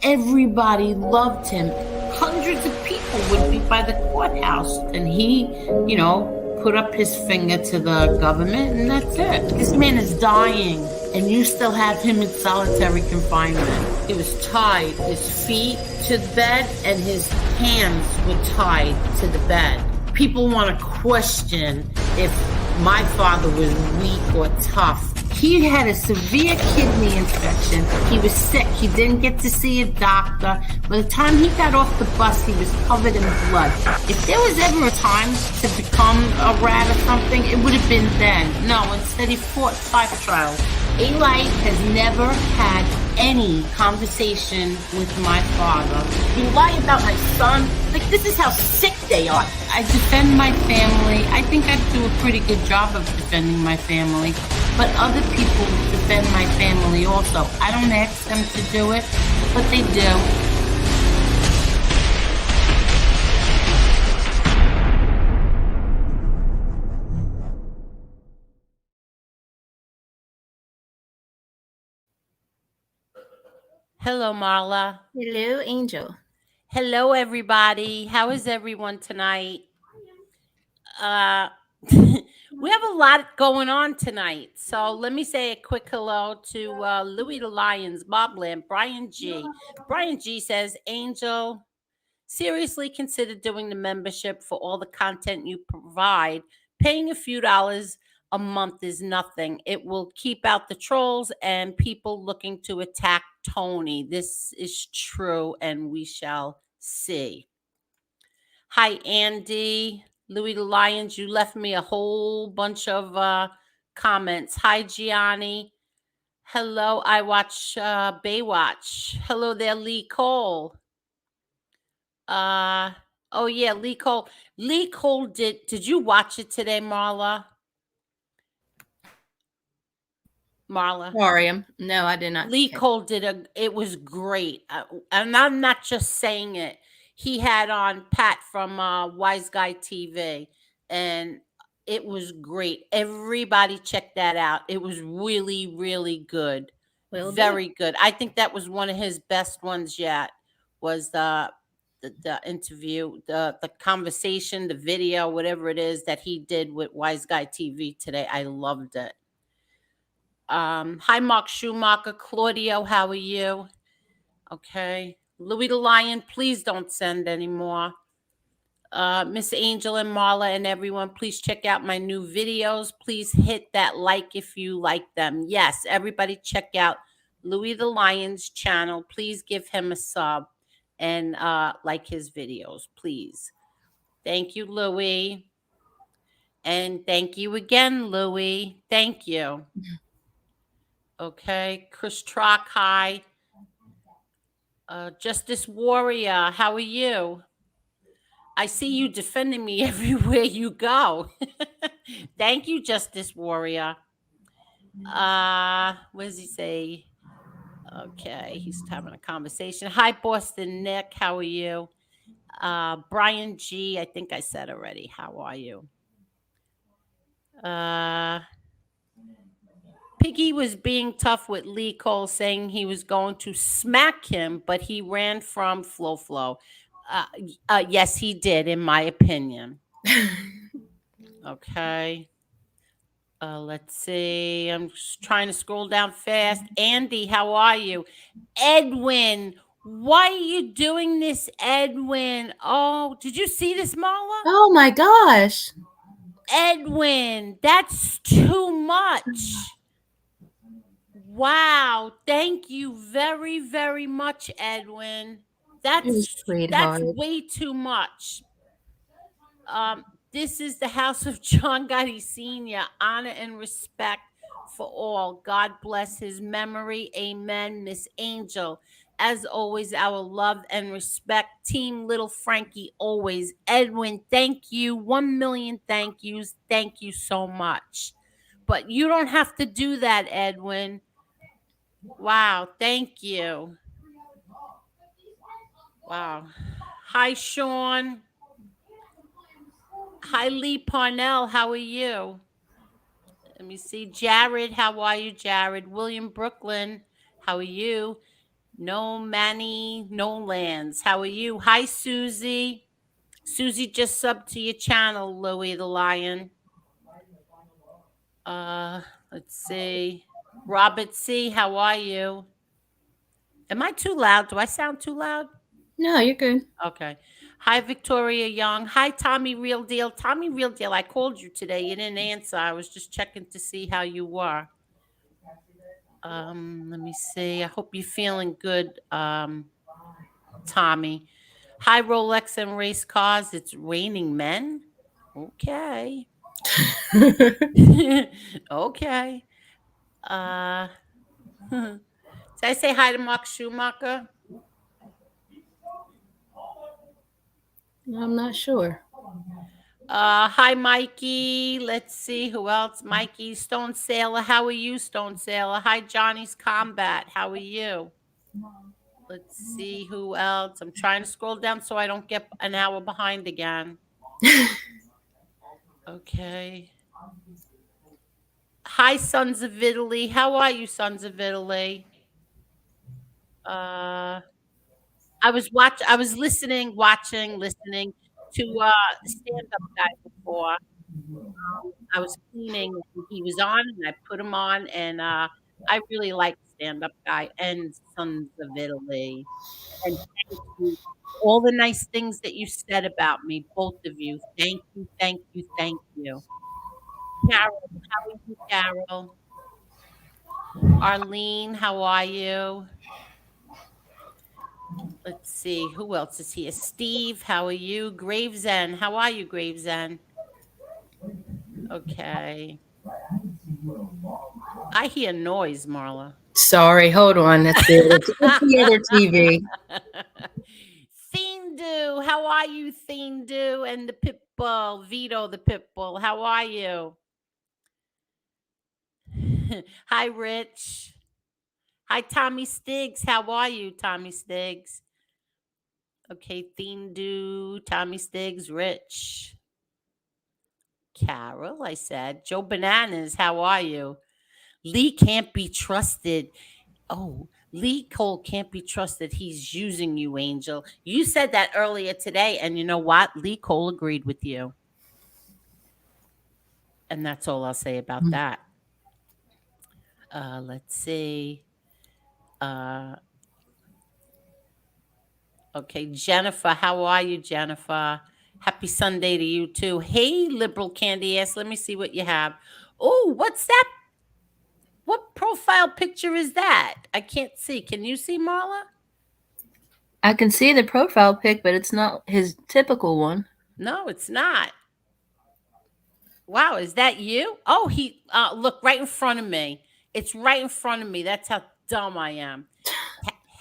Everybody loved him. Hundreds of people would be by the courthouse, and he, put up his finger to the government, and that's it. This man is dying, and you still have him in solitary confinement. He was tied, his feet to the bed, and his hands were tied to the bed. People want to question if my father was weak or tough. He had a severe kidney infection. He was sick. He didn't get to see a doctor. By the time he got off the bus, he was covered in blood. If there was ever a time to become a rat or something, it would have been then. No, instead he fought 5 trials. Eli has never had any conversation with my father. You lie about my son? Like, this is how sick they are. I defend my family. I think I do a pretty good job of defending my family. But other people defend my family also. I don't ask them to do it, but they do. Hello, Marla. Hello, Angel. Hello, everybody. How is everyone tonight? We have a lot going on tonight. So let me say a quick hello to Louis the Lions, Bobland, Brian G. Brian G says, Angel, seriously consider doing the membership for all the content you provide. Paying a few dollars a month is nothing. It will keep out the trolls and people looking to attack Tony. This is true, and we shall see. Hi, Andy. Louis the Lions, you left me a whole bunch of comments. Hi, Gianni. Hello, I watch Baywatch. Hello there, Lee Cole. Oh yeah, Lee Cole. Lee Cole did you watch it today, Marla? Aquarium. No, I did not. Lee Cole it was great. And I'm not just saying it. He had on Pat from Wise Guy TV, and it was great. Everybody check that out. It was really, really good. Very good. I think that was one of his best ones yet. Was the interview, the conversation, the video, whatever it is that he did with Wise Guy TV today. I loved it. Hi, Mark Schumacher. Claudio, how are you? Okay. Louis the Lion, please don't send anymore. Miss Angel and Marla and everyone, please check out my new videos. Please hit that like if you like them. Yes, everybody check out Louis the Lion's channel. Please give him a sub and like his videos, please. Thank you, Louis. And thank you again, Louis. Thank you. Okay, Chris Trock, hi. Justice Warrior, how are you? I see you defending me everywhere you go. Thank you, Justice Warrior. What does he say? Okay, he's having a conversation. Hi, Boston Nick, how are you? Brian G, I think I said already. How are you? Piggy was being tough with Lee Cole, saying he was going to smack him, but he ran from Flo. Yes, he did, in my opinion. Okay. Let's see. I'm just trying to scroll down fast. Andy, how are you? Edwin, why are you doing this, Edwin? Oh, did you see this, Marla? Oh my gosh. Edwin, that's too much. Wow. Thank you very, very much, Edwin. That's way too much. This is the house of John Gotti Sr. Honor and respect for all. God bless his memory. Amen. Miss Angel, as always, our love and respect. Team Little Frankie, always. Edwin, thank you. 1 million thank yous. Thank you so much. But you don't have to do that, Edwin. Wow. Thank you. Wow. Hi, Sean. Hi, Lee Parnell. How are you? Let me see. Jared, how are you, Jared? William Brooklyn, how are you? No Manny, no lands. How are you? Hi, Susie. Susie just subbed to your channel, Louie the Lion. Uh, let's see. Robert C, how are you? Am I too loud? Do I sound too loud? No, you're good. Okay. Hi, Victoria Young. Hi, Tommy Real Deal. Tommy Real Deal, I called you today. You didn't answer. I was just checking to see how you were. Let me see. I hope you're feeling good, Tommy. Hi, Rolex and race cars. It's raining men. Okay. Okay. Uh, did I say hi to Mark Schumacher? I'm not sure. Hi, Mikey. Let's see who else. Mikey Stone Sailor. How are you, Stone Sailor? Hi, Johnny's Combat. How are you? Let's see who else. I'm trying to scroll down so I don't get an hour behind again. Okay. Hi, Sons of Italy. How are you, Sons of Italy? Uh, I was listening to stand-up guy before. I was cleaning and he was on and I put him on and I really like stand-up guy and Sons of Italy. And thank you. All the nice things that you said about me, both of you. Thank you, thank you, thank you. Carol, how are you, Carol? Arlene, how are you? Let's see, who else is here? Steve, how are you? Gravesend, how are you, Gravesend? Okay. I hear noise, Marla. Sorry, hold on. That's the other TV. Thindu, how are you, Thindu? And the Pitbull, Vito the Pitbull, how are you? Hi, Rich. Hi, Tommy Stiggs. How are you, Tommy Stiggs? Okay, Thindu, Tommy Stiggs, Rich. Carol, I said. Joe Bananas, how are you? Lee can't be trusted. Oh, Lee Cole can't be trusted. He's using you, Angel. You said that earlier today, and you know what? Lee Cole agreed with you. And that's all I'll say about that. Let's see. Okay, Jennifer, how are you, Jennifer? Happy Sunday to you too. Hey, liberal candy ass, let me see what you have. Oh, what's that? What profile picture is that? I can't see. Can you see, Marla? I can see the profile pic, but it's not his typical one. No, it's not. Wow, is that you? Oh, he look right in front of me. It's right in front of me. That's how dumb I am.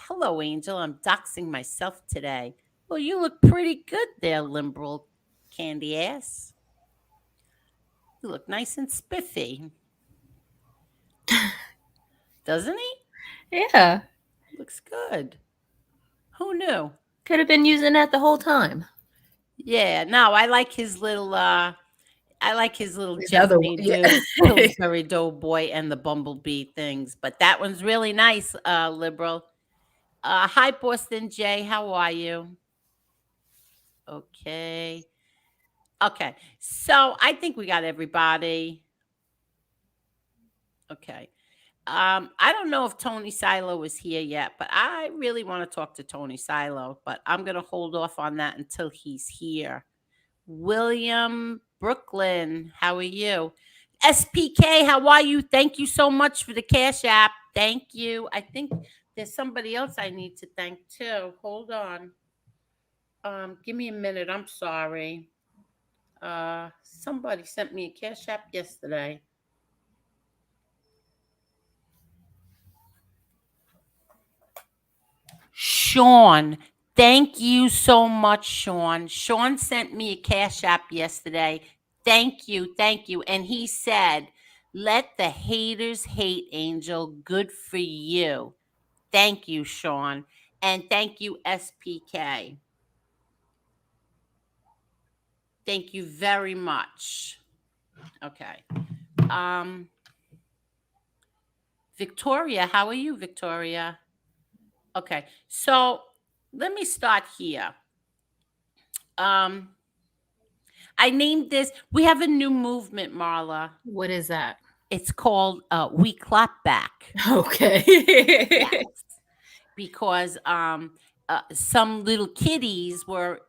Hello, Angel. I'm doxing myself today. Well, you look pretty good there, liberal candy ass. You look nice and spiffy. Doesn't he? Yeah. Looks good. Who knew? Could have been using that the whole time. Yeah, no, I like his little His Jeff other one, May yeah. Do, Pillsbury Doughboy and the Bumblebee things. But that one's really nice, liberal. Hi Boston J, how are you? Okay. Okay. So I think we got everybody. Okay. I don't know if Tony Silo is here yet, but I really want to talk to Tony Silo, but I'm going to hold off on that until he's here. William Brooklyn, how are you? SPK, how are you? Thank you so much for the Cash App. Thank you. I think there's somebody else I need to thank too. Hold on. Give me a minute. I'm sorry. Somebody sent me a Cash App yesterday. Sean, thank you so much, Sean. Sean sent me a Cash App yesterday. Thank you, thank you. And he said, let the haters hate, Angel. Good for you. Thank you, Sean. And thank you, SPK. Thank you very much. Okay. Victoria, how are you, Victoria? Okay, so let me start here. Um, I named this. We have a new movement, Marla. What is that? It's called "We Clap Back." Okay. Yes, because some little kiddies were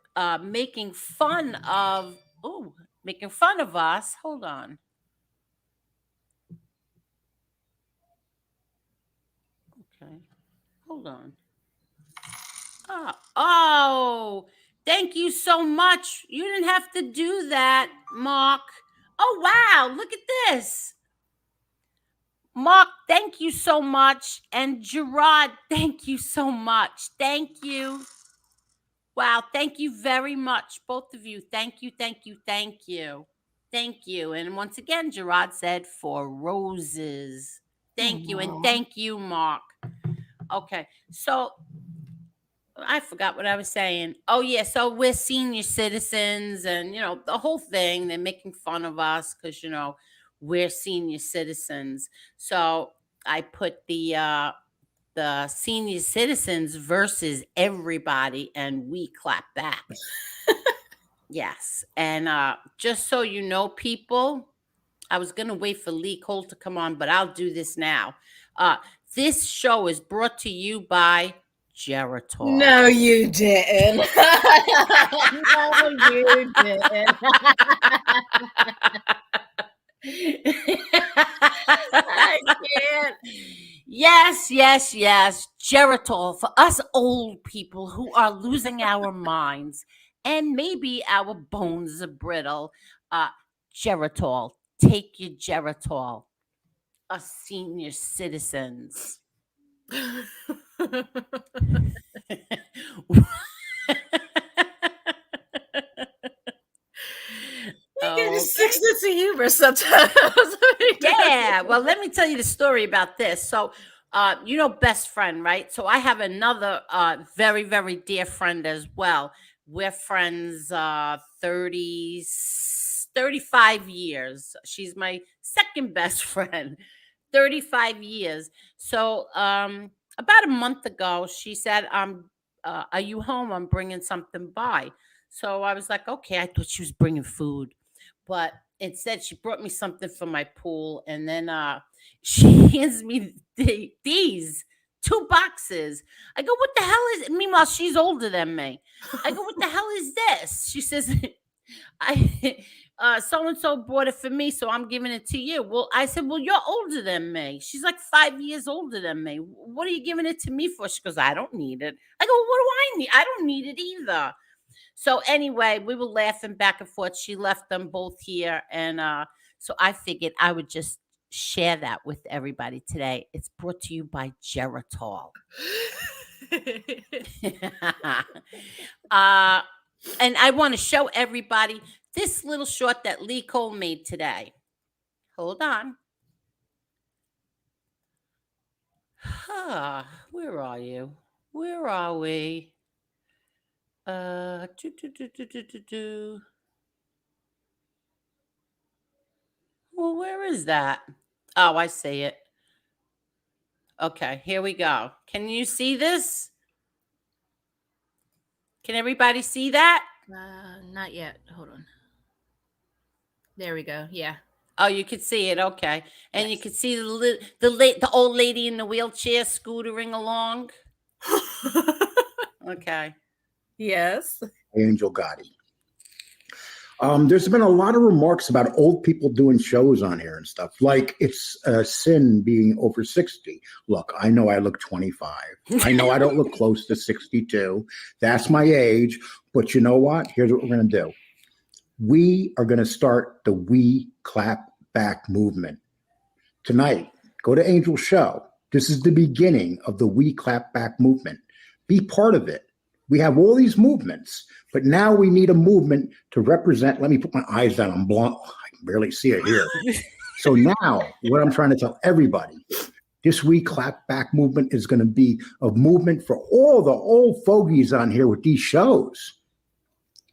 making fun of. Oh, making fun of us. Hold on. Okay, hold on. Oh, thank you so much. You didn't have to do that, Mark. Oh, wow. Look at this. Mark, thank you so much. And Gerard, thank you so much. Thank you. Wow. Thank you very much, both of you. Thank you. Thank you. Thank you. Thank you. And once again, Gerard said for roses. Thank you. And Aw. thank you, Mark. Okay. So I forgot what I was saying. Oh yeah, so we're senior citizens, and the whole thing. They're making fun of us because we're senior citizens. So I put the senior citizens versus everybody, and we clap back. Yes, and just so you know, people, I was gonna wait for Lee Cole to come on, but I'll do this now. This show is brought to you by Geritol. No, you didn't. No, you didn't. I can't. Yes, yes, yes. Geritol for us old people who are losing our minds and maybe our bones are brittle. Geritol. Take your Geritol. Us senior citizens. You get a Okay. sick sense of humor sometimes. Yeah. Well, let me tell you the story about this. So, best friend, right? So I have another very, very dear friend as well. We're friends 30, 35 years. She's my second best friend, 35 years. So about a month ago, she said, are you home? I'm bringing something by. So I was like, okay, I thought she was bringing food. But instead, she brought me something from my pool, and then she hands me these two boxes. I go, "What the hell is it?" Meanwhile, she's older than me. I go, "What the hell is this?" She says, "I so and so bought it for me, so I'm giving it to you." Well, I said, "Well, you're older than me." She's like 5 years older than me. What are you giving it to me for? She goes, "I don't need it." I go, "What do I need? I don't need it either." So anyway, we were laughing back and forth. She left them both here, and so I figured I would just share that with everybody today. It's brought to you by Geritol. And I want to show everybody this little short that Lee Cole made today. Hold on. Where are you? Where are we? Do, do, do, do, do, do, do. Well, where is that? Oh, I see it. Okay, here we go. Can you see this? Can everybody see that? Not yet. Hold on. There we go. Yeah. Oh, you could see it. Okay, and you Yes. could see the old lady in the wheelchair scootering along. Okay. Yes. Angel Gotti. There's been a lot of remarks about old people doing shows on here and stuff. Like it's a sin being over 60. Look, I know I look 25. I know I don't look close to 62. That's my age. But you know what? Here's what we're going to do. We are going to start the We Clap Back movement. Tonight, go to Angel's show. This is the beginning of the We Clap Back movement. Be part of it. We have all these movements, but now we need a movement to represent. Let me put my eyes down. I'm blind. I can barely see it here. So now what I'm trying to tell everybody, this We Clap Back movement is going to be a movement for all the old fogies on here with these shows.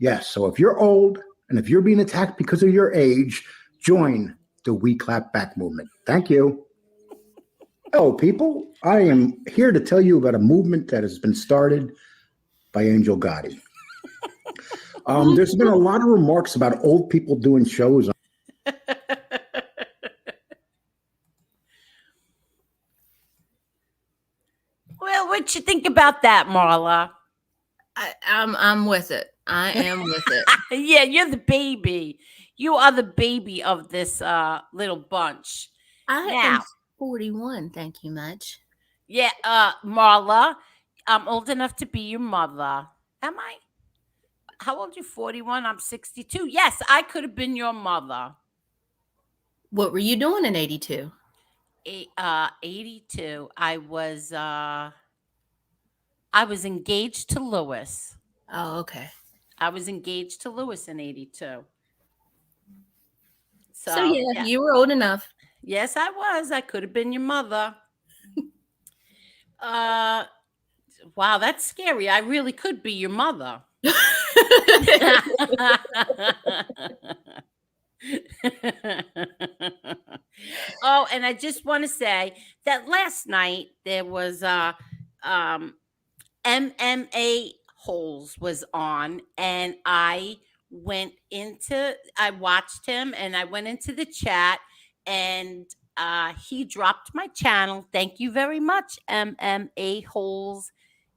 Yes. So if you're old and if you're being attacked because of your age, join the We Clap Back movement. Thank you. Hello, people. I am here to tell you about a movement that has been started by Angel Gotti. There's been a lot of remarks about old people doing shows. Well, what you think about that, Marla? I'm with it. I am with it. Yeah, you're the baby. You are the baby of this little bunch. I Now, am 41. Thank you much. yeah, Marla, I'm old enough to be your mother. Am I? How old are you? 41? I'm 62. Yes, I could have been your mother. What were you doing in 82? 82. I was engaged to Lewis. Oh, okay. I was engaged to Lewis in 82. So yeah, yeah. you were old enough. Yes, I was. I could have been your mother. Wow, that's scary. I really could be your mother. Oh, and I just want to say that last night there was MMA Holes was on, and I watched him, and I went into the chat, and he dropped my channel. Thank you very much, MMA Holes.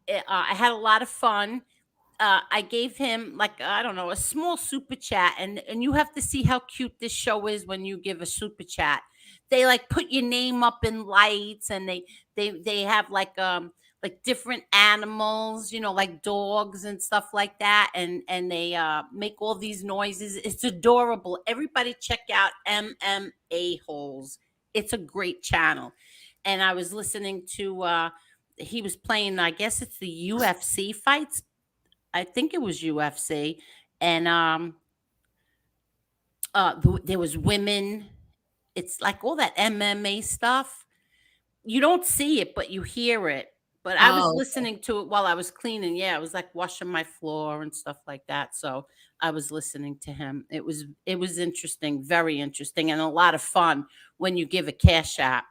I had a lot of fun. I gave him, like, I don't know, a small super chat, and you have to see how cute this show is when you give a super chat. They like put your name up in lights, and they have like different animals, like dogs and stuff like that, and they make all these noises. It's adorable. Everybody check out MMA Holes. It's a great channel. And I was listening to he was playing, I guess it's the UFC fights. I think it was UFC, and there was women. It's like all that MMA stuff. You don't see it, but you hear it. But I was Oh, okay. listening to it while I was cleaning. Yeah, I was like washing my floor and stuff like that. So I was listening to him. It was interesting, very interesting, and a lot of fun when you give a cash app.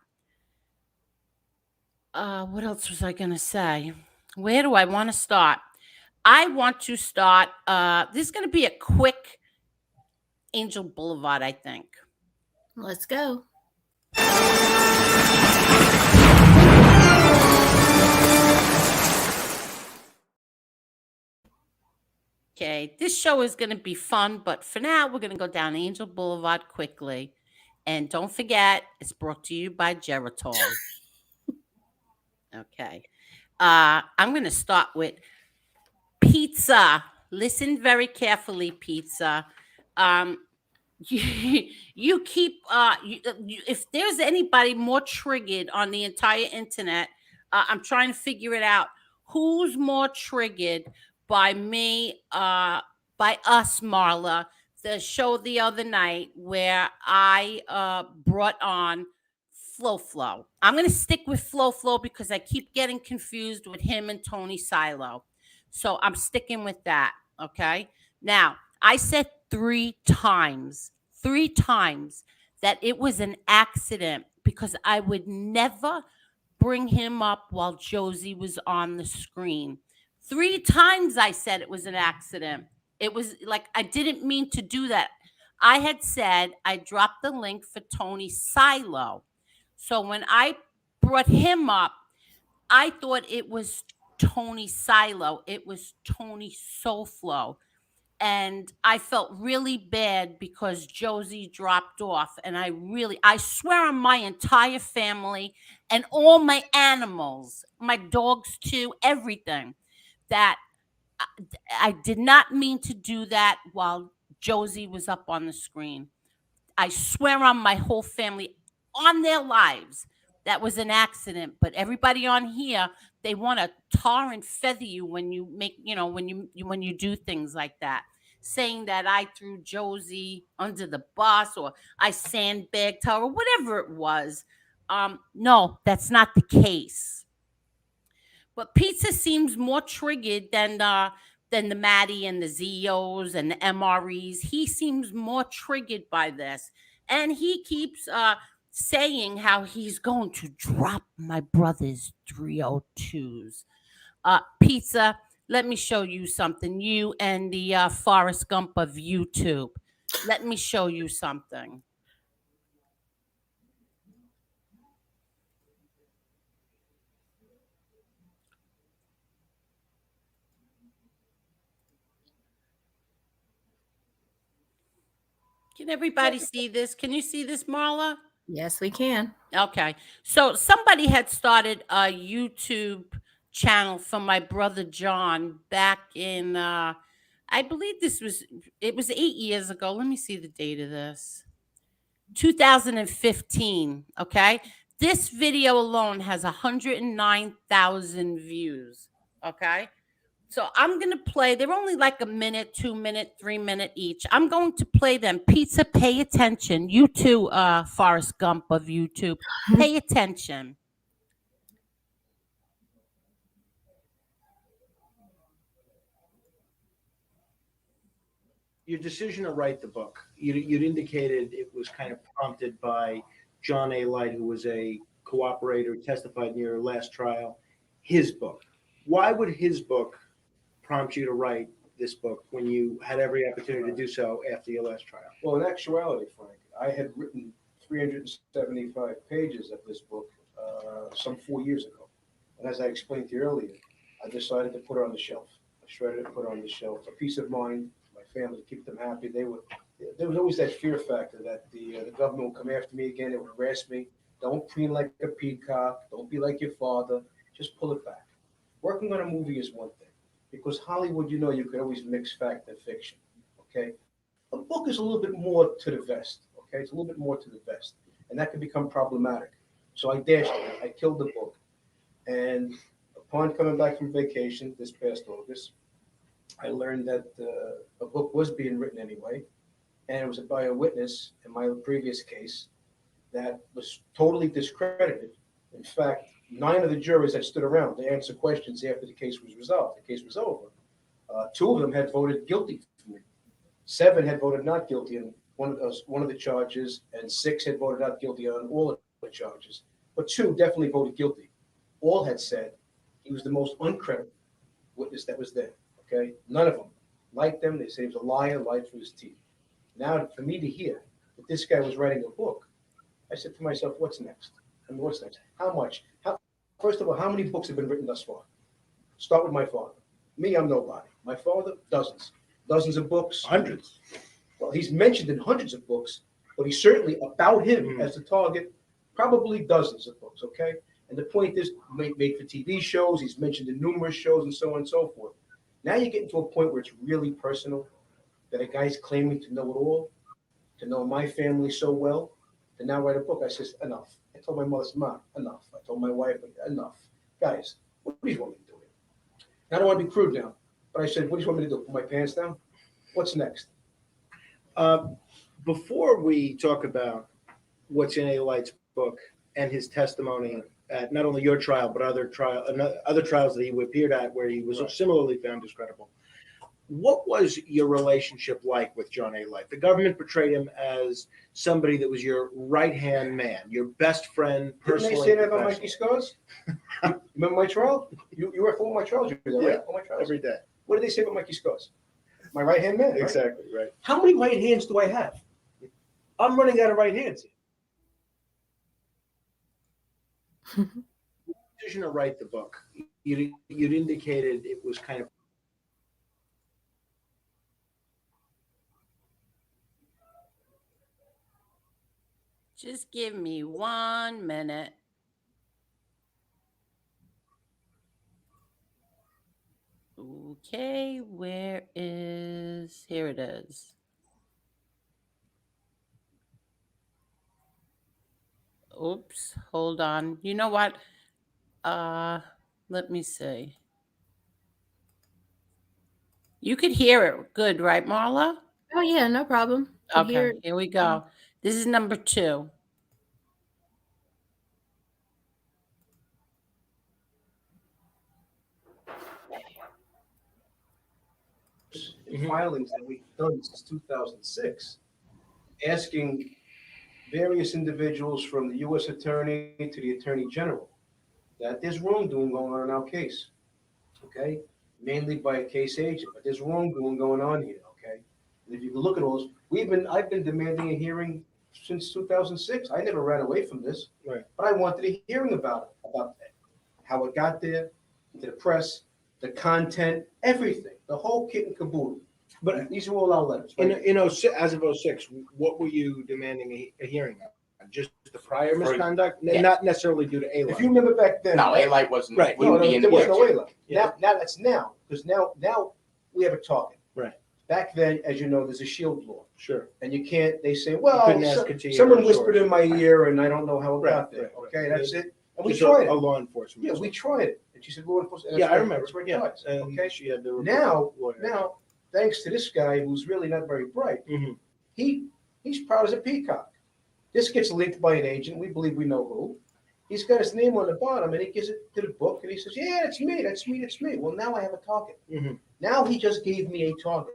What else was I gonna say? Where do I want to start? I want to start. This is going to be a quick Angel Boulevard, I think. Let's go. Okay, this show is going to be fun, but for now, we're going to go down Angel Boulevard quickly. And don't forget, it's brought to you by Geritol. Okay. I'm going to start with pizza. Listen very carefully, pizza. You keep if there's anybody more triggered on the entire internet, I'm trying to figure it out. Who's more triggered by me, by us, Marla, the show the other night where I brought on Flo. I'm going to stick with Flo because I keep getting confused with him and Tony Silo. So I'm sticking with that. Okay. Now, I said three times that it was an accident because I would never bring him up while Josie was on the screen. 3 times I said it was an accident. It was like I didn't mean to do that. I had said I dropped the link for Tony Silo. So when I brought him up, I thought it was Tony Silo. It was Tony SoFlo. And I felt really bad because Josie dropped off. And I swear on my entire family and all my animals, my dogs too, everything, that I did not mean to do that while Josie was up on the screen. I swear on my whole family, on their lives, that was an accident. But everybody on here, they want to tar and feather you when you make, when you do things like that, saying that I threw Josie under the bus or I sandbagged her or whatever it was. No, that's not the case. But pizza seems more triggered than the Maddie and the ZOs and the MREs. He seems more triggered by this. And he keeps saying how he's going to drop my brother's 302s. Pizza, let me show you something. You and the Forrest Gump of YouTube. Let me show you something. Can everybody see this? Can you see this, Marla? Yes, we can. Okay. So somebody had started a YouTube channel for my brother John back in I believe it was 8 years ago. Let me see the date of this. 2015, okay? This video alone has 109,000 views, okay? So I'm going to play. They're only like a minute, 2 minute, 3 minute each. I'm going to play them. Pizza, pay attention. You too, Forrest Gump of YouTube. Pay attention. Your decision to write the book, you'd indicated it was kind of prompted by John A. Light, who was a cooperator, testified in your last trial. His book. Why would his book prompt you to write this book when you had every opportunity to do so after your last trial? Well, in actuality, Frank, I had written 375 pages of this book some 4 years ago. And as I explained to you earlier, I decided to put it on the shelf. I shredded it, put it on the shelf for peace of mind, my family, to keep them happy. There was always that fear factor that the government would come after me again. It would harass me. Don't preen like a peacock. Don't be like your father. Just pull it back. Working on a movie is one thing, because Hollywood, you could always mix fact and fiction. Okay, a book is a little bit more to the vest. Okay, it's a little bit more to the vest, and that can become problematic. So I dashed it. I killed the book, and upon coming back from vacation this past August, I learned that a book was being written anyway, and it was by a witness in my previous case that was totally discredited. In fact, 9 of the jurors that stood around to answer questions after the case was resolved, the case was over, 2 of them had voted guilty for me. 7 had voted not guilty on one of the charges, and 6 had voted not guilty on all of the charges. But 2 definitely voted guilty. All had said he was the most uncredible witness that was there. Okay, none of them liked them. They said he was a liar, lied through his teeth. Now, for me to hear that this guy was writing a book, I said to myself, "What's next? I mean, what's next? How much? First of all, how many books have been written thus far? Start with my father. Me, I'm nobody. My father, dozens of books, Hundreds. Well, he's mentioned in hundreds of books, but he's certainly about him as the target, probably dozens of books. Okay, and the point is, made for TV shows. He's mentioned in numerous shows and so on and so forth. Now you're getting to a point where it's really personal, that a guy's claiming to know it all, to know my family so well, to now write a book. I said, enough. I told my mother, "Mom, enough." I told my wife, "Enough. Guys, what do you want me to do here?" I don't want to be crude now, but I said, "What do you want me to do? Put my pants down? What's next?" Before we talk about what's in A. Light's book and his testimony at not only your trial but other trials that he appeared at where he was similarly found discredible, what was your relationship like with John A. Light? The government portrayed him as somebody that was your right-hand man, your best friend, personally. Didn't they say that about Mikey Scars? You remember my trial? You were at all my trials, right? Yeah, all my trials. every day. What did they say about Mikey Scars? My right-hand man, right? Exactly, right. How many right hands do I have? I'm running out of right hands. Decision to write the book, you'd indicated it was kind of. Just give me 1 minute. Okay, here it is. Oops, hold on. You know what? Let me see. You could hear it good, right, Marla? Oh yeah, no problem. Can hear Okay, it. here we go. This is number 2. Filings that we've done since 2006, asking various individuals from the U.S. Attorney to the Attorney General that there's wrongdoing going on in our case, okay? Mainly by a case agent, but there's wrongdoing going on here, okay? And if you can look at all this, I've been demanding a hearing since 2006. I never ran away from this, Right. but I wanted a hearing about how it got there, to the press, the content, everything, the whole kit and caboodle. But these are all our letters. In, Right? as of '06, what were you demanding a hearing on? Just the prior For- misconduct, yeah. not necessarily due to A-Light. If you remember back then, No, A-Light wasn't, Right. wouldn't be in the there was no picture. way. Yeah. Now that's now, because now we have a target. Right. Back then, as you know, there's a shield law, Sure. and you can't. They say, You well, couldn't ask it to your someone source. whispered in my ear, and I don't know how it Right, got there. right, right. Okay, that's it. And we Just tried a it. law enforcement. Yeah, we tried it. And she said, law enforcement. Yeah, I remember. That's where it Yeah. starts. And Okay. she had the Now, lawyer. Now, thanks to this guy who's really not very bright, Mhm. he's proud as a peacock. This gets linked by an agent. We believe we know who. He's got his name on the bottom, and he gives it to the book, and he says, "Yeah, it's me. That's me. That's me." Well, now I have a target. Mhm. Now he just gave me a target,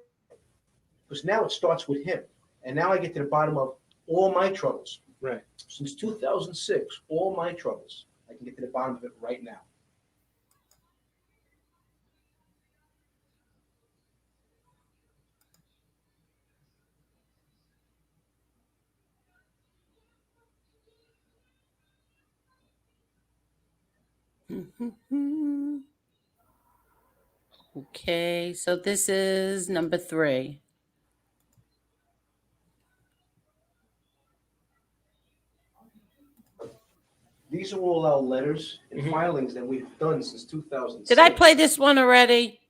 because now it starts with him, and now I get to the bottom of all my troubles. Right. Since 2006, all my troubles. I can get to the bottom of it right now. Okay, so this is number 3. These are all our letters and Mhm. filings that we've done since 2006. Did I play this one already,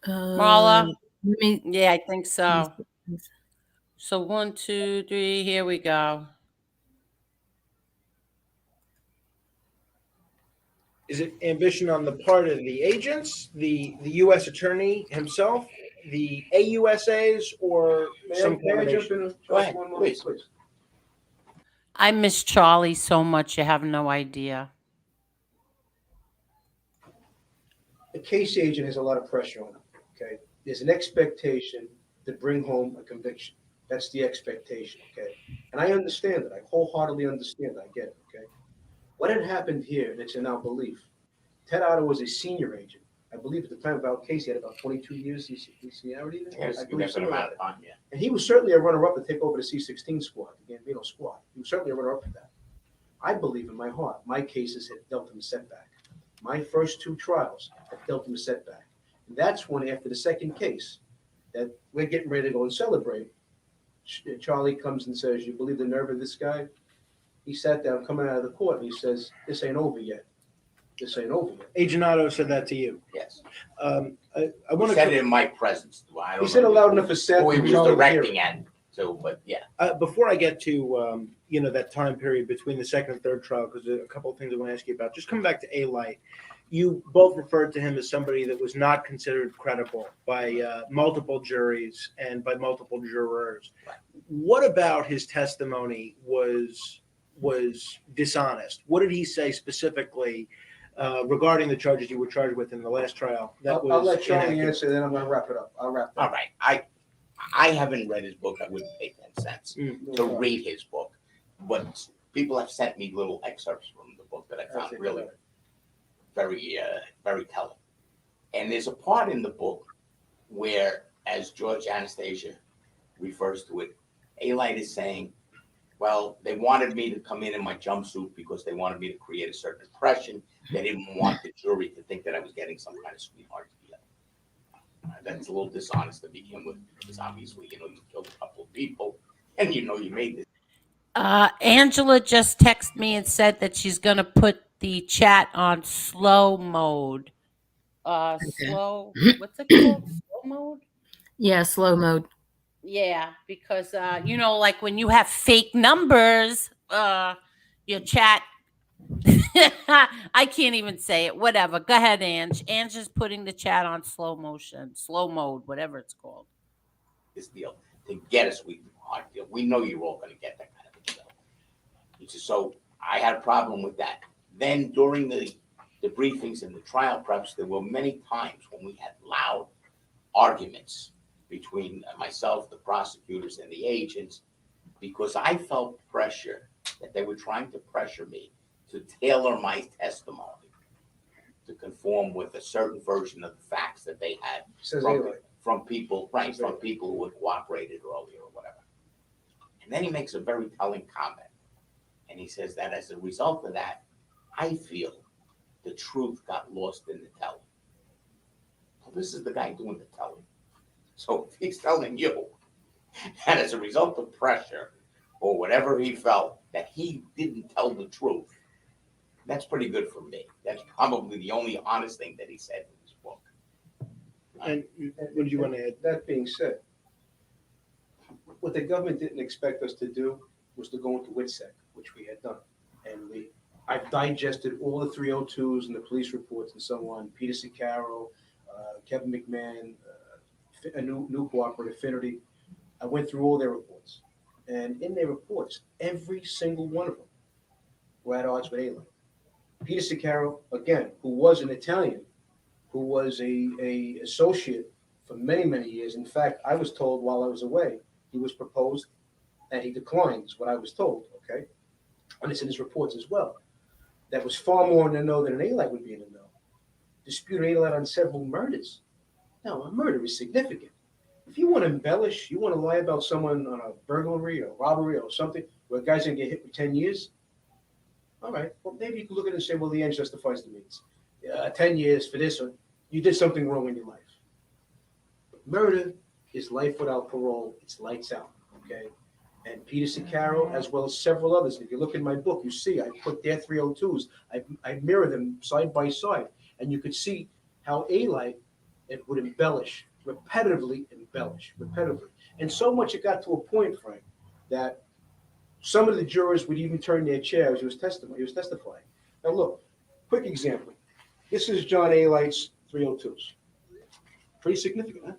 Marla? Let me. Yeah, I think so. So 1, 2, 3, here we go. Is it ambition on the part of the agents, the U.S. attorney himself, the AUSAs, or some May I jump combination? in? Go ahead, One more, please. I miss Charlie so much, you have no idea. A case agent has a lot of pressure on him, okay? There's an expectation to bring home a conviction. That's the expectation, okay? And I understand it. I wholeheartedly understand it. I get it, okay? What had happened here that's in our belief, Ted Otto was a senior agent. I believe at the time of our case, he had about 22 years seniority. Yes, I we believe got that something amount like of that. time, yeah. And he was certainly a runner-up to take over the C-16 squad, the Gambino squad. He was certainly a runner-up for that. I believe in my heart, my cases have dealt him a setback. My first 2 trials have dealt him a setback. And that's when, after the second case, that we're getting ready to go and celebrate, Charlie comes and says, "You believe the nerve of this guy?" He sat down, coming out of the court, and he says, "This ain't over yet. This ain't over yet." Agent Otto said that to you. Yes. I He want said it to in my presence. Well, I don't He said know it loud enough for Seth. who he and was Charlie to hear directing it. at, so, but yeah. before I get to that time period between the second and third trial, because a couple of things I want to ask you about. Just come back to A-Light. You both referred to him as somebody that was not considered credible by multiple juries and by multiple jurors. Right. What about his testimony was dishonest? What did he say specifically regarding the charges you were charged with in the last trial? I'll let Charlie inaccurate? answer, then I'm going to wrap it up. I'll wrap it All up. right. I haven't read his book. I wouldn't pay 10 cents Mm. to read his book. But people have sent me little excerpts from the book that I found really very telling. And there's a part in the book where, as George Anastasia refers to it, A-Light is saying, well, they wanted me to come in my jumpsuit because they wanted me to create a certain impression. They didn't want the jury to think that I was getting some kind of sweetheart deal. That's a little dishonest to begin with, because obviously, you killed a couple of people, and you made this. Angela just texted me and said that she's going to put the chat on slow mode. Slow, what's it called? Slow mode? Yeah, slow mode. Yeah, because like when you have fake numbers, your chat. I can't even say it. Whatever. Go ahead, Ange. Ange is putting the chat on slow mode, whatever it's called. This deal to get a sweetheart deal. We know you're all going to get that kind of a deal. So I had a problem with that. Then during the briefings and the trial preps, there were many times when we had loud arguments between myself, the prosecutors, and the agents because I felt pressure that they were trying to pressure me to tailor my testimony to conform with a certain version of the facts that they had Says from, Eli. from people, right, from people who had cooperated earlier or whatever. And then he makes a very telling comment. And he says that as a result of that, I feel the truth got lost in the telling. Well, this is the guy doing the telling. So if he's telling you that as a result of pressure or whatever he felt that he didn't tell the truth, that's pretty good for me. That's probably the only honest thing that he said in his book. And what do you want to add? That being said, what the government didn't expect us to do was to go into WITSEC, which we had done. And I've digested all the 302s and the police reports and so on. Peter Sicaro, Kevin McMahon, a new cooperative Affinity. I went through all their reports. And in their reports, every single one of them were at odds with Eli. Peter Sicaro, again, who was an Italian, who was a associate for many, many years. In fact, I was told while I was away, he was proposed and he declined, is what I was told, okay? And it's in his reports as well. That was far more in the know than an Alite would be in the know. Disputed Alite on several murders. Now, a murder is significant. If you want to embellish, you want to lie about someone on a burglary or robbery or something where a guy's going to get hit with 10 years, all right, well, maybe you can look at it and say, well, the end justifies the means. 10 years for this, or you did something wrong in your life. But murder is life without parole. It's lights out, okay? And Peter Sicaro, as well as several others, if you look in my book, you see I put their 302s. I mirror them side by side, and you could see how Alite it would embellish, repetitively. And so much it got to a point, Frank, that some of the jurors would even turn their chairs. He was testifying. Now look, quick example. This is John Alite's 302s. Pretty significant, huh?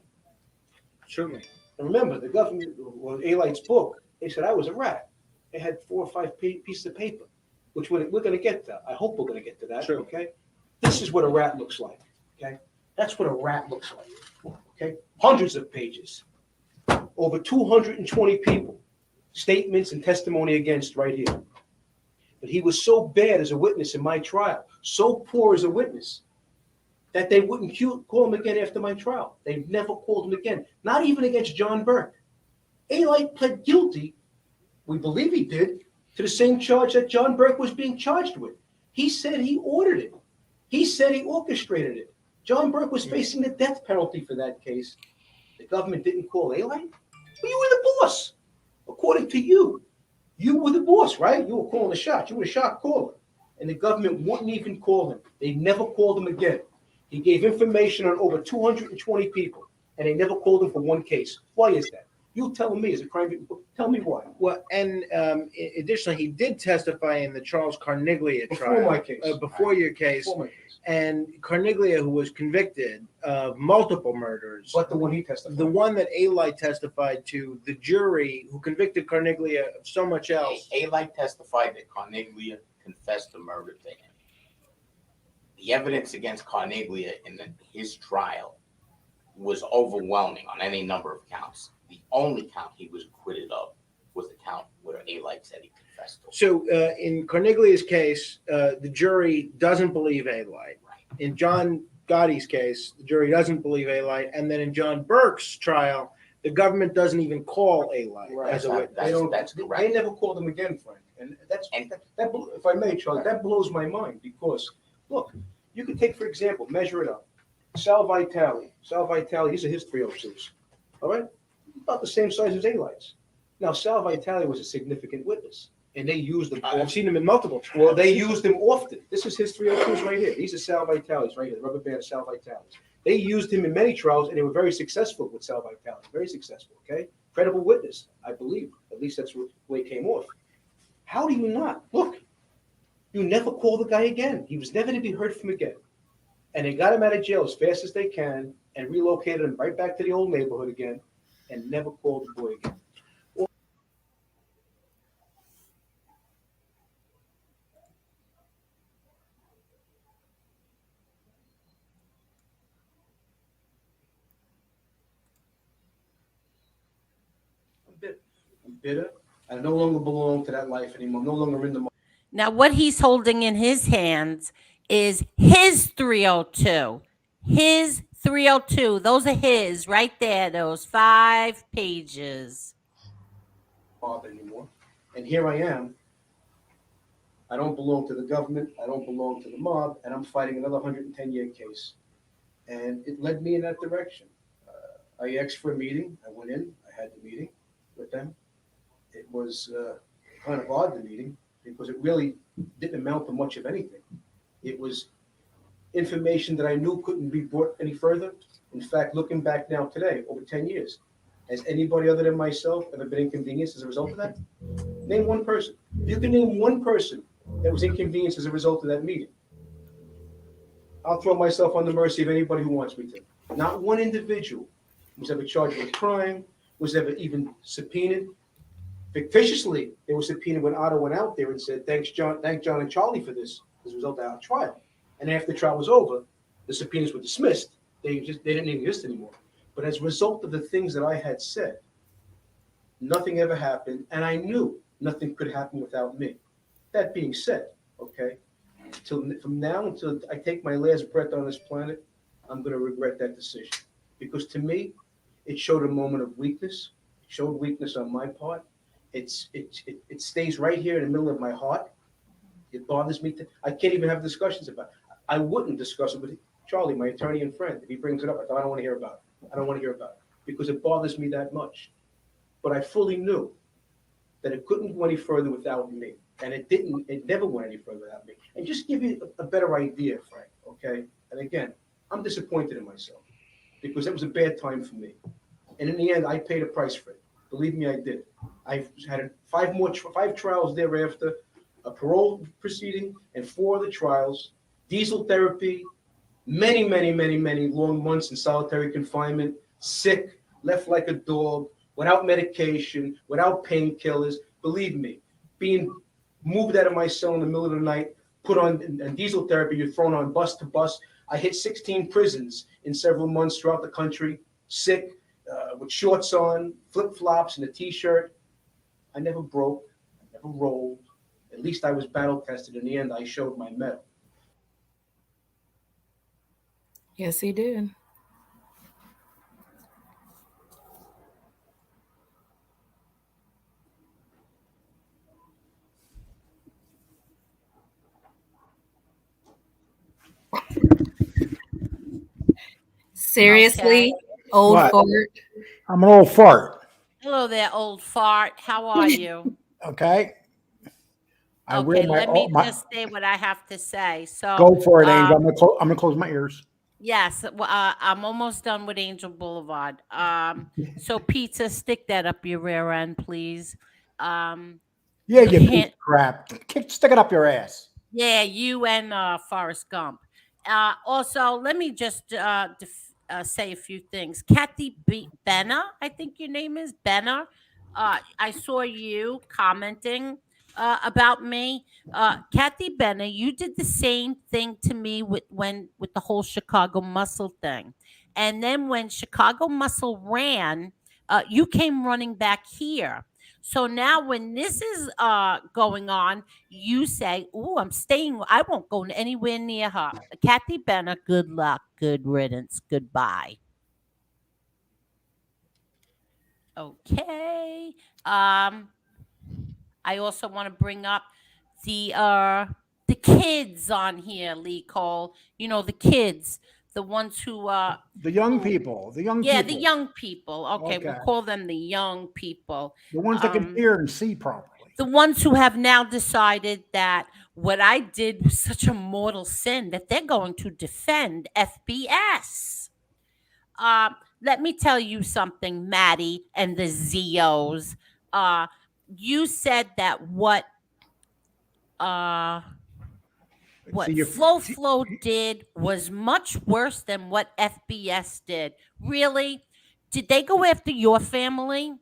Certainly. And remember, the government, well, Alite's book, they said I was a rat. They had 4 or 5 pieces of paper, which we're going to get to. I hope we're going to get to that, Sure. okay? This is what a rat looks like, okay? That's what a rat looks like, okay? Hundreds of pages. Over 220 people. Statements and testimony against right here. But he was so bad as a witness in my trial, so poor as a witness, that they wouldn't call him again after my trial. They never called him again, not even against John Burke. Alite pled guilty, we believe he did, to the same charge that John Burke was being charged with. He said he ordered it. He said he orchestrated it. John Burke was facing the death penalty for that case. The government didn't call Alite. Well, you were the boss. According to you, you were the boss, right? You were calling the shots. You were the shot caller. And the government wouldn't even call him. They never called him again. He gave information on over 220 people, and they never called him for one case. Why is that? You tell me as a crime victim. Tell me why. Well, and additionally, he did testify in the Charles Carniglia Before trial. my case. Before your case. Before my case. And Carniglia, who was convicted of multiple murders, But the one he testified. the one that Alite testified to, the jury who convicted Carniglia of so much else. Alite testified that Carniglia confessed the murder to him. The evidence against Carniglia in his trial was overwhelming on any number of counts. The only count he was acquitted of was the count where Alite said he confessed to. So in Carniglia's case, the jury doesn't believe Alite. Right. In John Gotti's case, the jury doesn't believe Alite. And then in John Burke's trial, the government doesn't even call Alite Right. as a witness. That's They correct. never called him again, Frank. And that, And- if I may, Charlie, that blows my mind because, look, you could take, for example, measure it up. Sal Vitale, these are his 302s, all right? About the same size as Alite's. Now, Sal Vitale was a significant witness, and they used them. I've seen him in multiple trials. Well, they used them often. This is his 302s right here. These are Sal Vitale's right here, the rubber band of Sal Vitale's. They used him in many trials, and they were very successful with Sal Vitale. Very successful, okay? Credible witness, I believe. At least that's the way it came off. How do you not? Look, you never call the guy again. He was never to be heard from again. And they got him out of jail as fast as they can and relocated him right back to the old neighborhood again and never called the boy again. I'm bitter. I no longer belong to that life anymore. I'm no longer in the. Now, what he's holding in his hands is his 302. His 302. Those are his right there, those 5 pages. Mob anymore. And here I am. I don't belong to the government. I don't belong to the mob, and I'm fighting another 110-year case. And it led me in that direction. I asked for a meeting. I went in. I had the meeting with them. It was kind of odd, the meeting, because it really didn't amount to much of anything. It was information that I knew couldn't be brought any further. In fact, looking back now today, over 10 years, has anybody other than myself ever been inconvenienced as a result of that? Name one person. If you can name one person that was inconvenienced as a result of that meeting, I'll throw myself on the mercy of anybody who wants me to. Not one individual was ever charged with crime, was ever even subpoenaed. Fictitiously, they were subpoenaed when Otto went out there and said, thank John and Charlie for this as a result of our trial. And after the trial was over, the subpoenas were dismissed. They didn't exist anymore. But as a result of the things that I had said, nothing ever happened, and I knew nothing could happen without me. That being said, okay, from now until I take my last breath on this planet, I'm going to regret that decision. Because to me, it showed a moment of weakness. It showed weakness on my part. It stays right here in the middle of my heart. It bothers me. I can't even have discussions about it. I wouldn't discuss it with Charlie, my attorney and friend. If he brings it up, I don't want to hear about it. I don't want to hear about it because it bothers me that much. But I fully knew that it couldn't go any further without me. And it never went any further without me. And just give you a better idea, Frank, okay? And again, I'm disappointed in myself because it was a bad time for me. And in the end, I paid a price for it. Believe me, I did. I've had 5 trials thereafter, a parole proceeding, and 4 other trials, diesel therapy, many long months in solitary confinement, sick, left like a dog, without medication, without painkillers. Believe me, being moved out of my cell in the middle of the night, put on diesel therapy, you're thrown on bus to bus. I hit 16 prisons in several months throughout the country, sick, with shorts on, flip-flops, and a T-shirt. I never broke, I never rolled. At least I was battle tested. In the end, I showed my mettle. Yes, he did. Seriously, old What? fart. I'm an old fart. Hello there, old fart. How are you? Okay. I wear Okay, my, let me just say what I have to say. So, go for it, Angel. I'm gonna close my ears. yes, I'm almost done with Angel Boulevard. So pizza, stick that up your rear end, please. Yeah, You you piece can't. of crap. Stick it up your ass. Yeah, you and Forrest Gump. Also, let me just say a few things. Kathy Benner, I think your name is Benner. I saw you commenting about me. Kathy Benner, you did the same thing to me with the whole Chicago Muscle thing, and then when Chicago Muscle ran, you came running back here. So now, when this is going on, you say, "Oh, I'm staying. I won't go anywhere near her." Kathy Benner, good luck, good riddance, goodbye. Okay. I also want to bring up the kids on here, Lee Cole. You know the kids, the ones The young who people. The young yeah, people. the young people. Okay, we'll Okay. call them the young people. The ones that can Um, hear and see properly. the ones who have now decided that what I did was such a mortal sin that they're going to defend FBS. Let me tell you something, Maddie and the ZOs. Uh, you said that uh, See, what you Flow did was much worse than what FBS did. Really? Did they go after your family?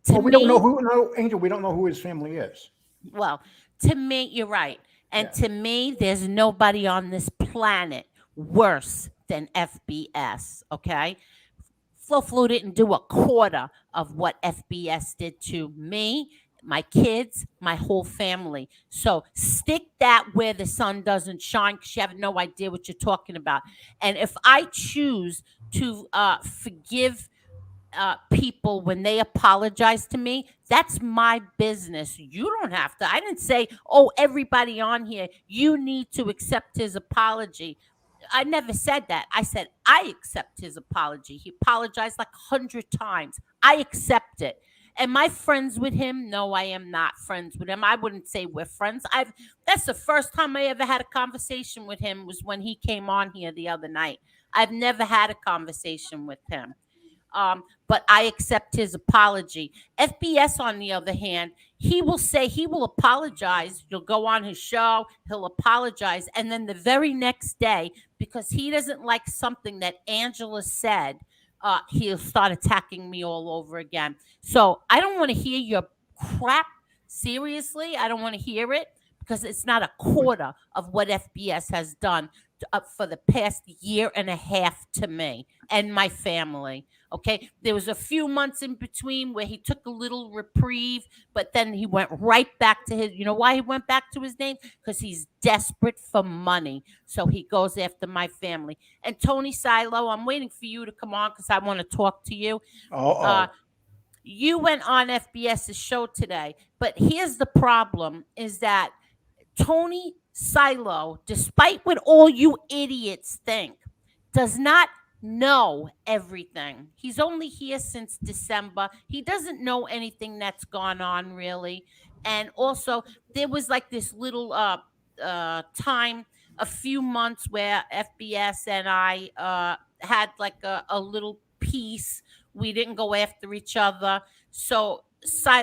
To well, we don't know me, who. No, Angel. We don't know who his family is. well, to me, you're right. And Yeah. to me, there's nobody on this planet worse than FBS. Okay. Flo didn't do a quarter of what FBS did to me, my kids, my whole family. So stick that where the sun doesn't shine, because you have no idea what you're talking about. And if I choose to forgive people when they apologize to me, that's my business. You don't have to. I didn't say, oh, everybody on here, you need to accept his apology. I never said that. I said, I accept his apology. He apologized like 100 times. I accept it. Am I friends with him? No, I am not friends with him. I wouldn't say we're friends. That's the first time I ever had a conversation with him, was when he came on here the other night. I've never had a conversation with him. But I accept his apology. FBS, on the other hand, he will say, he will apologize. He'll go on his show, he'll apologize. And then the very next day, because he doesn't like something that Angela said, he'll start attacking me all over again. So I don't want to hear your crap. Seriously, I don't want to hear it, because it's not a quarter of what FBS has done for the past year and a half to me and my family. Okay. There was a few months in between where he took a little reprieve, but then he went right back to his, you know why he went back to his name? Because he's desperate for money. So he goes after my family. And Tony Silo, I'm waiting for you to come on, because I want to talk to you. Oh, You went on FBS's show today, but here's the problem, is that Tony Silo, despite what all you idiots think, does not know everything. He's only here since December. He doesn't know anything that's gone on, really. And also, there was like this little time, a few months, where FBS and I had like a little peace. We didn't go after each other. So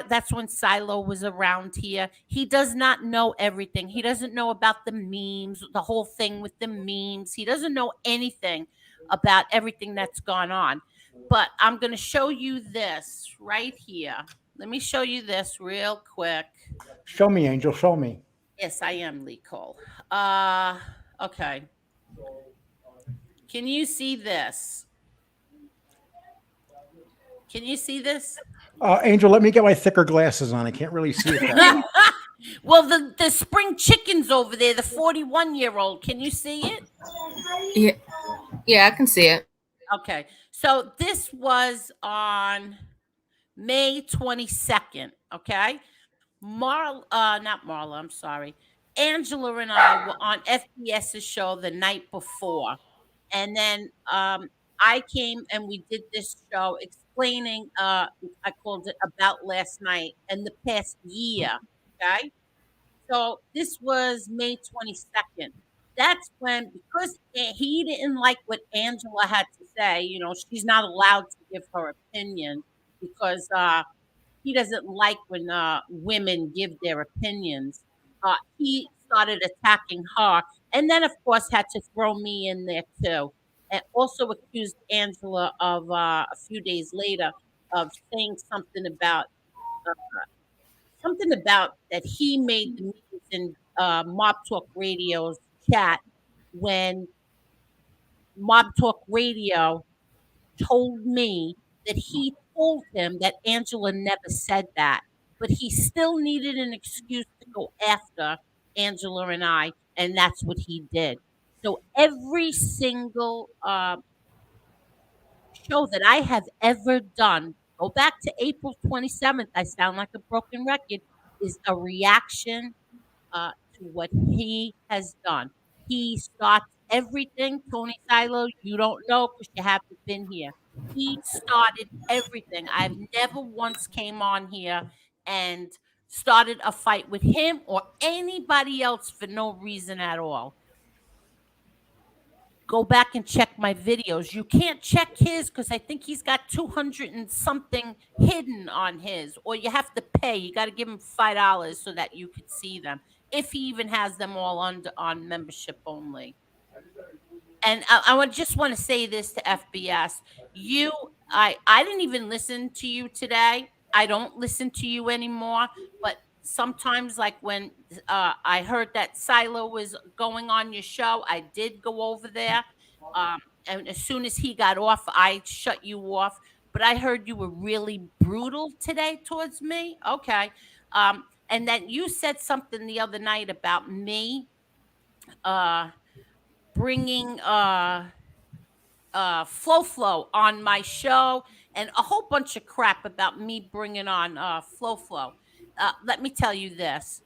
that's when Silo was around here. He does not know everything. He doesn't know about the memes, the whole thing with the memes. He doesn't know anything about everything that's gone on. But I'm going to show you this right here. Let me show you this real quick. show me, Angel. Show me. Yes, I am Lee Cole. Okay. Can you see this? Can you see this? Angel, let me get my thicker glasses on. I can't really see it. That well. Well, the spring chickens over there, the 41-year-old, can you see it? Yeah, yeah, I can see it. Okay. So this was on May 22nd. Okay. Not Marla, I'm sorry. Angela and I were on FBS's show the night before. And then I came and we did this show explaining, I called it About Last Night and the Past Year. Okay. So this was May 22nd. That's when, because he didn't like what Angela had to say, she's not allowed to give her opinion, because he doesn't like when women give their opinions. He started attacking her, and then, of course, had to throw me in there too, and also accused Angela of a few days later of saying uh, something about that he made the meetings in Mob Talk Radio's chat, when Mob Talk Radio told me that he told him that Angela never said that, but he still needed an excuse to go after Angela and I, and that's what he did. So every single show that I have ever done, go back to April 27th, I sound like a broken record, is a reaction to what he has done. He starts everything. Tony Silo, you don't know because you haven't been here. He started everything. I've never once came on here and started a fight with him or anybody else for no reason at all. Go back and check my videos. You can't check his because I think he's got 200 and something hidden on his, or you have to pay. You got to give him $5 so that you could see them, if he even has them all on membership only. And I just want to say this to FBS. I didn't even listen to you today. I don't listen to you anymore. But sometimes, like when I heard that Silo was going on your show, I did go over there. and as soon as he got off, I shut you off. But I heard you were really brutal today towards me. Okay. And then you said something the other night about me uh bringing Flow on my show, and a whole bunch of crap about me bringing on Flow. Let me tell you this.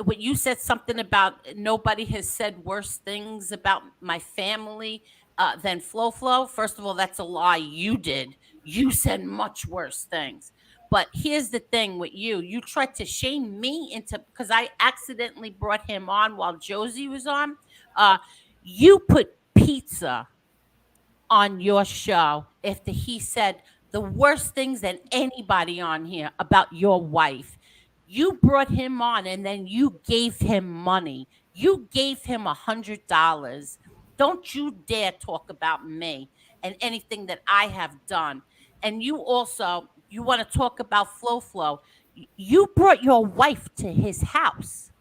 What you said something about nobody has said worse things about my family than Flow. First of all, that's a lie. You did. You said much worse things. But here's the thing with you. You tried to shame me into because I accidentally brought him on while Josie was on. Uh, you put pizza on your show after he said the worst things than anybody on here about your wife. You brought him on and then you gave him money. You gave him $100. Don't you dare talk about me and anything that I have done. And you also, you want to talk about Flow. You brought your wife to his house.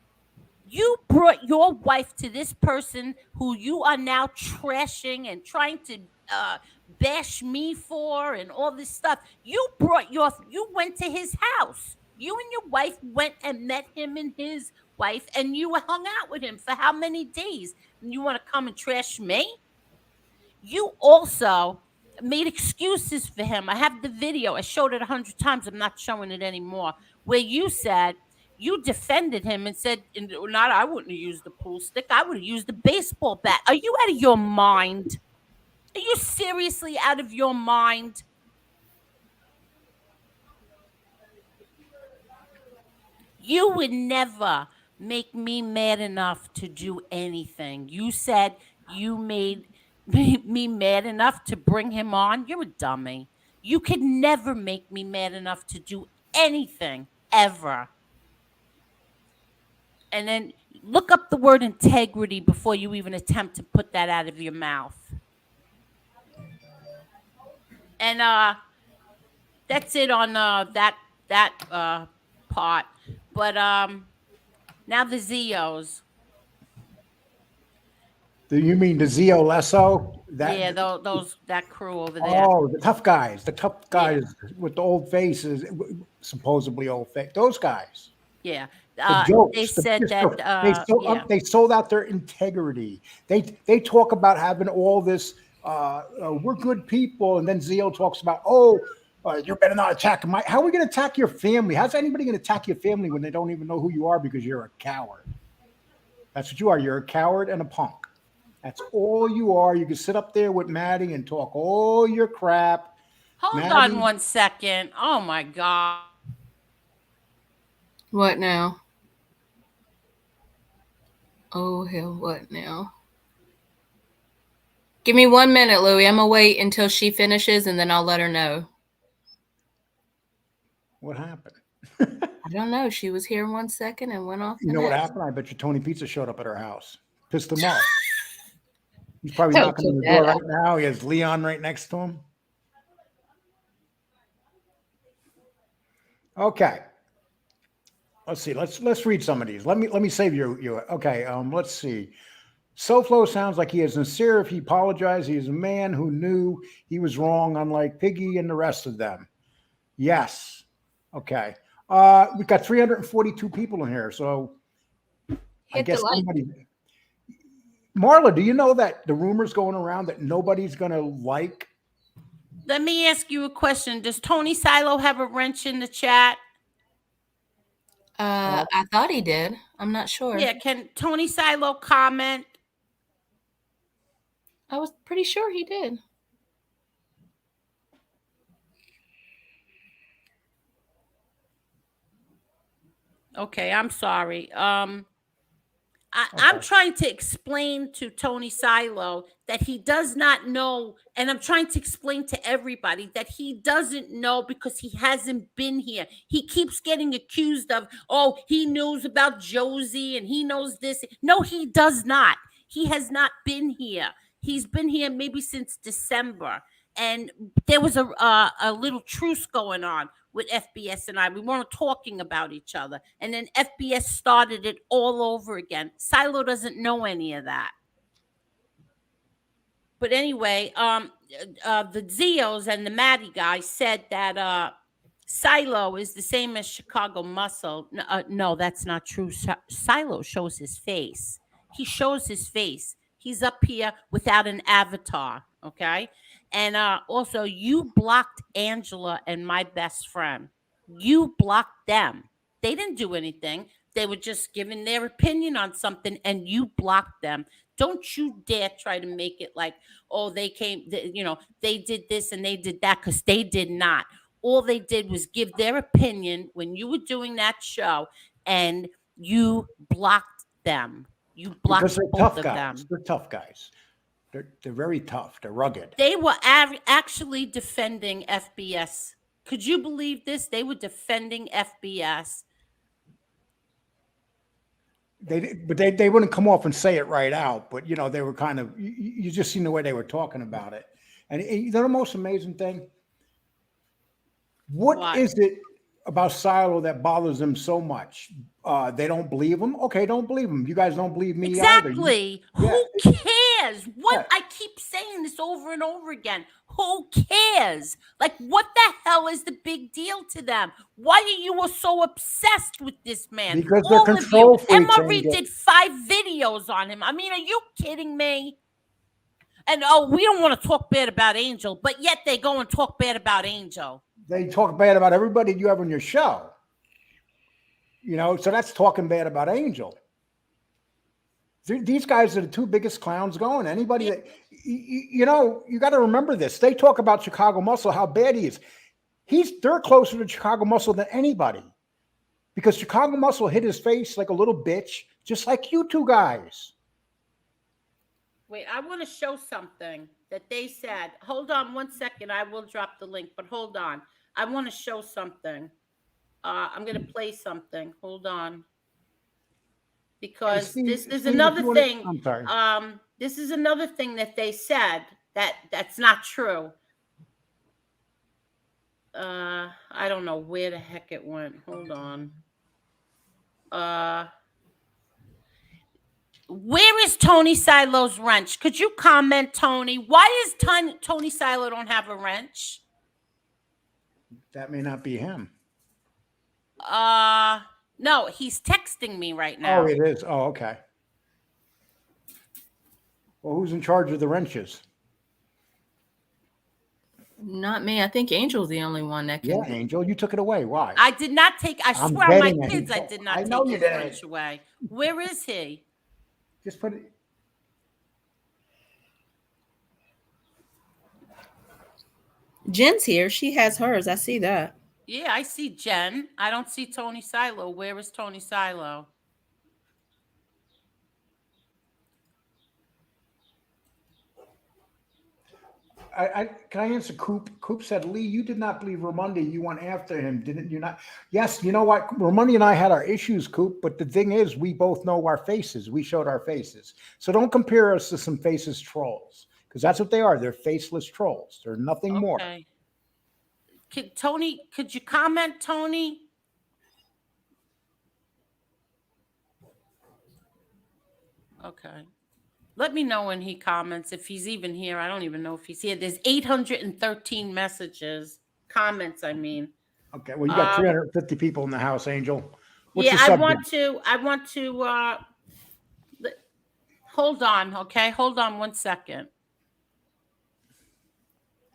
You brought your wife to this person who you are now trashing and trying to bash me for and all this stuff. You went to his house. You and your wife went and met him and his wife, and you hung out with him for how many days? And you want to come and trash me? You also made excuses for him. I have the video. I showed it 100 times. I'm not showing it anymore. Where you said you defended him and said, "Not I wouldn't have used the pool stick. I would have used the baseball bat." Are you out of your mind? Are you seriously out of your mind? You would never make me mad enough to do anything. You said you made me mad enough to bring him on. You're a dummy. You could never make me mad enough to do anything ever. And then look up the word integrity before you even attempt to put that out of your mouth. And that's it on that part. But now the Zeos. You mean the Zio Lesso? Yeah, those that crew over there. Oh, the tough guys with the old faces, supposedly old face. Those guys. Yeah. The jokes. They said that they sold out their integrity. They talk about having all this. We're good people, and then Zio talks about, you better not attack my. How are we going to attack your family? How's anybody going to attack your family when they don't even know who you are because you're a coward? That's what you are. You're a coward and a punk. That's all you are. You can sit up there with Maddie and talk all your crap. Hold on 1 second. Oh my God. What now? Oh, hell, what now? Give me 1 minute, Louie. I'm going to wait until she finishes, and then I'll let her know. What happened? I don't know. She was here 1 second and went off. You know what happened? I bet you Tony Pizza showed up at her house. Pissed him off. He's probably knocking on the door right now. He has Leon right next to him. Okay. Let's see. Let's read some of these. Let me save you. Okay. Let's see. SoFlo sounds like he is sincere. If he apologized, he is a man who knew he was wrong, unlike Piggy and the rest of them. Yes. Okay. We've got 342 people in here, so I guess somebody. Marla, do you know that the rumors going around that nobody's going to like? Let me ask you a question. Does Tony Silo have a wrench in the chat? I thought he did. I'm not sure. Yeah, can Tony Silo comment? I was pretty sure he did. Okay, I'm sorry. I'm trying to explain to Tony Silo that he does not know, and I'm trying to explain to everybody that he doesn't know because he hasn't been here. He keeps getting accused of, he knows about Josie and he knows this. No, he does not. He has not been here. He's been here maybe since December. And there was a little truce going on with FBS and I. We weren't talking about each other. And then FBS started it all over again. Silo doesn't know any of that. But anyway, the Zios and the Maddie guy said that Silo is the same as Chicago Muscle. No, that's not true. Silo shows his face. He shows his face. He's up here without an avatar. Okay. And also, you blocked Angela and my best friend. You blocked them. They didn't do anything. They were just giving their opinion on something, and you blocked them. Don't you dare try to make it like, oh, they came, they did this and they did that, because they did not. All they did was give their opinion when you were doing that show, and you blocked them. You blocked Because they're both tough of guys. them. They're tough guys. They're very tough. They're rugged. They were actually defending FBS. Could you believe this? They were defending FBS. But they wouldn't come off and say it right out. But they were kind of, you just seen the way they were talking about it. And you know the most amazing thing? What is it about Silo that bothers them so much? They don't believe him. Okay, don't believe him. You guys don't believe me Exactly. either. Who cares? I keep saying this over and over again. Who cares? Like, what the hell is the big deal to them? Why are you so obsessed with this man? Because they're control freaks. Emma Reed did 5 videos on him. I mean, are you kidding me? And we don't want to talk bad about Angel, but yet they go and talk bad about Angel. They talk bad about everybody you have on your show. So that's talking bad about Angel. These guys are the 2 biggest clowns going. Anybody that, you got to remember this. They talk about Chicago Muscle, how bad he is. They're closer to Chicago Muscle than anybody, because Chicago Muscle hit his face like a little bitch, just like you 2 guys. Wait, I want to show something that they said. Hold on 1 second. I will drop the link, but hold on. I want to show something. I'm going to play something. Hold on. Because this is another thing. I'm sorry. This is another thing that they said that's not true. I don't know where the heck it went. Hold on. Where is Tony Silo's wrench? Could you comment, Tony? Why is Tony Silo don't have a wrench? That may not be him. No, he's texting me right now. Oh, it is. Oh, okay. Well, who's in charge of the wrenches? Not me. I think Angel's the only one that can. Yeah, Angel, you took it away. Why? I did not take. I I'm swear on my betting kids, it. I did not I take know you his did. wrench away. Where is he? Just put it. Jen's here. She has hers. I see that. Yeah, I see Jen. I don't see Tony Silo. Where is Tony Silo? Can I answer Coop? Coop said, Lee, you did not believe Ramundi. You went after him, didn't you not? Yes, you know what? Ramundi and I had our issues, Coop, but the thing is, we both know our faces. We showed our faces. So don't compare us to some faceless trolls, because that's what they are. They're faceless trolls. They're nothing more. Tony, could you comment, Tony? Okay. Let me know when he comments, if he's even here. I don't even know if he's here. There's 813 messages, comments, I mean. Okay, well, you got 350 people in the house, Angel. What's yeah, the subject? I want to, hold on, okay? Hold on 1 second.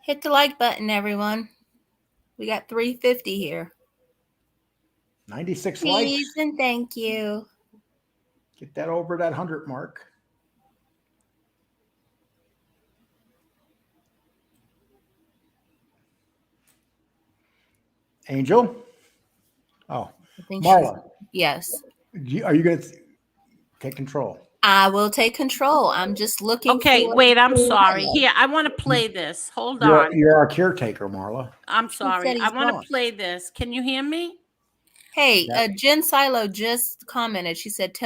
Hit the like button, everyone. We got 350 here. 96 Please likes. and thank you. Get that over that 100 mark. Angel? Oh, I think Marla. Yes. Are you going to take control? I will take control. I'm just looking. Okay, wait, I'm sorry. Here, I want to play this. Hold on. You're our caretaker, Marla. I'm sorry. I want not. to play this. Can you hear me? Hey, Jen Silo just commented. She said,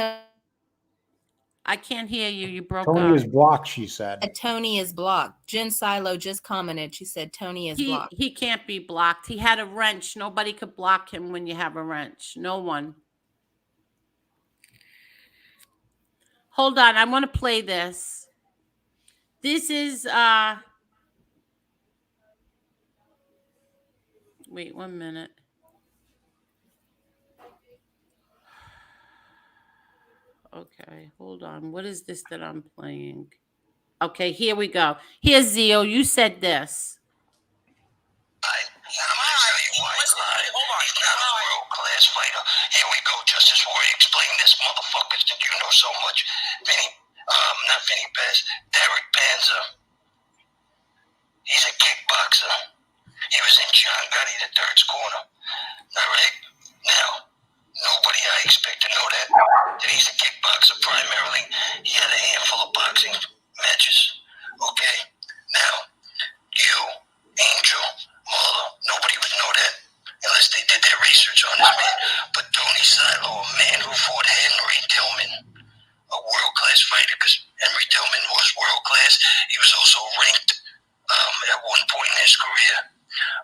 I can't hear you. You broke Tony up. is blocked, she said. Tony is blocked. Jen Silo just commented. She said, Tony is blocked. He can't be blocked. He had a wrench. Nobody could block him when you have a wrench. No one. Hold on. I want to play this. This is wait 1 minute. Okay, hold on. What is this that I'm playing? Okay, here we go. Here's Zio. You said this. I'm gonna tell you why Clyde. He's not a world-class fighter. Here we go, Justice Warrior. Explain this, motherfuckers, that you know so much. Not Vinny Bez. Derek Panzer. He's a kickboxer. He was in John Gotti the Third's corner. All right. Now, nobody I expect to know that he's a kickboxer primarily. He had a handful of boxing matches. Okay. Now, you, Angel, Marla, nobody would know that unless they did their research on this man. But Tony Silo, a man who fought Henry Tillman, a world-class fighter, because Henry Tillman was world-class. He was also ranked at one point in his career.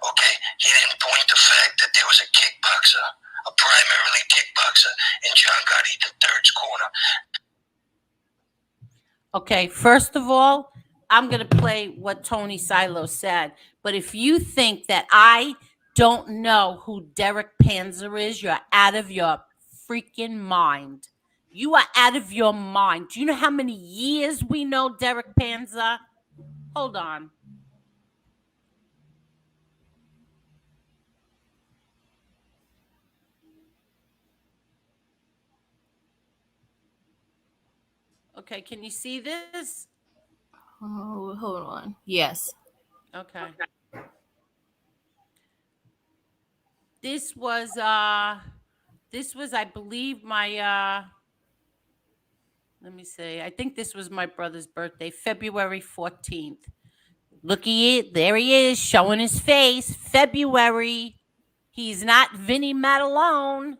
Okay? He didn't point the fact that there was a kickboxer, a primarily kickboxer, in John Gotti the Third's corner. Okay, first of all, I'm going to play what Tony Silo said. But if you think that I don't know who Derek Panzer is, you're out of your freaking mind. You are out of your mind. Do you know how many years we know Derek Panzer? Hold on. Okay, can you see this? Oh, hold on. Yes. Okay. This was I believe my let me see. I think this was my brother's birthday, February 14th. Looky it, there he is showing his face. February. He's not Vinny Matalone.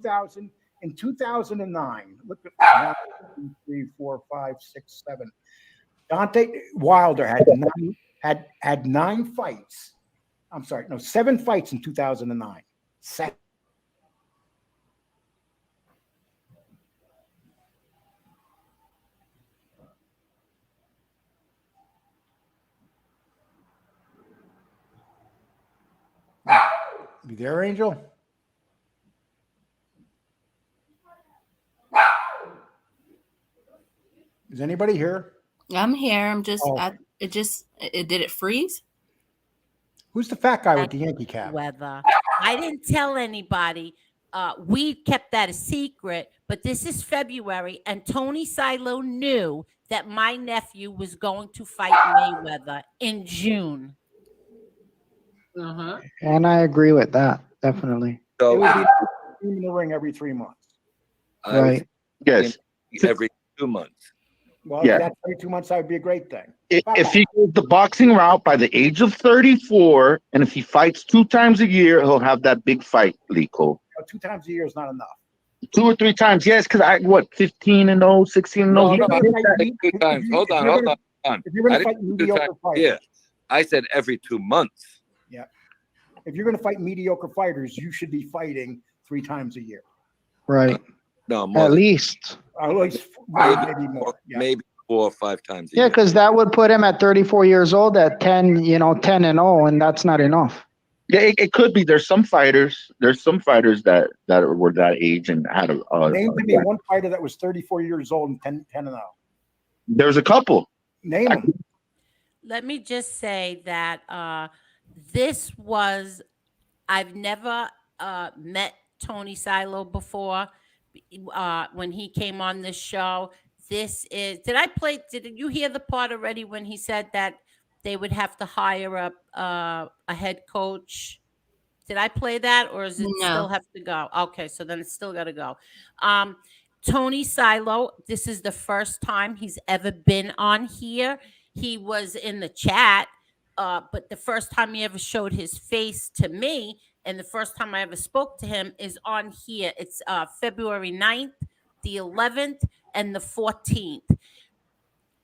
2009. Look at 1, 2, 3, 4, 5, 6, 7. Dante Wilder had 9 fights. I'm sorry, no, 7 fights in 2009. 7. You there, Angel? Is anybody here? I'm here. I'm just. Oh. Did it freeze? Who's the fat guy with the Yankee cap? Weather. I didn't tell anybody. We kept that a secret, but this is February, and Tony Silo knew that my nephew was going to fight Mayweather in June. And I agree with that, definitely. It So would be in the ring every 3 months. I was Right. thinking Yes. every 2 months. Well, Yeah. that's every 2 months. That would be a great thing. If he goes the boxing route by the age of 34, and if he fights 2 times a year, he'll have that big fight, Lico. 2 times a year is not enough. 2 or 3 times, yes, because 15-0, 16-0. No, he no, can I hit said that. 2 times. Hold on. If you're going I to fight didn't do mediocre time. fighters, Yeah, I said every 2 months. if you're going to fight mediocre fighters, you should be fighting 3 times a year. Right. No, more At than, least. Or at least maybe more. or Yeah. maybe 4 or 5 times a Yeah, year. because that would put him at 34 years old at 10-0, and that's not enough. Yeah, it could be. There's some fighters that were that age and had Name to me one fighter that was 34 years old and 10-0. There's a couple. Name them. Let me just say that I've never met Tony Silo before. When he came on this show, did you hear the part already when he said that they would have to hire a head coach? Did I play that, or does it No. still have to go? Okay, so then it's still got to go. Tony Silo, this is the first time he's ever been on here. He was in the chat, but the first time he ever showed his face to me, and the first time I ever spoke to him is on here. It's February 9th, the 11th, and the 14th.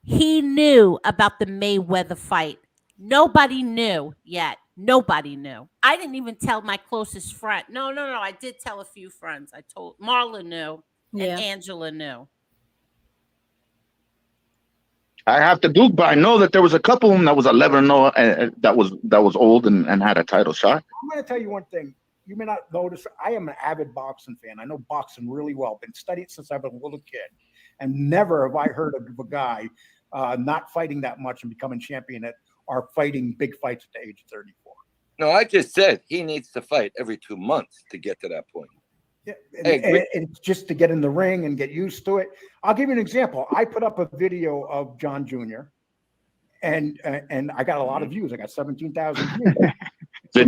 He knew about the Mayweather fight. Nobody knew yet. Nobody knew. I didn't even tell my closest friend. No. I did tell a few friends. I told Marla knew, Yeah. and Angela knew. I have to Duke, but I know that there was a couple of them that was 11-0 and that was old and had a title shot. I'm going to tell you one thing. You may not notice. I am an avid boxing fan. I know boxing really well. Been studying since I've been a little kid, and never have I heard of a guy not fighting that much and becoming champion are fighting big fights at the age of 34. No, I just said he needs to fight every 2 months to get to that point. Yeah, and just to get in the ring and get used to it. I'll give you an example. I put up a video of John Jr. and I got a lot of views. I got 17,000 views. There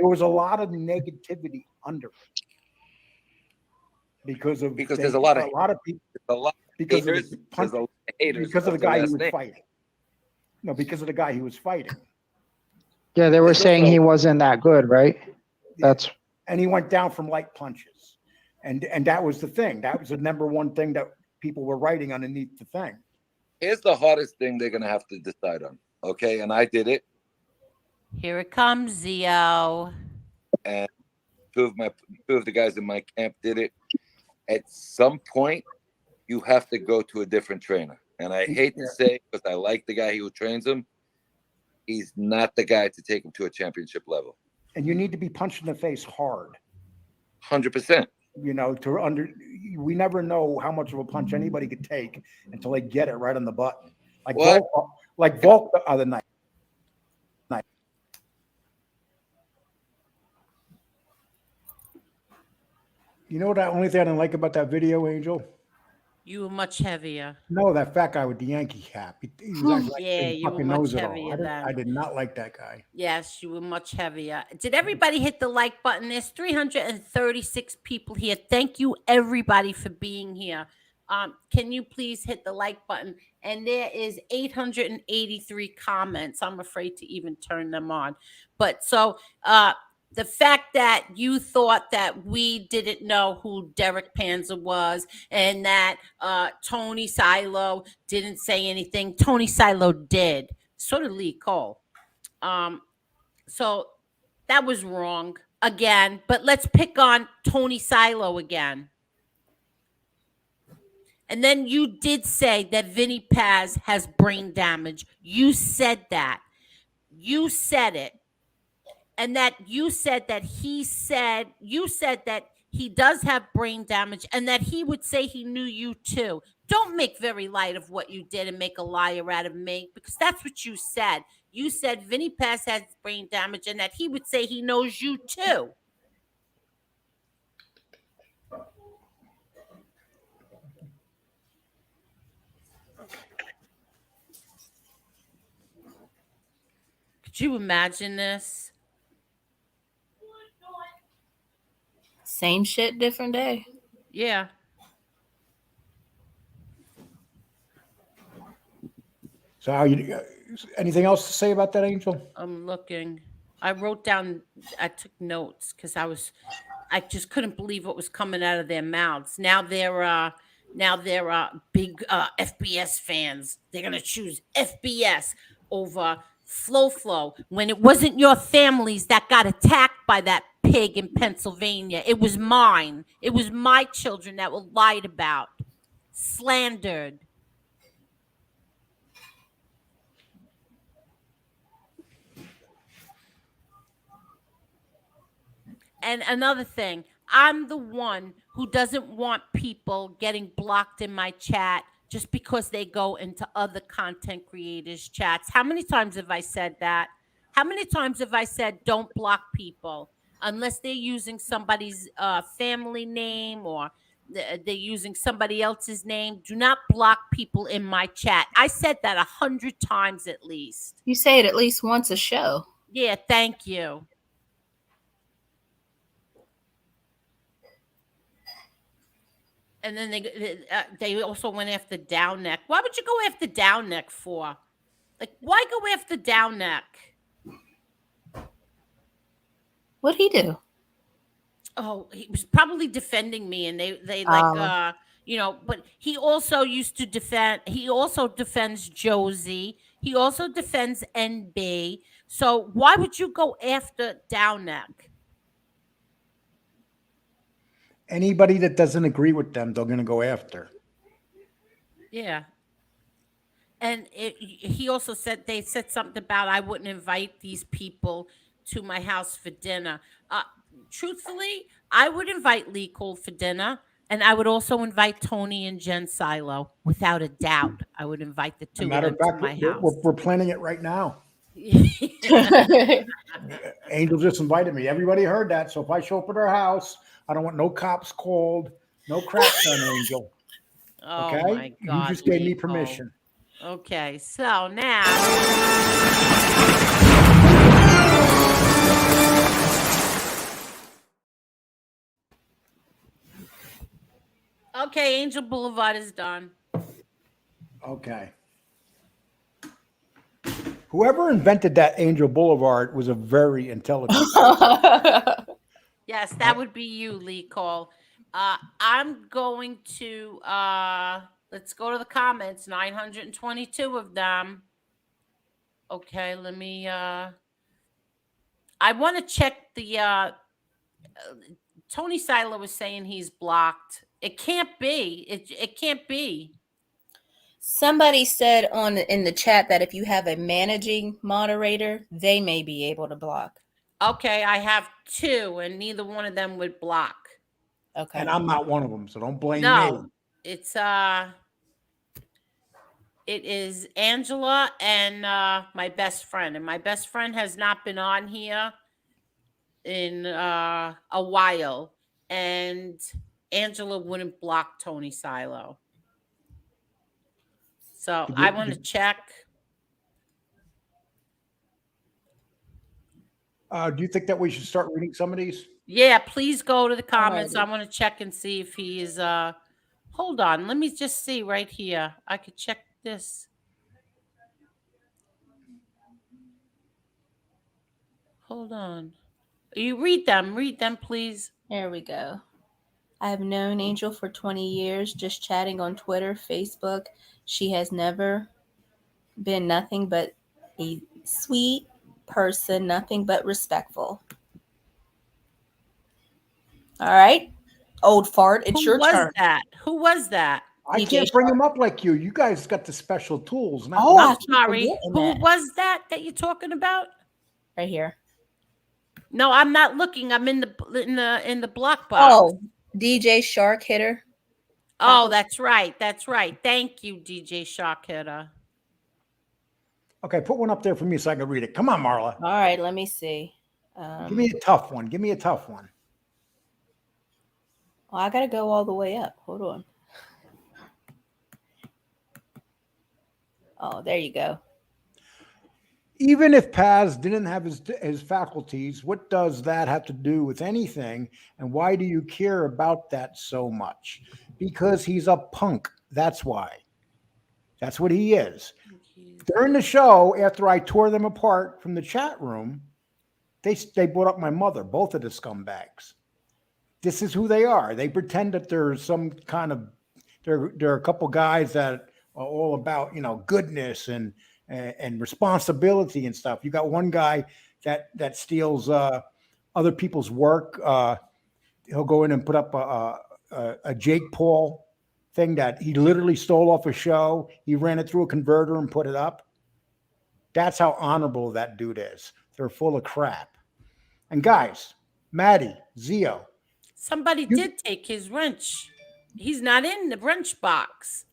was a lot of negativity under it because there's a lot of people. Because of the guy he was fighting. No, because of the guy he was fighting. Yeah, they were saying he wasn't that good, right? And he went down from light punches. And that was the thing. That was the number one thing that people were writing underneath the thing. Here's the hardest thing they're going to have to decide on. Okay. And I did it. Here it comes, Zio. And two of the guys in my camp did it. At some point, you have to go to a different trainer. And I hate to say, because I like the guy who trains him, he's not the guy to take him to a championship level. And you need to be punched in the face hard. 100%. You know, we never know how much of a punch anybody could take until they get it right on the button. Like Volk the other night. You know what? The only thing I didn't like about that video, Angel? You were much heavier. No, that fat guy with the Yankee cap. He was like you were much heavier then. I did not like that guy. Yes, you were much heavier. Did everybody hit the like button? There's 336 people here. Thank you, everybody, for being here. Can you please hit the like button? And there is 883 comments. I'm afraid to even turn them on. But so the fact that you thought that we didn't know who Derek Panzer was and that Tony Silo didn't say anything. Tony Silo did. So did Lee Cole. So that was wrong again. But let's pick on Tony Silo again. And then you did say that Vinny Paz has brain damage. You said that. You said it. And that you said that you said that he does have brain damage and that he would say he knew you too. Don't make very light of what you did and make a liar out of me, because that's what you said. You said Vinny Paz has brain damage and that he would say he knows you too. Could you imagine this? Same shit, different day. Yeah. So anything else to say about that, Angel? I'm looking. I wrote down, I took notes because I just couldn't believe what was coming out of their mouths. Now they're big FBS fans. They're going to choose FBS over Flow, when it wasn't your families that got attacked by that pig in Pennsylvania. It was mine. It was my children that were lied about, slandered. And another thing, I'm the one who doesn't want people getting blocked in my chat just because they go into other content creators' chats. How many times have I said that? How many times have I said don't block people unless they're using somebody's family name or they're using somebody else's name? Do not block people in my chat. I said that 100 times at least. You say it at least once a show. Yeah, thank you. And then they also went after Down Neck. Why would you go after Down Neck for? Like, why go after Down Neck? What'd he do? Oh, he was probably defending me, and they like but he also used to defend. He also defends Josie. He also defends NB. So why would you go after Down Neck? Anybody that doesn't agree with them, they're going to go after. Yeah. he also said they said something about I wouldn't invite these people to my house for dinner. Truthfully, I would invite Lee Cole for dinner, and I would also invite Tony and Jen Silo. Without a doubt, I would invite the As a two of matter of them to fact, my house. we're planning it right now. Angel just invited me. Everybody heard that. So if I show up at her house, I don't want no cops called, no crap done, Angel. Oh Okay? my You God, just gave me Lee Cole. permission. Okay, so now. Okay, Angel Boulevard is done. Okay. Whoever invented that Angel Boulevard was a very intelligent person. Yes, that would be you, Lee Cole. I'm going to let's go to the comments. 922 of them. Okay, let me I want to check the Tony Silo was saying he's blocked. It can't be. It can't be. Somebody said in the chat that if you have a managing moderator, they may be able to block. Okay, I have two, and neither one of them would block. Okay. And I'm not one of them, so don't blame No, me. it's it is Angela and my best friend, and my best friend has not been on here in a while, and Angela wouldn't block Tony Silo. So I want to check. Do you think that we should start reading some of these? Yeah, please go to the comments. Alrighty. I want to check and see if he is hold on, let me just see right here. I could check this. Hold on. You read them, please. There we go. I have known Angel for 20 years, just chatting on Twitter, Facebook. She has never been nothing but a sweet person, nothing but respectful. All right. Old fart, it's your turn. Who was that? I DJ can't bring him up like you. You guys got the special tools. Oh, I'm I keep sorry. forgetting Who that. was that you're talking about? Right here. No, I'm not looking. I'm in the block box. Oh, DJ Shark Hitter. Oh, that's right. That's right. Thank you, DJ Shark Hitter. Okay, put one up there for me so I can read it. Come on, Marla. All right, let me see. Give me a tough one. Give me a tough one. Well, I got to go all the way up. Hold on. Oh, there you go. Even if Paz didn't have his faculties, what does that have to do with anything? And why do you care about that so much? Because he's a punk. That's why. That's what he is. During the show, after I tore them apart from the chat room, they brought up my mother, both of the scumbags. This is who they are. They pretend that there's some kind of, there are a couple guys that are all about, goodness and responsibility and stuff. You got one guy that steals other people's work. He'll go in and put up a Jake Paul thing that he literally stole off a show. He ran it through a converter and put it up. That's how honorable that dude is. They're full of crap. And guys, Maddie, Zio. Somebody did take his wrench. He's not in the wrench box.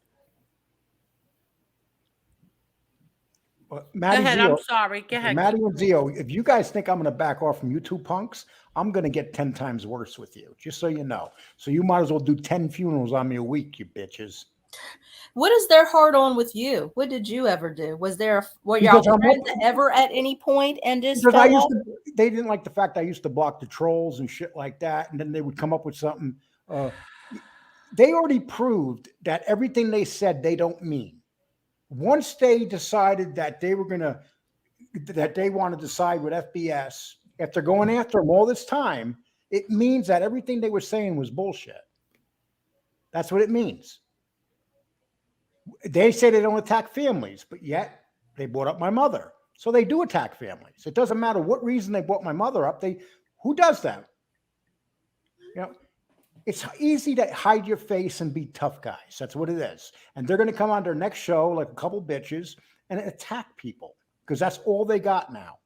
Maddie, go ahead. Zio, I'm sorry. Go ahead. Maddie and Zio, if you guys think I'm going to back off from you two punks, I'm going to get 10 times worse with you, just so you know. So you might as well do 10 funerals on me a week, you bitches. What is their heart on with you? What did you ever do? Were y'all friends ever at any point and just they didn't like the fact I used to block the trolls and shit like that, and then they would come up with something. They already proved that everything they said they don't mean. Once they decided that they want to decide with FBS, after going after them all this time, it means that everything they were saying was bullshit. That's what it means. They say they don't attack families, but yet they brought up my mother. So they do attack families. It doesn't matter what reason they brought my mother up. Who does that? It's easy to hide your face and be tough guys. That's what it is. And they're going to come on their next show like a couple bitches and attack people because that's all they got now.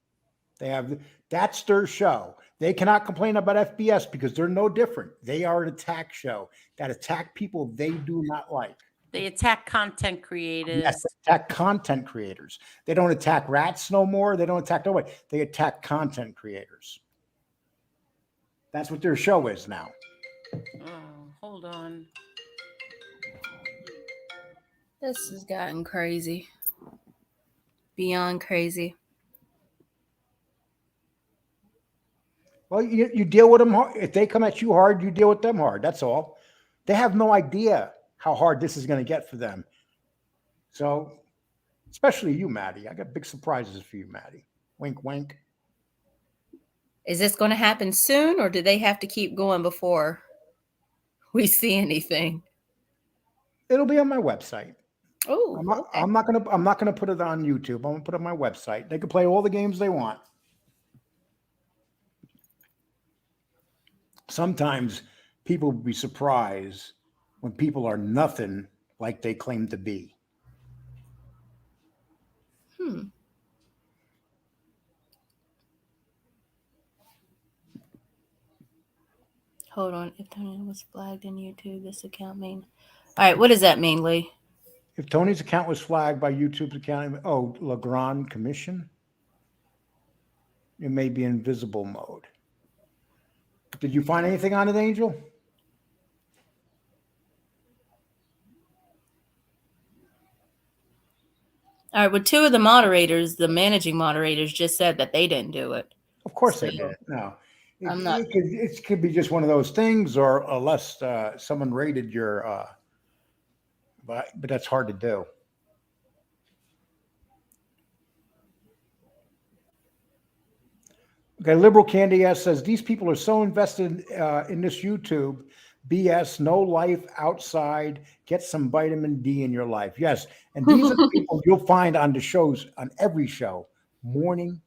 That's their show. They cannot complain about FBS because they're no different. They are an attack show that attack people they do not like. They attack content creators. Yes, they attack content creators. They don't attack rats no more. They don't attack nobody. They attack content creators. That's what their show is now. Oh, hold on. This has gotten crazy. Beyond crazy. Well, you deal with them hard. If they come at you hard, you deal with them hard. That's all. They have no idea how hard this is going to get for them. So, especially you, Maddie. I got big surprises for you, Maddie. Wink, wink. Is this going to happen soon, or do they have to keep going before we see anything? It'll be on my website. Oh, I'm not gonna put it on YouTube. I'm gonna put it on my website. They can play all the games they want. Sometimes people will be surprised when people are nothing like they claim to be. Hold on. If Tony was flagged in YouTube, this account mean. All right, what does that mean, Lee? If Tony's account was flagged by YouTube's account, Legrand Commission, it may be in visible mode. Did you find anything on it, Angel? All right, well, two of the moderators, the managing moderators, just said that they didn't do it. Of course they did. No. I'm not. It could be just one of those things, or unless someone rated your, but that's hard to do. Okay, Liberal Candy S says these people are so invested in this YouTube BS. No life outside. Get some vitamin D in your life. Yes, and these are the people you'll find on the shows, on every show, morning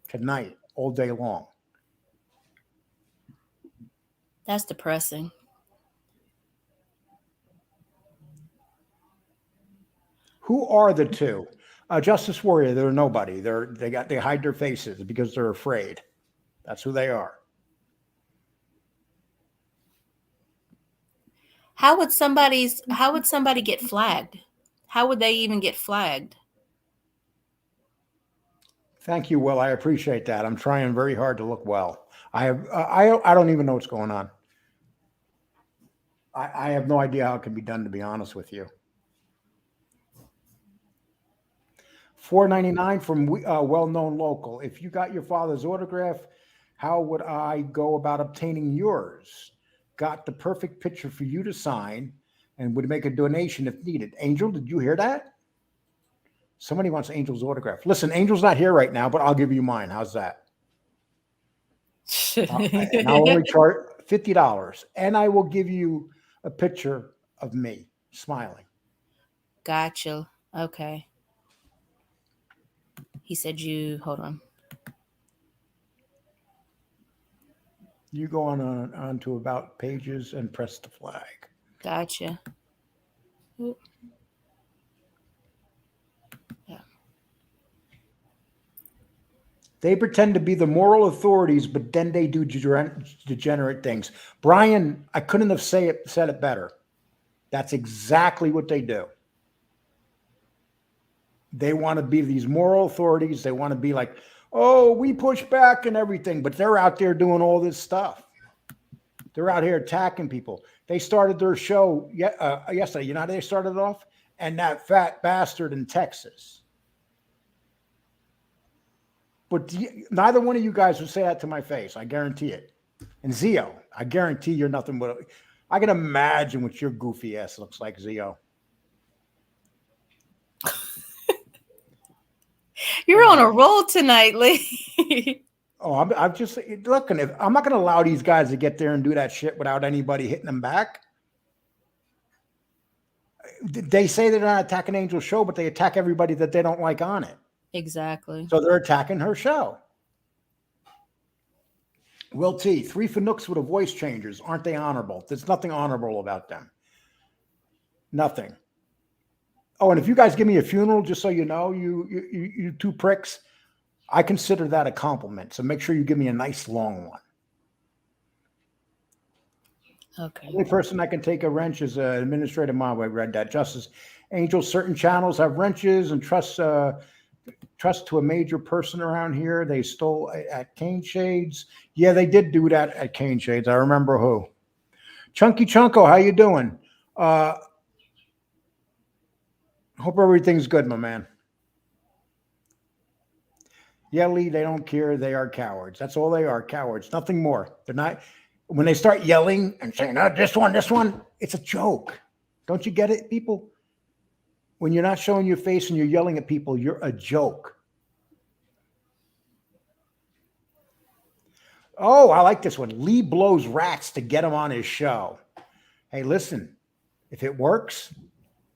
to night, all day long. That's depressing. Who are the two? Justice Warrior. They're nobody. They hide their faces because they're afraid. That's who they are. How would somebody get flagged? How would they even get flagged? Thank you, Will. I appreciate that. I'm trying very hard to look well. I don't even know what's going on. I have no idea how it can be done, to be honest with you. $4.99 from well-known local. If you got your father's autograph, how would I go about obtaining yours? Got the perfect picture for you to sign and would make a donation if needed. Angel, did you hear that? Somebody wants Angel's autograph. Listen, Angel's not here right now, but I'll give you mine. How's that? And I'll only charge $50, and I will give you a picture of me smiling. Gotcha. Okay. He said hold on. You go on to about pages and press the flag. Gotcha. Oop. Yeah. They pretend to be the moral authorities, but then they do degenerate things. Brian, I couldn't have said it better. That's exactly what they do. They want to be these moral authorities. They want to be like, oh, we push back and everything, but they're out there doing all this stuff. They're out here attacking people. They started their show yesterday. You know how they started it off? And that fat bastard in Texas. But neither one of you guys would say that to my face. I guarantee it. And Zio, I guarantee you're nothing but. I can imagine what your goofy ass looks like, Zio. You're on a roll tonight, Lee. Oh, I'm just looking. I'm not going to allow these guys to get there and do that shit without anybody hitting them back. They say they're not attacking Angel's show, but they attack everybody that they don't like on it. Exactly. So they're attacking her show. Will T, 3 Fanooks with a voice changers. Aren't they honorable? There's nothing honorable about them. Nothing. Oh, and if you guys give me a funeral, just so you know, you two pricks, I consider that a compliment. So make sure you give me a nice long one. Okay. The only person that can take a wrench is Administrator Mawa. I read that. Justice Angel, certain channels have wrenches and trust to a major person around here. They stole at Cane Shades. Yeah, they did do that at Cane Shades. I remember who. Chunky Chunko, how you doing? Hope everything's good, my man. Yeah, Lee, they don't care. They are cowards. That's all they are, cowards. Nothing more. They're not. When they start yelling and saying, "Oh, this one," it's a joke. Don't you get it, people? When you're not showing your face and you're yelling at people, you're a joke. Oh, I like this one. Lee blows rats to get him on his show. Hey, listen, if it works,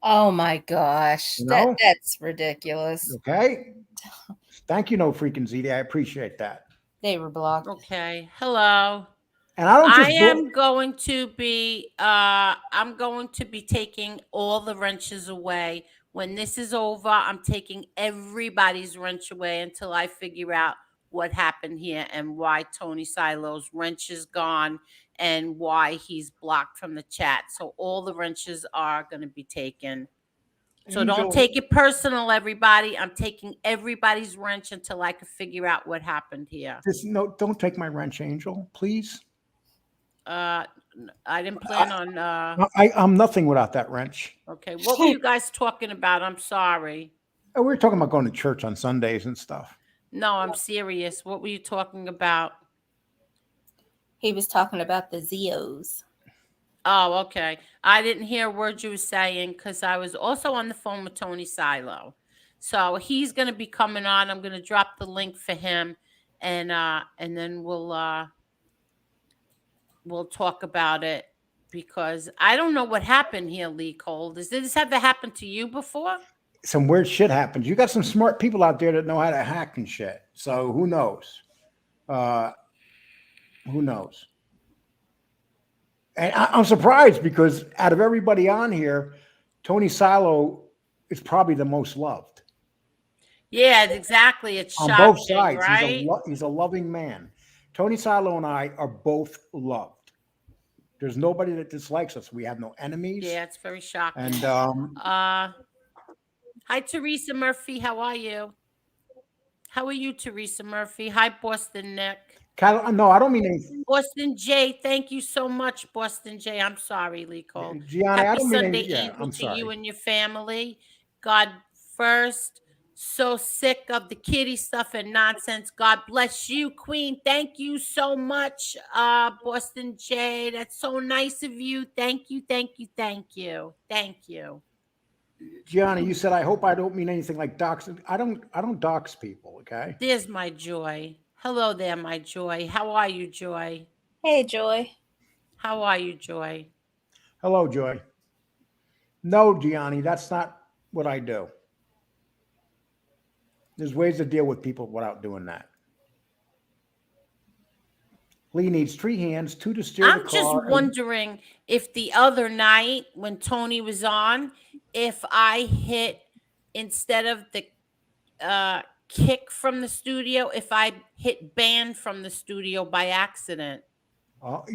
Oh my gosh. You know? That's ridiculous. okay. Thank you, no freaking ZD. I appreciate that. They were blocked. Okay. Hello. And I don't just I'm going to be taking all the wrenches away. When this is over, I'm taking everybody's wrench away until I figure out what happened here and why Tony Silo's wrench is gone and why he's blocked from the chat. So all the wrenches are going to be taken. So Angel, don't take it personal, everybody. I'm taking everybody's wrench until I can figure out what happened here. don't take my wrench, Angel, please. I didn't plan on. I'm nothing without that wrench. Okay, what were you guys talking about? I'm sorry. We were talking about going to church on Sundays and stuff. No, I'm serious. What were you talking about? He was talking about the Zeos. Oh, okay. I didn't hear a word you were saying because I was also on the phone with Tony Silo. So he's going to be coming on. I'm going to drop the link for him, and then we'll talk about it because I don't know what happened here, Lee Cole. Did this ever happen to you before? Some weird shit happens. You got some smart people out there that know how to hack and shit. So who knows? Who knows? And I'm surprised because out of everybody on here, Tony Silo is probably the most loved. Yeah, exactly. It's on shocking, both sides. right? He's a loving man. Tony Silo and I are both loved. There's nobody that dislikes us. We have no enemies. Yeah, it's very shocking. And hi, Teresa Murphy. How are you? How are you, Teresa Murphy? Hi, Boston Nick. No, I don't mean anything. Boston J, thank you so much, Boston J. I'm sorry, Lee Cole. Gianni, Happy I don't Sunday mean anything. Angel to you and your family. God first. So sick of the kitty stuff and nonsense. God bless you, Queen. Thank you so much, Boston J. That's so nice of you. Thank you, thank you, thank you, thank you. Gianni, you said I hope I don't mean anything like dox. I don't dox people. Okay. There's my Joy. Hello there, my Joy. How are you, Joy? Hey, Joy. How are you, Joy? Hello, Joy. No, Gianni, that's not what I do. There's ways to deal with people without doing that. Lee needs 3 hands, 2 to steer the car. I'm just wondering if the other night when Tony was on, if I hit, instead of the kick from the studio, if I hit ban from the studio by accident.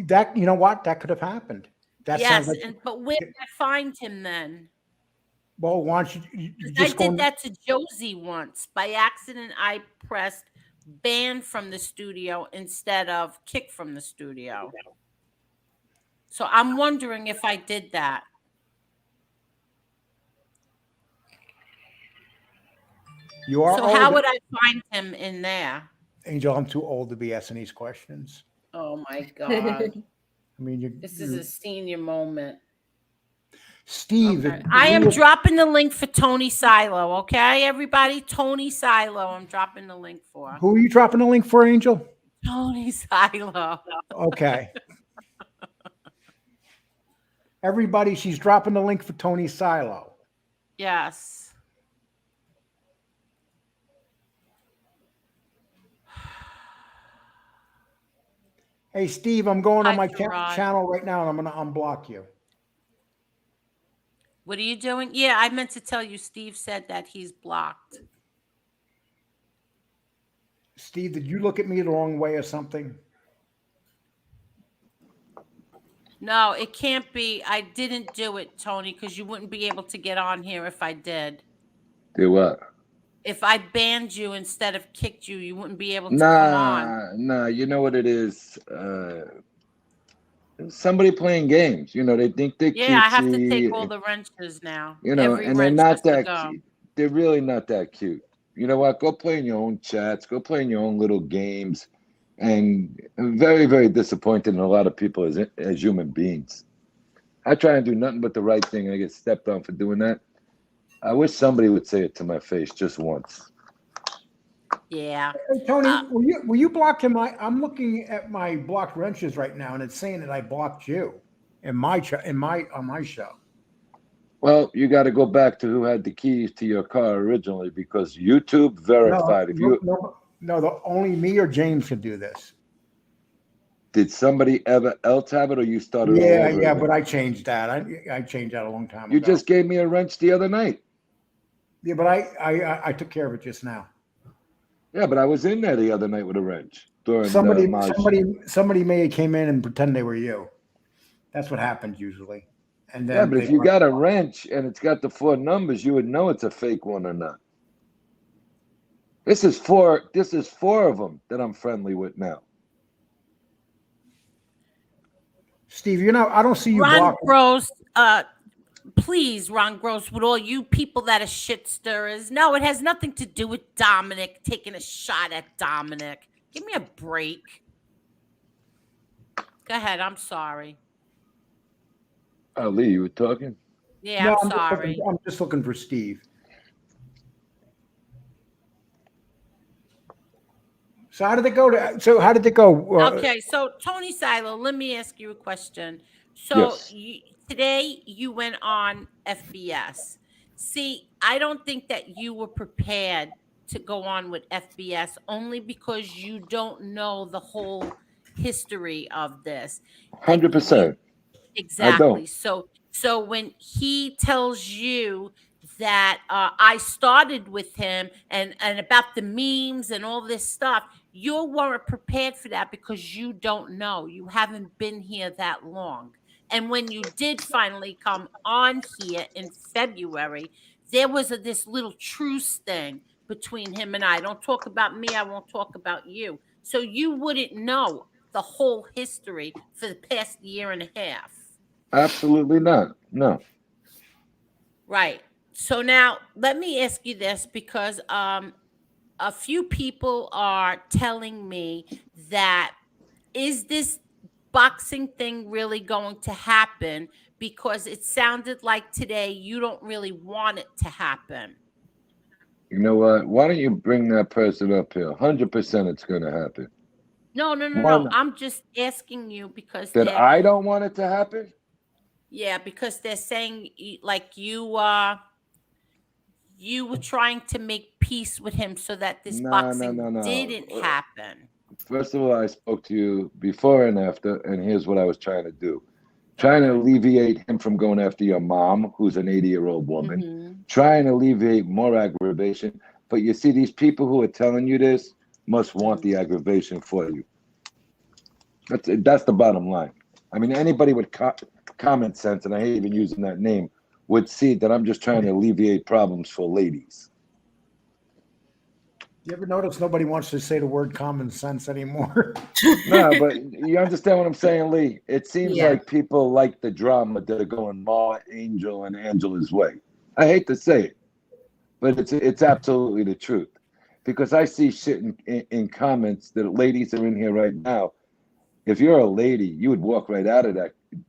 That, you know what? That could have happened. That yes, sounds like, but where did I find him then? Well, why don't you I did that to Josie once. By accident, I pressed ban from the studio instead of kick from the studio. So I'm wondering if I did that. You are. So how would I find him in there? Angel, I'm too old to be asking these questions. Oh my God. I mean, this is a senior moment. Steve, okay. I am dropping the link for Tony Silo. Okay, everybody, Tony Silo. I'm dropping the link for. Who are you dropping the link for, Angel? Tony Silo. Okay. Everybody, she's dropping the link for Tony Silo. Yes. Hey, Steve, I'm going on Hi, my Gerard. channel right now, and I'm going to unblock you. What are you doing? Yeah, I meant to tell you, Steve said that he's blocked. Steve, did you look at me the wrong way or something? No, it can't be. I didn't do it, Tony, because you wouldn't be able to get on here if I did. Do what? If I banned you instead of kicked you, you wouldn't be able to come on. Nah. You know what it is? Somebody playing games. You know, they think they're Yeah, I have to take all cutesy. the wrenches now. You know, Every and they're wrench has not to that. go. They're really not that cute. You know what? Go play in your own chats. Go play in your own little games. And I'm very, very disappointed in a lot of people as human beings. I try and do nothing but the right thing. I get stepped on for doing that. I wish somebody would say it to my face just once. Yeah. Hey, Tony, were you blocking my? I'm looking at my blocked wrenches right now, and it's saying that I blocked you in my on my show. Well, you got to go back to who had the keys to your car originally because YouTube verified. If you No, only me or James can do this. did somebody ever else have it, or you started all over Yeah, again? but I changed that. I changed that a long time You ago. just gave me a wrench the other night. Yeah, but I took care of it just now. Yeah, but I was in there the other night with a wrench during my Somebody may have came in and pretend they were you. That's what happens usually. And then Yeah, but if you got a wrench and it's got the 4 numbers, you would know it's a fake one or not. This is four of them that I'm friendly with now. Steve, I don't see you Ron blocking. Gross, please, Ron Gross, with all you people that are shit stirrers. No, it has nothing to do with Dominic taking a shot at Dominic. Give me a break. Go ahead. I'm sorry. Lee, you were talking? Yeah, No, I'm sorry. I'm just looking for Steve. So how did it go? Okay, so Tony Silo, let me ask you a question. So Yes. today you went on FBS. See, I don't think that you were prepared to go on with FBS only because you don't know the whole history of this. Like 100%. I exactly. don't. So when he tells you that I started with him and about the memes and all this stuff, you weren't prepared for that because you don't know. You haven't been here that long. And when you did finally come on here in February, there was this little truce thing between him and I. Don't talk about me. I won't talk about you. So you wouldn't know the whole history for the past year and a half. Absolutely not. No. Right. So now let me ask you this because a few people are telling me that is this boxing thing really going to happen because it sounded like today you don't really want it to happen. You know what? Why don't you bring that person up here? 100% it's going to happen. No. Why not? I'm just asking you because That I don't want it to happen? yeah, because they're saying like you were trying to make peace with him so that this boxing No. didn't happen. First of all, I spoke to you before and after, and here's what I was trying to do. Trying to Okay. alleviate him from going after your mom, who's an 80-year-old woman. Mhm. Trying to alleviate more aggravation. But you see, these people who are telling you this must want the aggravation for you. That's the bottom line. I mean, anybody with common sense, and I hate even using that name, would see that I'm just trying to alleviate problems for ladies. You ever notice nobody wants to say the word common sense anymore? No, but you understand what I'm saying, Lee? It seems Yeah. like people like the drama that are going Ma, Angel, and Angela's way. I hate to say it, but it's absolutely the truth. Because I see shit in comments that ladies are in here right now. If you're a lady, you would walk right out of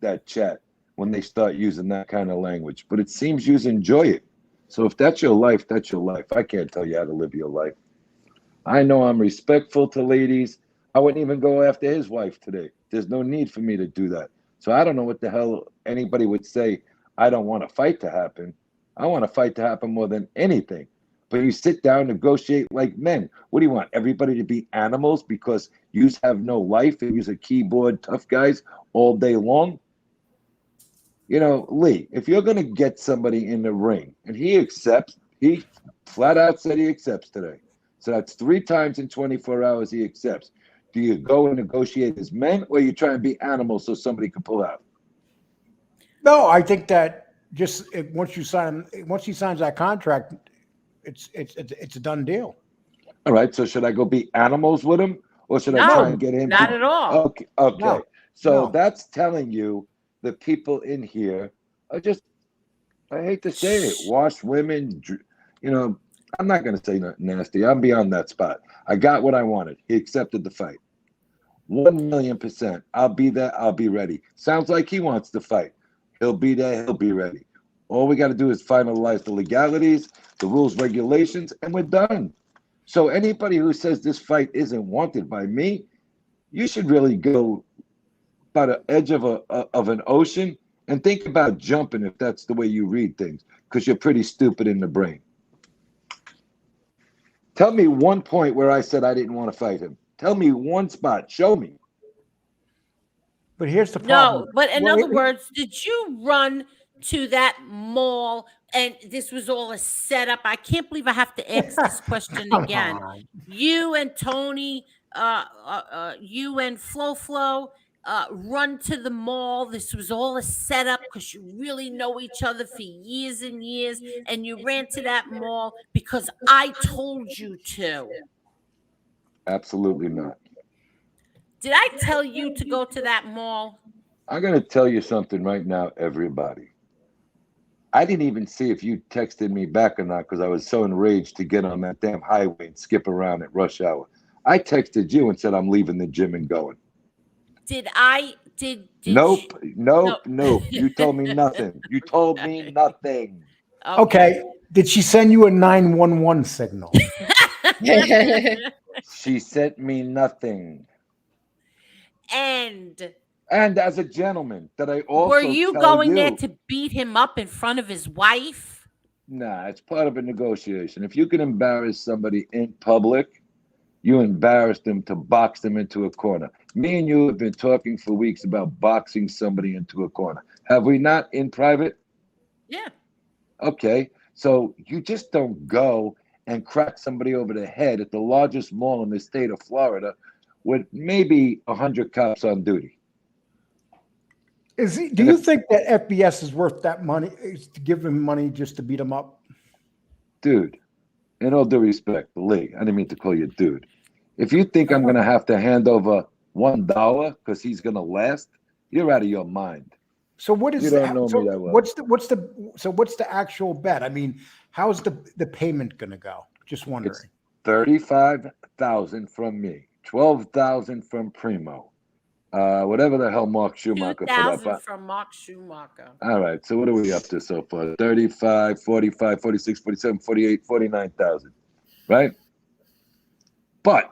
that chat when they start using that kind of language. But it seems you enjoy it. So if that's your life, that's your life. I can't tell you how to live your life. I know I'm respectful to ladies. I wouldn't even go after his wife today. There's no need for me to do that. So I don't know what the hell anybody would say. I don't want a fight to happen. I want a fight to happen more than anything. but you sit down, negotiate like men. What do you want? Everybody to be animals because you have no life and you're a keyboard tough guys all day long? You know, Lee, if you're going to get somebody in the ring and he flat out said he accepts today. So that's 3 times in 24 hours he accepts. Do you go and negotiate as men or you try and be animals so somebody can pull out? No, I think that once he signs that contract, it's a done deal. All right. So should I go be animals with him or should I try and get him? Not at all. Okay. Okay. No, So no. that's telling you the people in here are just, I hate to say it, wash women. You know, I'm not going to say nasty. I'm beyond that spot. I got what I wanted. He accepted the fight. 1,000,000%. I'll be there. I'll be ready. Sounds like he wants to fight. He'll be there. He'll be ready. All we got to do is finalize the legalities, the rules, regulations, and we're done. So anybody who says this fight isn't wanted by me, you should really go by the edge of an ocean and think about jumping if that's the way you read things, because you're pretty stupid in the brain. Tell me one point where I said I didn't want to fight him. Tell me one spot. Show me. But here's the problem. No, but in other words, did you run to that mall and this was all a setup? I can't believe I have to ask this question again. You and Tony, you and Flo, run to the mall. This was all a setup because you really know each other for years and years, and you ran to that mall because I told you to. Absolutely not. Did I tell you to go to that mall? I'm going to tell you something right now, everybody. I didn't even see if you texted me back or not because I was so enraged to get on that damn highway and skip around at rush hour. I texted you and said I'm leaving the gym and going. Did I? Did Nope. No. You told me nothing. You told me nothing. Okay. Did she send you a 911 signal? She sent me nothing. And as a gentleman, that I also were you tell going you, there to beat him up in front of his wife? Nah, it's part of a negotiation. If you can embarrass somebody in public, you embarrass them to box them into a corner. Me and you have been talking for weeks about boxing somebody into a corner. Have we not in private? Yeah. Okay. So you just don't go and crack somebody over the head at the largest mall in the state of Florida with maybe 100 cops on duty. Do you think that FBS is worth that money? Is to give him money just to beat him up? Dude, in all due respect, Lee, I didn't mean to call you dude. If you think I'm going to have to hand over $1 because he's going to last, you're out of your mind. So what is you don't know me that well. What's the actual bet? I mean, how's the payment going to go? Just wondering. It's $35,000 from me, $12,000 from Primo. Whatever the hell Mark Schumacher put up. $2,000 from Mark Schumacher. All right. So what are we up to so far? 35, 45, 46, 47, 48, 49,000. Right? But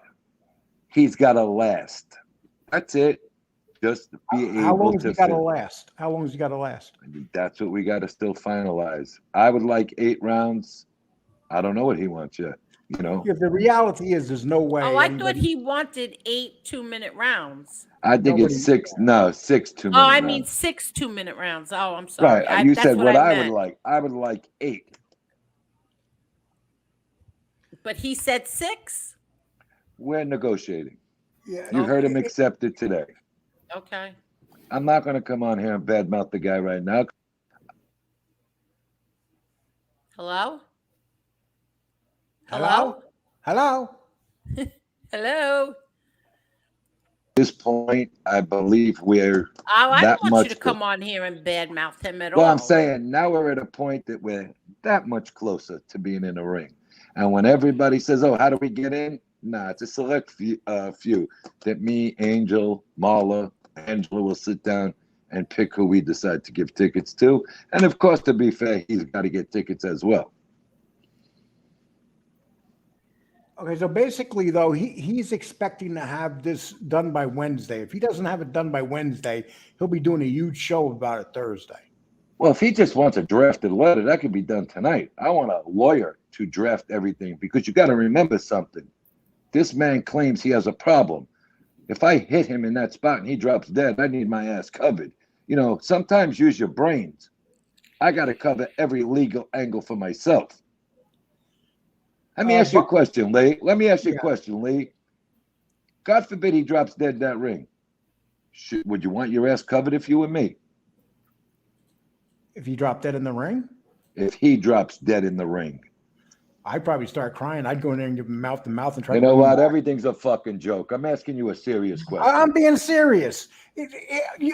he's got to last. That's it. Just be How able long has to he got to last? How long has he got to last? I mean, that's what we got to still finalize. I would like 8 rounds. I don't know what he wants yet. You know, Yeah, the reality is there's no way. Oh, I thought he wanted 8 2-minute rounds. I think it's 6 2-minute Oh, I rounds. mean 6 2-minute rounds. Oh, I'm sorry. Right. You that's said what I would meant. like. I would like 8. But he said 6? We're negotiating. Yeah. You heard him accept it today. Okay. I'm not going to come on here and badmouth the guy right now. Hello? Hello? Hello? Hello? At this point, I believe we're I that don't want you much to come on here and badmouth him at Well, all. I'm saying now we're at a point that we're that much closer to being in a ring. And when everybody says, oh, how do we get in? Nah, it's a select few that me, Angel, Marla, Angela will sit down and pick who we decide to give tickets to. And of course, to be fair, he's got to get tickets as well. Okay, so basically, though, he's expecting to have this done by Wednesday. If he doesn't have it done by Wednesday, he'll be doing a huge show about it Thursday. Well, if he just wants a drafted letter, that could be done tonight. I want a lawyer to draft everything because you got to remember something. This man claims he has a problem. If I hit him in that spot and he drops dead, I need my ass covered. You know, sometimes use your brains. I got to cover every legal angle for myself. Let me ask you a question, Lee. God forbid he drops dead in that ring. Would you want your ass covered if you were me? If he dropped dead in the ring? If he drops dead in the ring. I'd probably start crying. I'd go in there and give him mouth to mouth and try You to. know what? Everything's a fucking joke. I'm asking you a serious question. I'm being serious.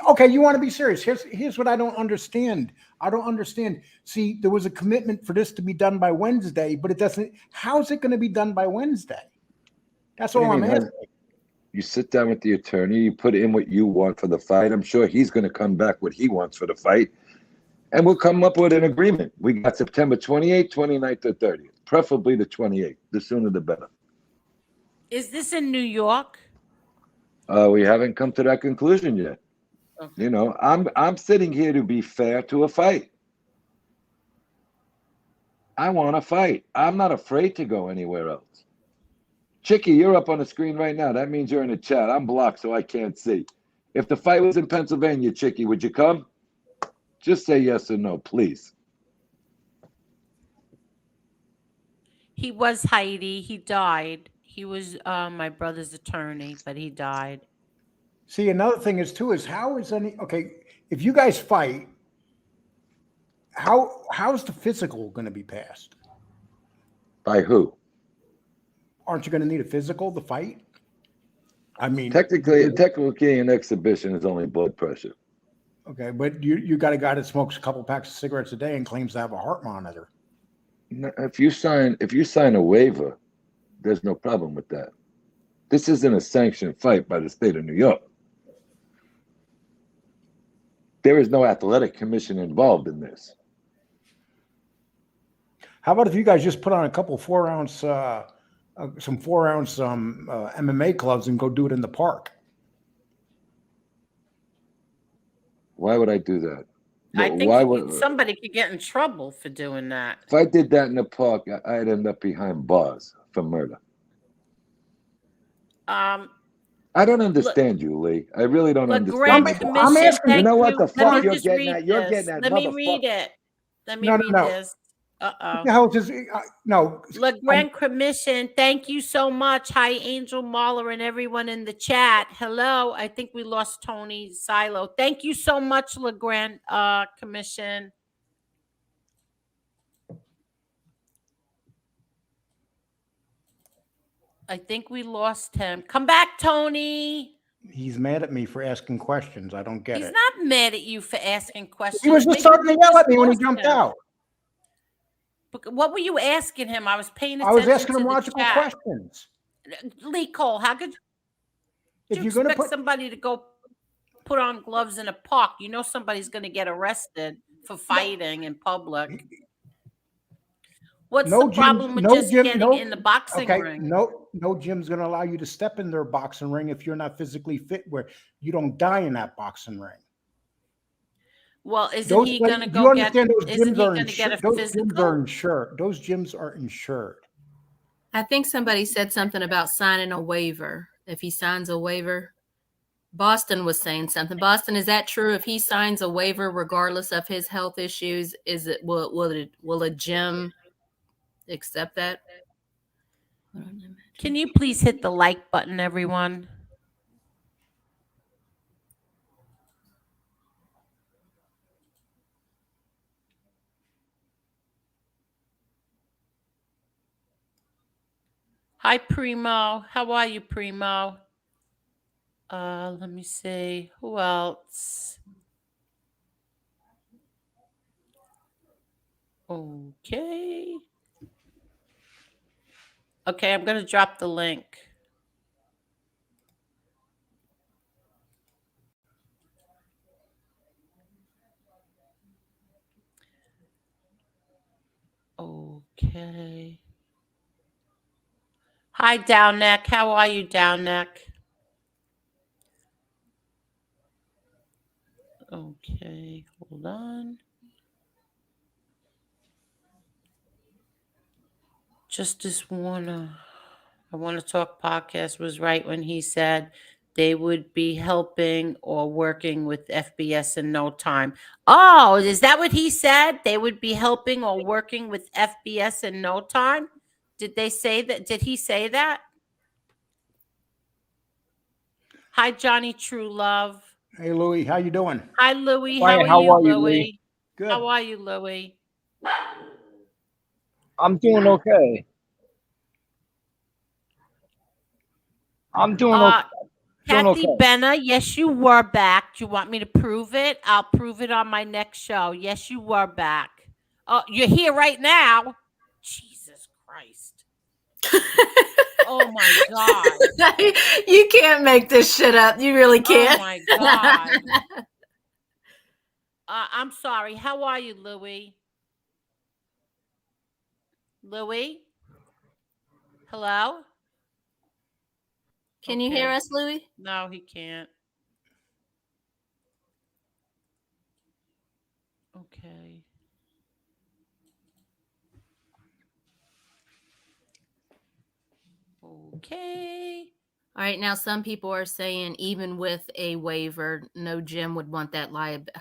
Okay, you want to be serious. Here's what I don't understand. I don't understand. See, there was a commitment for this to be done by Wednesday, but it doesn't. How's it going to be done by Wednesday? That's all I'm asking. You sit down with the attorney, you put in what you want for the fight. I'm sure he's going to come back what he wants for the fight. And we'll come up with an agreement. We got September 28th, 29th, or 30th. Preferably the 28th. The sooner the better. Is this in New York? We haven't come to that conclusion yet. Okay. You know, I'm sitting here to be fair to a fight. I want to fight. I'm not afraid to go anywhere else. Chicky, you're up on the screen right now. That means you're in the chat. I'm blocked, so I can't see. If the fight was in Pennsylvania, Chicky, would you come? Just say yes or no, please. He was Heidi. He died. He was my brother's attorney, but he died. See, another thing is too is how is if you guys fight, how's the physical going to be passed? By who? Aren't you going to need a physical to fight? I mean, technically, an exhibition is only blood pressure. Okay, but you got a guy that smokes a couple packs of cigarettes a day and claims to have a heart monitor. If you sign a waiver, there's no problem with that. This isn't a sanctioned fight by the state of New York. There is no athletic commission involved in this. How about if you guys just put on a couple 4-ounce, some 4-ounce MMA gloves and go do it in the park? Why would I do that? I think somebody could get in trouble for doing that. If I did that in the park, I'd end up behind bars for murder. I don't understand you, Lee. I really don't understand. I'm asking. You know what the fuck you're getting at? You're getting at. Let me read it. Let me read this. No. LeGrand Commission, thank you so much. Hi, Angel Mahler and everyone in the chat. Hello. I think we lost Tony Silo. Thank you so much, LeGrand Commission. I think we lost him. Come back, Tony. He's mad at me for asking questions. I don't get it. He's not mad at you for asking questions. He was just starting to yell at me when he jumped out. What were you asking him? I was paying attention. I was asking him logical questions. Lee Cole, how could you expect somebody to go put on gloves in a park? You know somebody's going to get arrested for fighting in public. What's the problem with just getting in the boxing ring? No gym's going to allow you to step in their boxing ring if you're not physically fit, where you don't die in that boxing ring. Well, isn't he going to go get? Isn't he going to get a physical? Those gyms are insured. Those gyms are insured. I think somebody said something about signing a waiver. If he signs a waiver, Boston was saying something. Boston, is that true? If he signs a waiver, regardless of his health issues, will a gym accept that? Can you please hit the like button, everyone? Hi, Primo. How are you, Primo? Let me see. Who else? Okay. Okay, I'm going to drop the link. Okay. Hi, Down Neck. How are you, Down Neck? Okay, hold on. Justice Warner, I Want to Talk podcast was right when he said they would be helping or working with FBS in no time. Oh, is that what he said? They would be helping or working with FBS in no time? Did they say that? Did he say that? Hi, Johnny True Love. Hey, Louie, how you doing? Hi, Louie. Fine, How are how you, are you, Louie? Lee? Good. How are you, Louie? I'm doing okay. I'm doing okay. Kathy Benna, yes, you were back. Do you want me to prove it? I'll prove it on my next show. Yes, you were back. Oh, you're here right now. Jesus Christ. Oh my God. You can't make this shit up. You really can't. Oh my God. I'm sorry. How are you, Louie? Louie? Hello? Can you hear us, Louie? No, he can't. Okay. Okay. All right, now some people are saying even with a waiver, no gym would want that liability.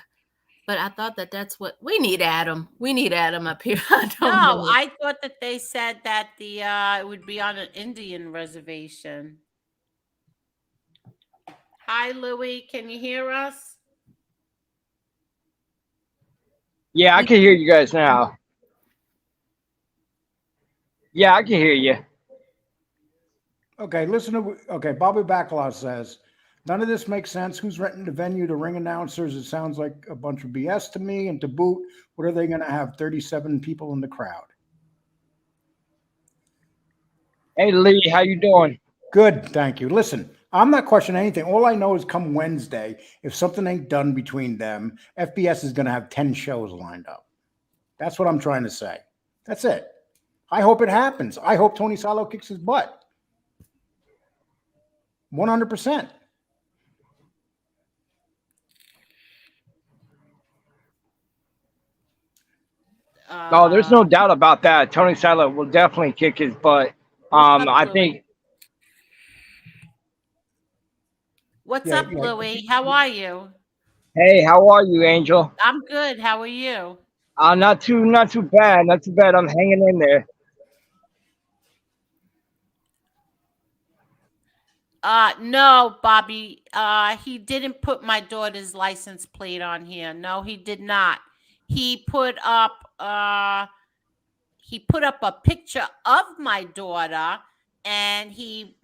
But I thought that's what we need. Adam, we need Adam up here. I don't know. I thought that they said that the it would be on an Indian reservation. Hi, Louie. Can you hear us? Yeah, I can hear you guys now. Yeah, I can hear you. Okay, listen to Bobby Bacala says, none of this makes sense. Who's renting the venue to ring announcers? It sounds like a bunch of BS to me. And to boot, what are they going to have 37 people in the crowd? Hey, Lee, how you doing? Good, thank you. Listen, I'm not questioning anything. All I know is come Wednesday, if something ain't done between them, FBS is going to have 10 shows lined up. That's what I'm trying to say. That's it. I hope it happens. I hope Tony Salo kicks his butt. 100%. No, there's no doubt about that. Tony Silo will definitely kick his butt. I think. What's up, Louie? How are you? Hey, how are you, Angel? I'm good. How are you? Not too bad. Not too bad. I'm hanging in there. No, Bobby. He didn't put my daughter's license plate on here. No, he did not. He put up a picture of my daughter, and he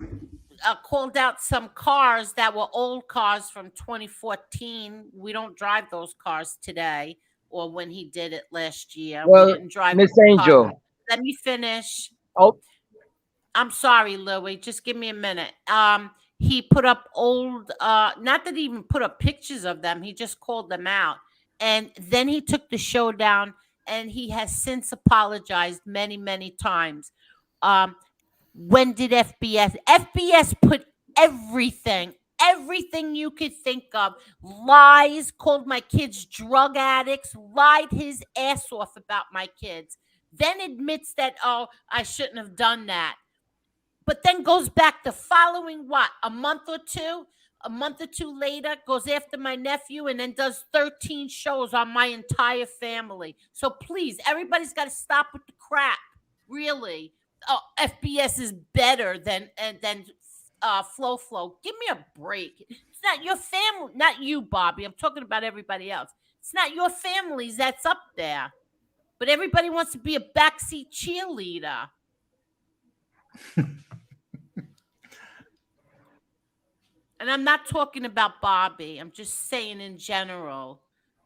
called out some cars that were old cars from 2014. We don't drive those cars today, or when he did it last year. Well, we didn't drive Miss cars. Angel. Let me finish. Oh. I'm sorry, Louie. Just give me a minute. He put up old, not that he even put up pictures of them. He just called them out. And then he took the show down, and he has since apologized many, many times. When did FBS put everything you could think of, lies, called my kids drug addicts, lied his ass off about my kids, then admits that, oh, I shouldn't have done that. But then goes back the following, a month or two later, goes after my nephew and then does 13 shows on my entire family. So please, everybody's got to stop with the crap. Really. Oh, FBS is better than Flow. Give me a break. It's not your family, not you, Bobby. I'm talking about everybody else. It's not your families that's up there. But everybody wants to be a backseat cheerleader. And I'm not talking about Bobby. I'm just saying in general.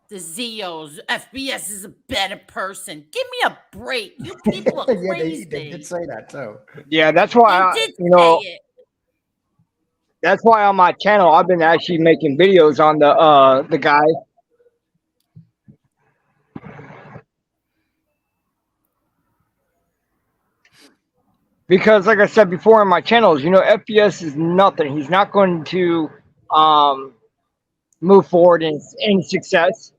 The Zeos, FBS is a better person. Give me a break. You people are crazy. They did say that too. Yeah, that's why that's why on my channel I've been actually making videos on the guy. Because like I said before in my channels, FBS is nothing. He's not going to move forward in success.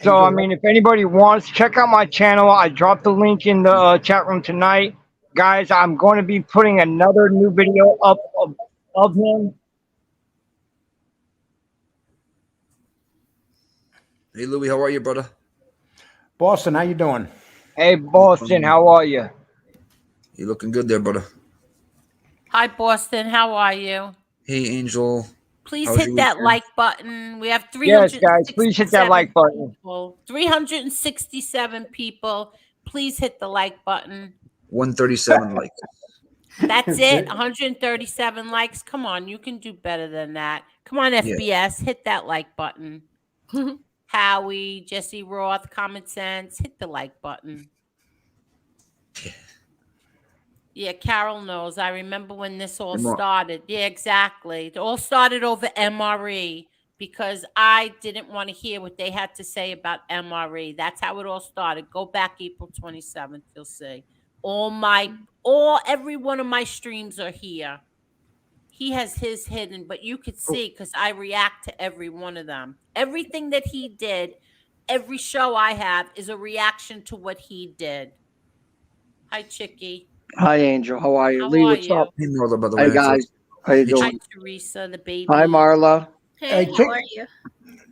So, I mean, if anybody wants, check out my channel. I dropped the link in the chat room tonight. Guys, I'm going to be putting another new video up of him. Hey, Louie, how are you, brother? Boston, how you doing? Hey, Boston, how are you? You looking good there, brother. Hi, Boston. How are you? Hey, Angel. Please How was hit your that weekend? like button. We have Yes, guys, please hit that 367 like button. people. 367 people. Please hit the like button. 137 likes. That's it. 137 likes. Come on, you can do better than that. Come on, FBS, hit that like button. Howie, Jesse Roth, Common Sense, hit the like button. Yeah, Carol knows. I remember when this all started. Yeah, exactly. It all started over MRE because I didn't want to hear what they had to say about MRE. That's how it all started. Go back April 27th, you'll see. Every one of my streams are here. He has his hidden, but you could see because I react to every one of them. Everything that he did, every show I have is a reaction to what he did. Hi, Chicky. Hi, Angel. How are you? How Lee, are what's you? up? Hey, Marla, by the way. Hey, guys. How you Hi, doing? Teresa, the baby. Hi, Marla. Hey, Chick- how are you?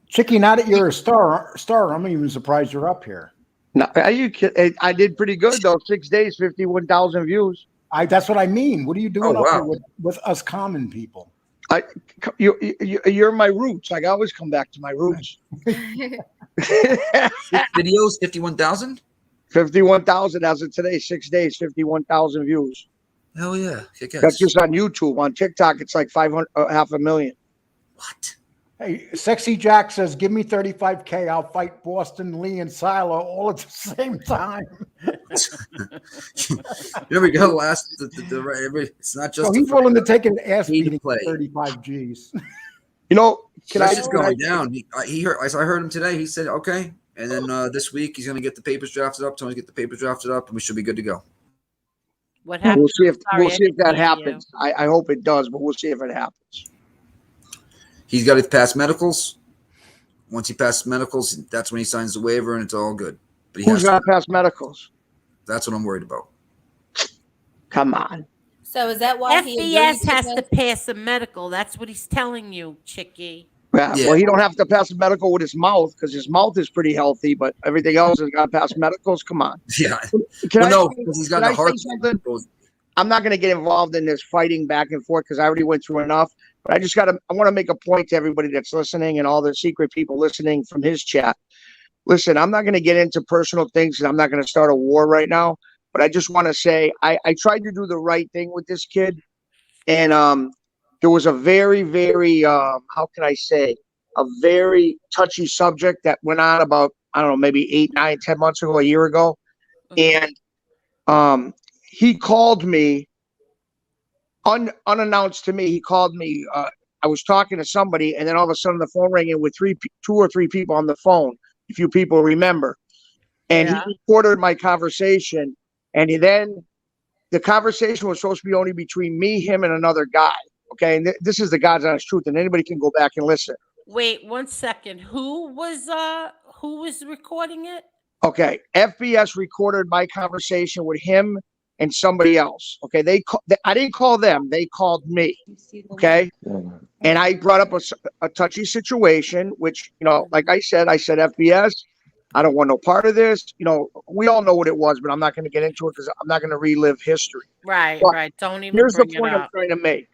Chicky, now that you're a star, I'm even surprised you're up here. No, are you kidding? I did pretty good, though. 6 days, 51,000 views. That's what I mean. What are you doing Oh, up here wow. with us common people? You're my roots. I always come back to my roots. 6 videos, 51,000? 51,000 as of today. 6 days, 51,000 views. Hell yeah. That's just on YouTube. On TikTok, it's like 500,000. What? Hey, Sexy Jack says, give me 35K. I'll fight Boston, Lee, and Silo all at the same time. There we go. It's not just. So he's willing to take an ass Need to beating for play. 35 G's. You know, That's just going down. I heard him today. He said, okay. And then this week, he's going to get the papers drafted up. Tony's get the papers drafted up, and we should be good to go. What happened? We'll see if that happens. I hope it does, but we'll see if it happens. He's got to pass medicals. Once he passes medicals, that's when he signs the waiver, and it's all good. But Who's got to pass medicals? That's what I'm worried about. Come on. So is that why FBS has to pass a medical? That's what he's telling you, Chicky. Yeah. Well, he don't have to pass a medical with his mouth because his mouth is pretty healthy, but everything else has got to pass medicals. Come on. Yeah. Because he's got the heart. I'm not going to get involved in this fighting back and forth because I already went through enough. But I want to make a point to everybody that's listening and all the secret people listening from his chat. Listen, I'm not going to get into personal things and I'm not going to start a war right now. But I just want to say I tried to do the right thing with this kid. And there was a very, very, how can I say, a very touchy subject that went on about, I don't know, maybe 8, 9, 10 months ago, a year ago. And he called me unannounced to me. He called me. I was talking to somebody, and then all of a sudden the phone rang in with 2 or 3 people on the phone. If you people remember, and he recorded my conversation, and then the conversation was supposed to be only between me, him, and another guy. Okay, and this is the God's honest truth, and anybody can go back and listen. Wait 1 second. Who was recording it? Okay, FBS recorded my conversation with him and somebody else. Okay, I didn't call them; they called me. Okay, and I brought up a touchy situation, which like I said FBS. I don't want no part of this. We all know what it was, but I'm not going to get into it because I'm not going to relive history. Right, But right. Don't even here's bring the it point I'm up. trying to make.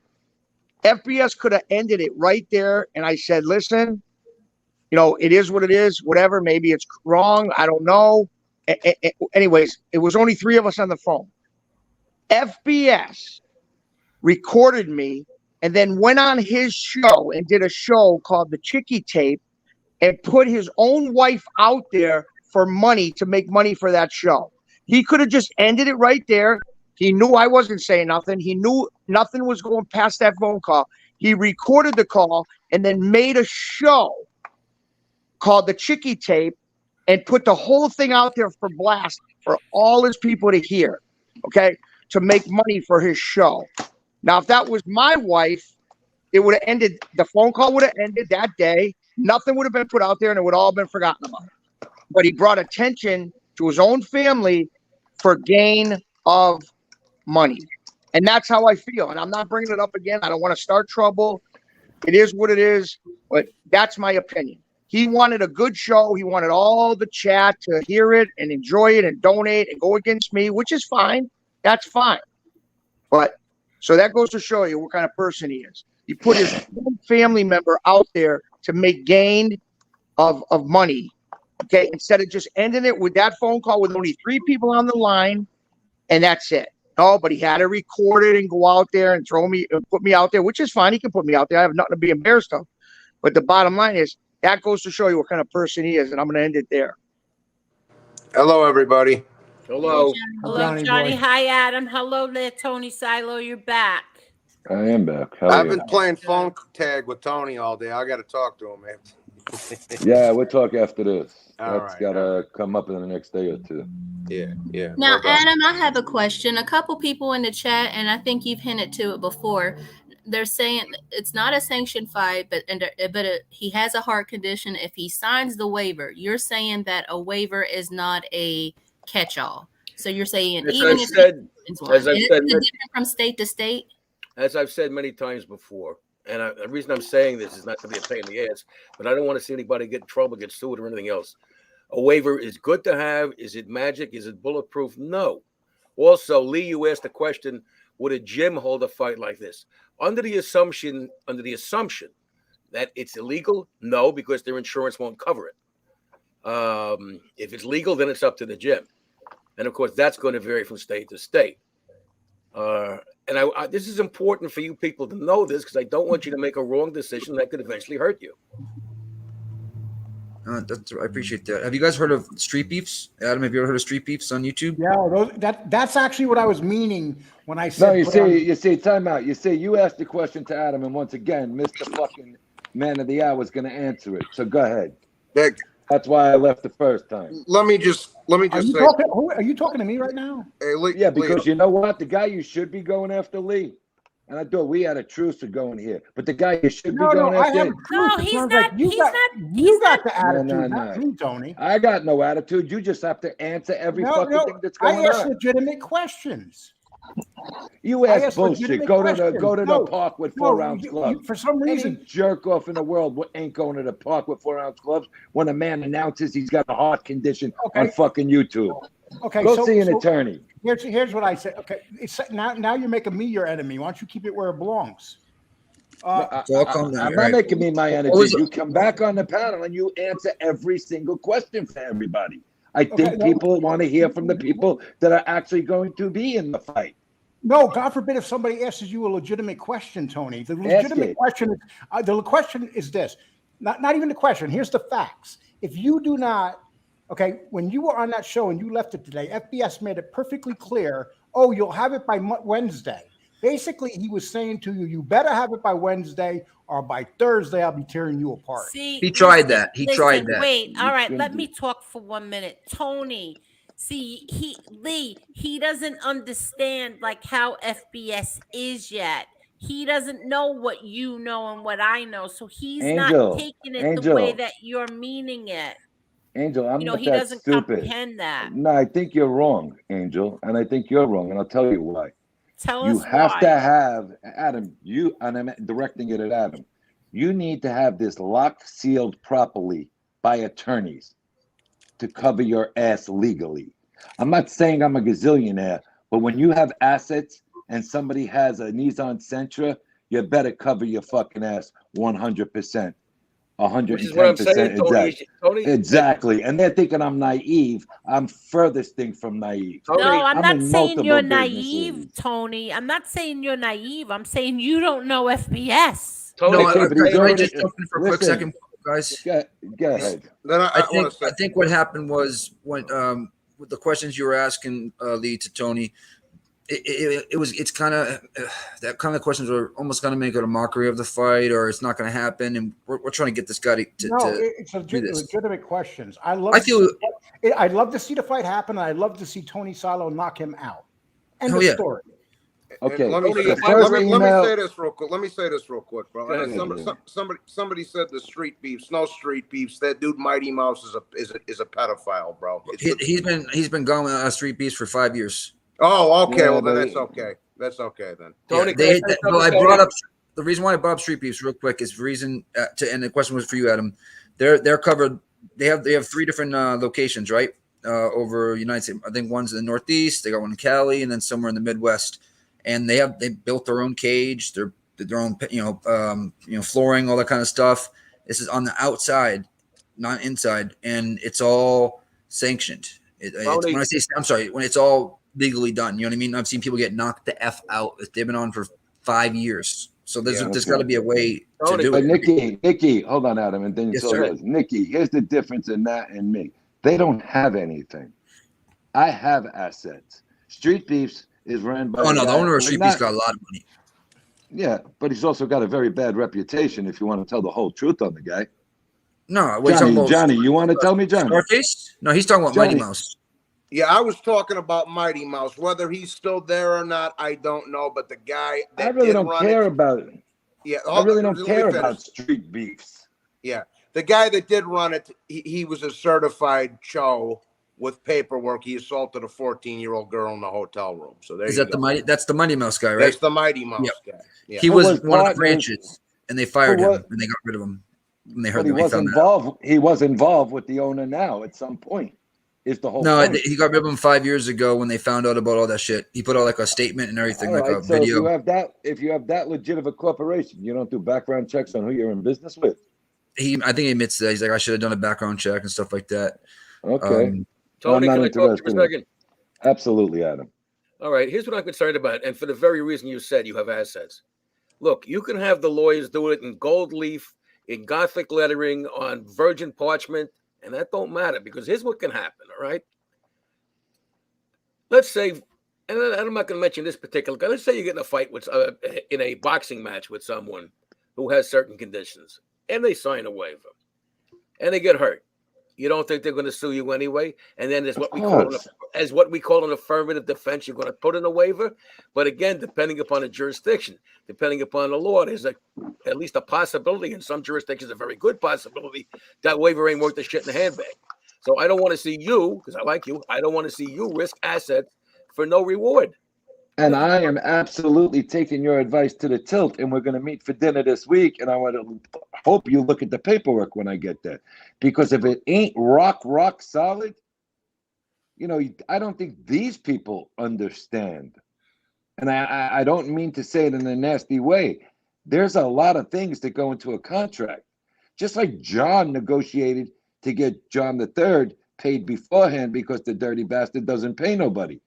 FBS could have ended it right there, and I said, listen, it is what it is. Whatever, maybe it's wrong. I don't know. Anyways, it was only 3 of us on the phone. FBS recorded me and then went on his show and did a show called The Chicky Tape and put his own wife out there for money to make money for that show. He could have just ended it right there. He knew I wasn't saying nothing. He knew nothing was going past that phone call. He recorded the call and then made a show called The Chicky Tape and put the whole thing out there for blast for all his people to hear, okay, to make money for his show. Now, if that was my wife, it would have ended, the phone call would have ended that day. Nothing would have been put out there and it would all have been forgotten about. but he brought attention to his own family for gain of money. And that's how I feel. And I'm not bringing it up again. I don't want to start trouble. It is what it is, but that's my opinion. He wanted a good show. He wanted all the chat to hear it and enjoy it and donate and go against me, which is fine. That's fine. But so that goes to show you what kind of person he is. He put his own family member out there to make gain of money. Okay, instead of just ending it with that phone call with only 3 people on the line, and that's it. No, but he had to record it and go out there and put me out there, which is fine. He can put me out there. I have nothing to be embarrassed of. But the bottom line is that goes to show you what kind of person he is, and I'm going to end it there. Hello, everybody. Hello. Hello, Johnny. Hi, Adam. Hello there, Tony Silo. You're back. I am back. Hell I've yeah. been playing phone tag with Tony all day. I got to talk to him, man. Yeah, we'll talk after this. All That's right, gotta come up in the next day or two. Yeah. Now, No problem. Adam, I have a question. A couple people in the chat, and I think you've hinted to it before. They're saying it's not a sanctioned fight, but he has a heart condition. If he signs the waiver, you're saying that a waiver is not a catch-all. So you're saying As even I've if said, it's many- different from state to state. as I've said many times before, and the reason I'm saying this is not to be a pain in the ass, but I don't want to see anybody get in trouble, get sued, or anything else. A waiver is good to have. Is it magic? Is it bulletproof? No. Also, Lee, you asked the question, would a gym hold a fight like this? Under the assumption that it's illegal, no, because their insurance won't cover it. If it's legal, then it's up to the gym. And of course, that's going to vary from state to state. And this is important for you people to know this, because I don't want you to make a wrong decision that could eventually hurt you. I appreciate that. Have you guys heard of street beefs? Adam, have you ever heard of street beefs on YouTube? Yeah, that's actually what I was meaning when I said. No, you see, time out. You see, you asked the question to Adam, and once again, Mr. fucking Man of the Hour is going to answer it. So go ahead. That's why I left the first time. Let me just say. Are you talking to me right now? Hey, Lee, yeah, because you know what? The guy you should be going after, Lee. And I thought we had a truce to going here, but the guy you should be going after. No, he's not. You got the attitude, No. not me, Tony. I got no attitude. You just have to answer every fucking thing that's going on. I ask legitimate questions. You ask bullshit. Go to the park with 4-ounce gloves. For some reason, any jerk off in the world ain't going to the park with 4-ounce gloves when a man announces he's got a heart condition on fucking YouTube. Okay, go see an attorney. Here's what I say. Okay, now you're making me your enemy. Why don't you keep it where it belongs? I'm not making me my enemy. You come back on the panel and you answer every single question for everybody. I think people want to hear from the people that are actually going to be in the fight. No, God forbid if somebody asks you a legitimate question, Tony. The legitimate question is this. Not even the question. Here's the facts. If you do not, okay, when you were on that show and you left it today, FBS made it perfectly clear, oh, you'll have it by Wednesday. Basically, he was saying to you, you better have it by Wednesday or by Thursday, I'll be tearing you apart. See, he tried that. Wait, all right, let me talk for 1 minute. Tony, see, he doesn't understand like how FBS is yet. He doesn't know what you know and what I know, so he's not taking it the way that you're meaning it. Angel, I'm not he that doesn't stupid. comprehend that. No, I think you're wrong, Angel, and I think you're wrong, and I'll tell you why. You have to have, Adam, and I'm directing it at Adam, you need to have this locked, sealed properly by attorneys to cover your ass legally. I'm not saying I'm a gazillionaire, but when you have assets and somebody has a Nissan Sentra, you better cover your fucking ass 100%. 110%. Exactly. And they're thinking I'm naive. I'm furthest thing from naive. No, I'm not saying you're naive, Tony. I'm not saying you're naive. I'm saying you don't know FBS. Tony, I just jump in for a quick second, guys. Go ahead. I think what happened was when with the questions you were asking, Lee, to Tony, it's kind of that kind of questions are almost going to make it a mockery of the fight, or it's not going to happen, and we're trying to get this guy to it's legitimate questions. I'd love to see the fight happen, and I'd love to see Tony Salo knock him out. End of story. And let me Tony, say, if I was let me email- say this real quick. Let me say this real quick, bro. Go ahead. Somebody said the street beefs. No street beefs. That dude Mighty Mouse is a pedophile, bro. He's been gone with Street Beefs for 5 years. Oh, okay. Yeah, well, then but that's okay. That's okay then. Tony, Yeah, can I say well, something, I Tony? brought up the reason why I brought up Street Beefs real quick is the reason and the question was for you, Adam. They're covered. They have 3 different locations, right? Over United States. I think one's in the Northeast. They got one in Cali, and then somewhere in the Midwest. And they built their own cage, their own flooring, all that kind of stuff. This is on the outside, not inside, and it's all sanctioned. It's, when I say, I'm sorry, when it's all legally done. You know what I mean? I've seen people get knocked the F out. They've been on for 5 years. So there's got to be a way to do but it. Nikki, hold on, Adam, and then Yes, so sir. yours. Nikki, here's the difference in that and me. They don't have anything. I have assets. Street Beefs is run by. Oh no, the owner of who Street Beefs got a lot of money. Yeah, but he's also got a very bad reputation. If you want to tell the whole truth on the guy. No, what are you talking about? Johnny, you want to tell me, Johnny? Scarface? No, he's talking about Johnny. Mighty Mouse. Yeah, I was talking about Mighty Mouse. Whether he's still there or not, I don't know. But the guy that I really did don't run care it, about it. yeah, I really don't let me care finish. about Street Beefs. Yeah, the guy that did run it, he was a certified Cho with paperwork. He assaulted a 14-year-old girl in the hotel room. So there Is you that go. that's the Mighty Mouse guy, right? That's the Mighty Mouse guy. Yeah. He Who was was one of the partners- branches, and they fired who him, was- and they got rid of him. When they But heard he that, was found that out. involved. He was involved with the owner now at some point. Is the whole No, point. he got rid of him 5 years ago when they found out about all that shit. He put out like a statement and everything, All like a right, so if video. you have that legit of a corporation, you don't do background checks on who you're in business with. I think he admits that. He's like, I should have done a background check and stuff like that. Okay. Tony, I'm can not I talk to you for a interested. second? Absolutely, Adam. All right, here's what I'm concerned about, and for the very reason you said, you have assets. Look, you can have the lawyers do it in gold leaf, in Gothic lettering, on virgin parchment, and that don't matter, because here's what can happen, all right? Let's say, and I'm not going to mention this particular guy, let's say you get in a fight with, in a boxing match with someone who has certain conditions, and they sign a waiver, and they get hurt. You don't think they're going to sue you anyway? And then there's what we call an affirmative defense. You're going to put in a waiver, but again, depending upon the jurisdiction, depending upon the law, there's at least a possibility. In some jurisdictions, a very good possibility that waiver ain't worth the shit in the handbag. So I don't want to see you, because I like you. I don't want to see you risk assets for no reward. And I am absolutely taking your advice to the tilt, and we're going to meet for dinner this week. And I want to hope you look at the paperwork when I get there, because if it ain't rock solid, I don't think these people understand. And I don't mean to say it in a nasty way. There's a lot of things that go into a contract, just like John negotiated to get John III paid beforehand because the dirty bastard doesn't pay nobody.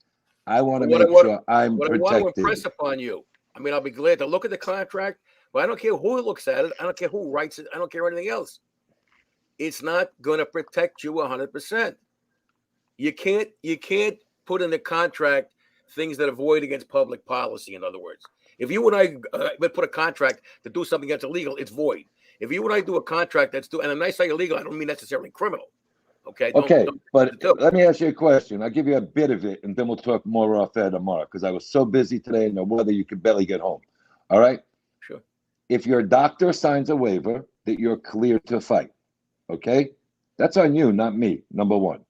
I want to make sure I'm what protected. I want to impress upon you, I mean, I'll be glad to look at the contract, but I don't care who looks at it. I don't care who writes it. I don't care anything else. It's not going to protect you 100%. You can't put in the contract things that are void against public policy. In other words, if you and I would put a contract to do something that's illegal, it's void. If you and I do a contract that's and when I say illegal, I don't mean necessarily criminal. Okay. But let me ask you a question. I'll give you a bit of it, and then we'll talk more off air tomorrow, because I was so busy today and the weather you could barely get home. All right? Sure. If your doctor signs a waiver that you're cleared to fight, okay? That's on you, not me, number one.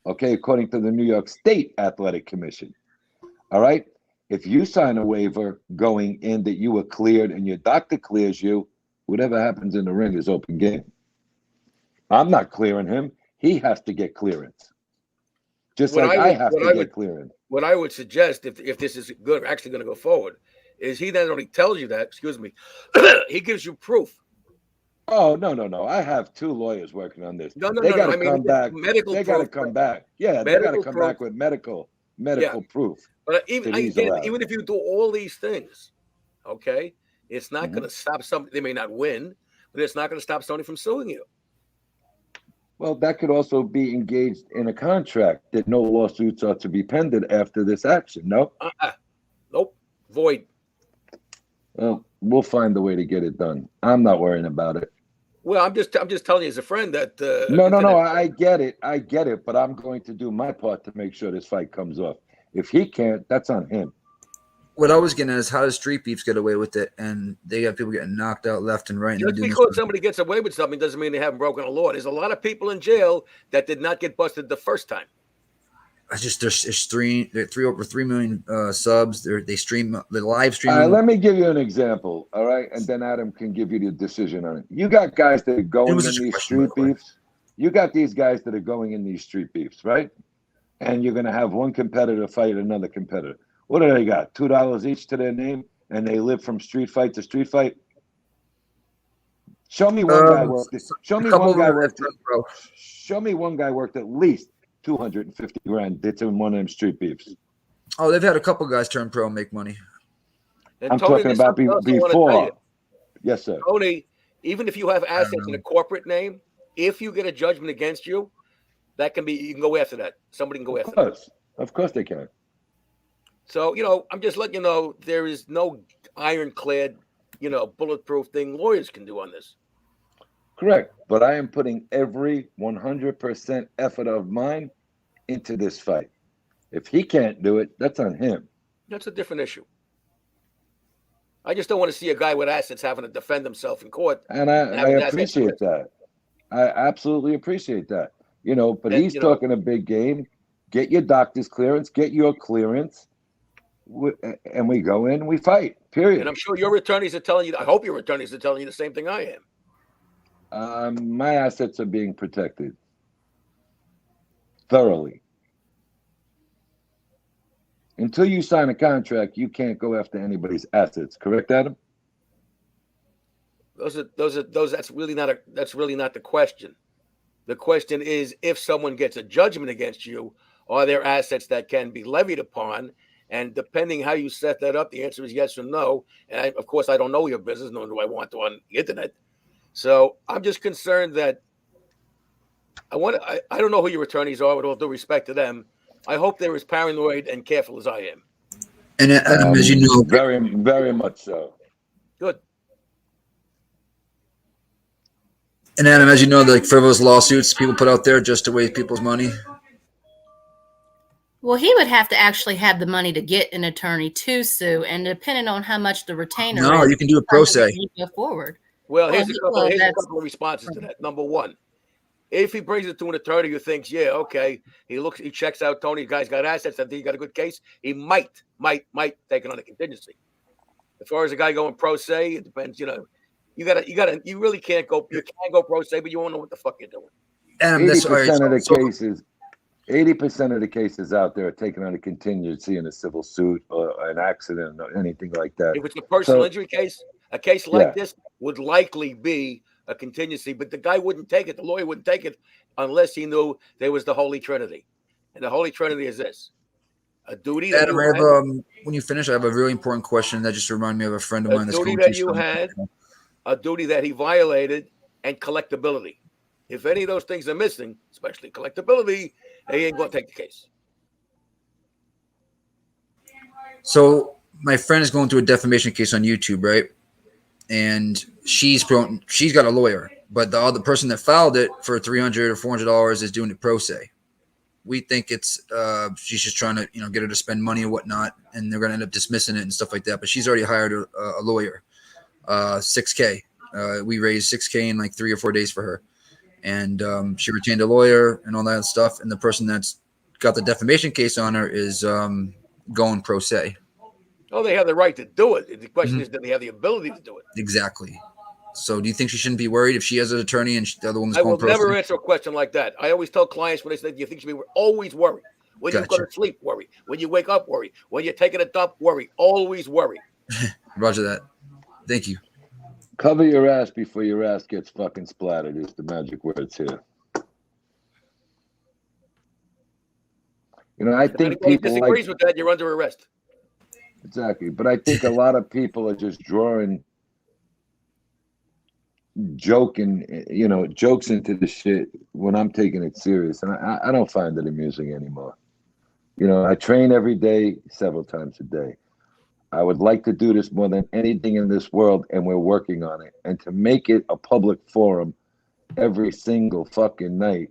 Okay, according to the New York State Athletic Commission. All right? If you sign a waiver going in that you were cleared and your doctor clears you, whatever happens in the ring is open game. I'm not clearing him. He has to get clearance. Just like I have to get clearance. What I would suggest, if this is good, actually going to go forward, is he not only tells you that, he gives you proof. Oh, no. I have 2 lawyers working on this. No. They got to I mean, come back. medical They got to proof. come back. Yeah, they got to come back with medical proof. But even if you do all these things, okay, it's not going to stop somebody. They may not win, but it's not going to stop somebody from suing you. Well, that could also be engaged in a contract that no lawsuits are to be pended after this action. No? Nope. Void. Well, we'll find a way to get it done. I'm not worrying about it. Well, I'm just telling you as a friend that. No. I get it. But I'm going to do my part to make sure this fight comes off. If he can't, that's on him. what I was getting at is how does street beefs get away with it, and they have people getting knocked out left and right. And Just doing this because somebody gets away with something doesn't mean they haven't broken a law. There's a lot of people in jail that did not get busted the first time. I just there's over 3 million subs. They stream the live stream. All right, let me give you an example. All right, and then Adam can give you the decision on it. You got guys that are going in these street beefs. You got these guys that are going in these street beefs, right? And you're going to have one competitor fight another competitor. What do they got? $2 each to their name, and they live from street fight to street fight. Show me one guy worked. Show me one guy worked. Show me one guy worked at least 250 grand. That's in one of them street beefs. Oh, they've had a couple guys turn pro and make money. And I'm Tony, talking about before. Yes, sir. Tony, even if you have assets in a corporate name, if you get a judgment against you, that can be, you can go after that. Somebody can go after that. Of course they can. So, I'm just letting you know there is no ironclad, bulletproof thing lawyers can do on this. Correct. But I am putting every 100% effort of mine into this fight. If he can't do it, that's on him. That's a different issue. I just don't want to see a guy with assets having to defend himself in court. And I appreciate that. I absolutely appreciate that. But he's talking a big game. Get your doctor's clearance, get your clearance, and we go in and we fight, period. And I'm sure your attorneys are telling you, I hope your attorneys are telling you the same thing I am. My assets are being protected thoroughly. Until you sign a contract, you can't go after anybody's assets. Correct, Adam? That's really not the question. The question is, if someone gets a judgment against you, are there assets that can be levied upon? And depending how you set that up, the answer is yes or no. And of course, I don't know your business, nor do I want to on the internet. So I'm just concerned that I don't know who your attorneys are, with all due respect to them. I hope they're as paranoid and careful as I am. And as you know, very, very much so. Good. And Adam, as you know, like frivolous lawsuits people put out there just to waste people's money. Well, he would have to actually have the money to get an attorney to sue, and depending on how much the retainer. No, you can do a pro se. Go forward. Well, here's a couple of responses to that. Number one, if he brings it to an attorney who thinks, yeah, okay, he checks out Tony, the guy's got assets, I think he got a good case, he might take it on a contingency. As far as a guy going pro se, it depends, you really can't go, you can go pro se, but you won't know what the fuck you're doing. 80% of the cases out there are taken on a contingency in a civil suit or an accident or anything like that. If it's a personal injury case, a case like this would likely be a contingency, but the guy wouldn't take it. The lawyer wouldn't take it unless he knew there was the Holy Trinity. And the Holy Trinity is this: a duty. Adam, when you finish, I have a really important question that just reminded me of a friend of mine. A duty that you had, a duty that he violated, and collectability. If any of those things are missing, especially collectability, he ain't going to take the case. So my friend is going through a defamation case on YouTube, right? And she's got a lawyer, but the other person that filed it for $300 or $400 is doing it pro se. We think it's she's just trying to get her to spend money or whatnot, and they're going to end up dismissing it and stuff like that. But she's already hired a lawyer, $6K. We raised $6K in like 3 or 4 days for her. And she retained a lawyer and all that stuff. And the person that's got the defamation case on her is going pro se. Oh, they have the right to do it. The question is, do they have the ability to do it? Exactly. So do you think she shouldn't be worried if she has an attorney and the other woman's going pro se? I will never answer a question like that. I always tell clients when they say, do you think she should be always worry. When you go to sleep, worry. When you wake up, worry. When you're taking a dump, worry. Always worry. Roger that. Thank you. Cover your ass before your ass gets fucking splattered is the magic words here. I think people disagrees with that, you're under arrest. Exactly. But I think a lot of people are just drawing jokes into the shit when I'm taking it serious. And I don't find it amusing anymore. I train every day, several times a day. I would like to do this more than anything in this world, and we're working on it. And to make it a public forum every single fucking night,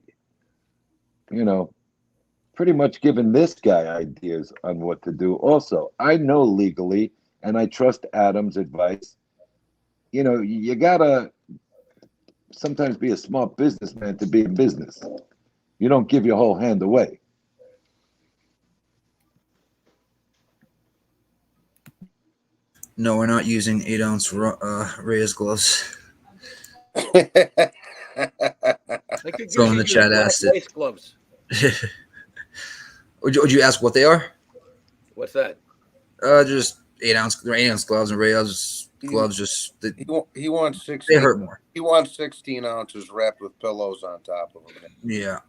pretty much given this guy ideas on what to do. Also, I know legally, and I trust Adam's advice. You know, you gotta sometimes be a smart businessman to be in business. You don't give your whole hand away. No, we're not using 8-ounce Reyes gloves. They could Someone in just the use chat black asked it. lace gloves. Would you ask what they are? What's that? Just 8-ounce gloves and Reyes gloves. He wants They 16. hurt more. He wants 16 ounces wrapped with pillows on top of them. Yeah.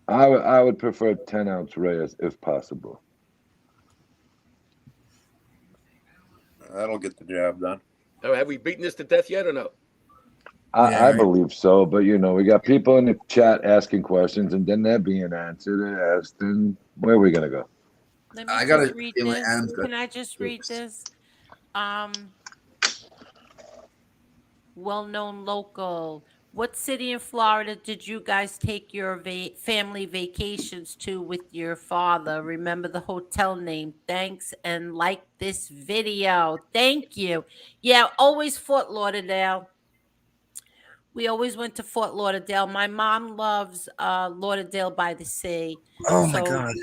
I would prefer 10-ounce Reyes if possible. That'll get the job done. Oh, have we beaten this to death yet or no? I believe so, but you know, we got people in the chat asking questions, and then they're being answered and asked, and where are we gonna go? Let me I gotta just read feel like this. Adam's got- Can I just read this? Well-known local. What city in Florida did you guys take your family vacations to with your father? Remember the hotel name. Thanks and like this video. Thank you. Yeah, always Fort Lauderdale. We always went to Fort Lauderdale. My mom loves Lauderdale by the Sea. Oh my So God.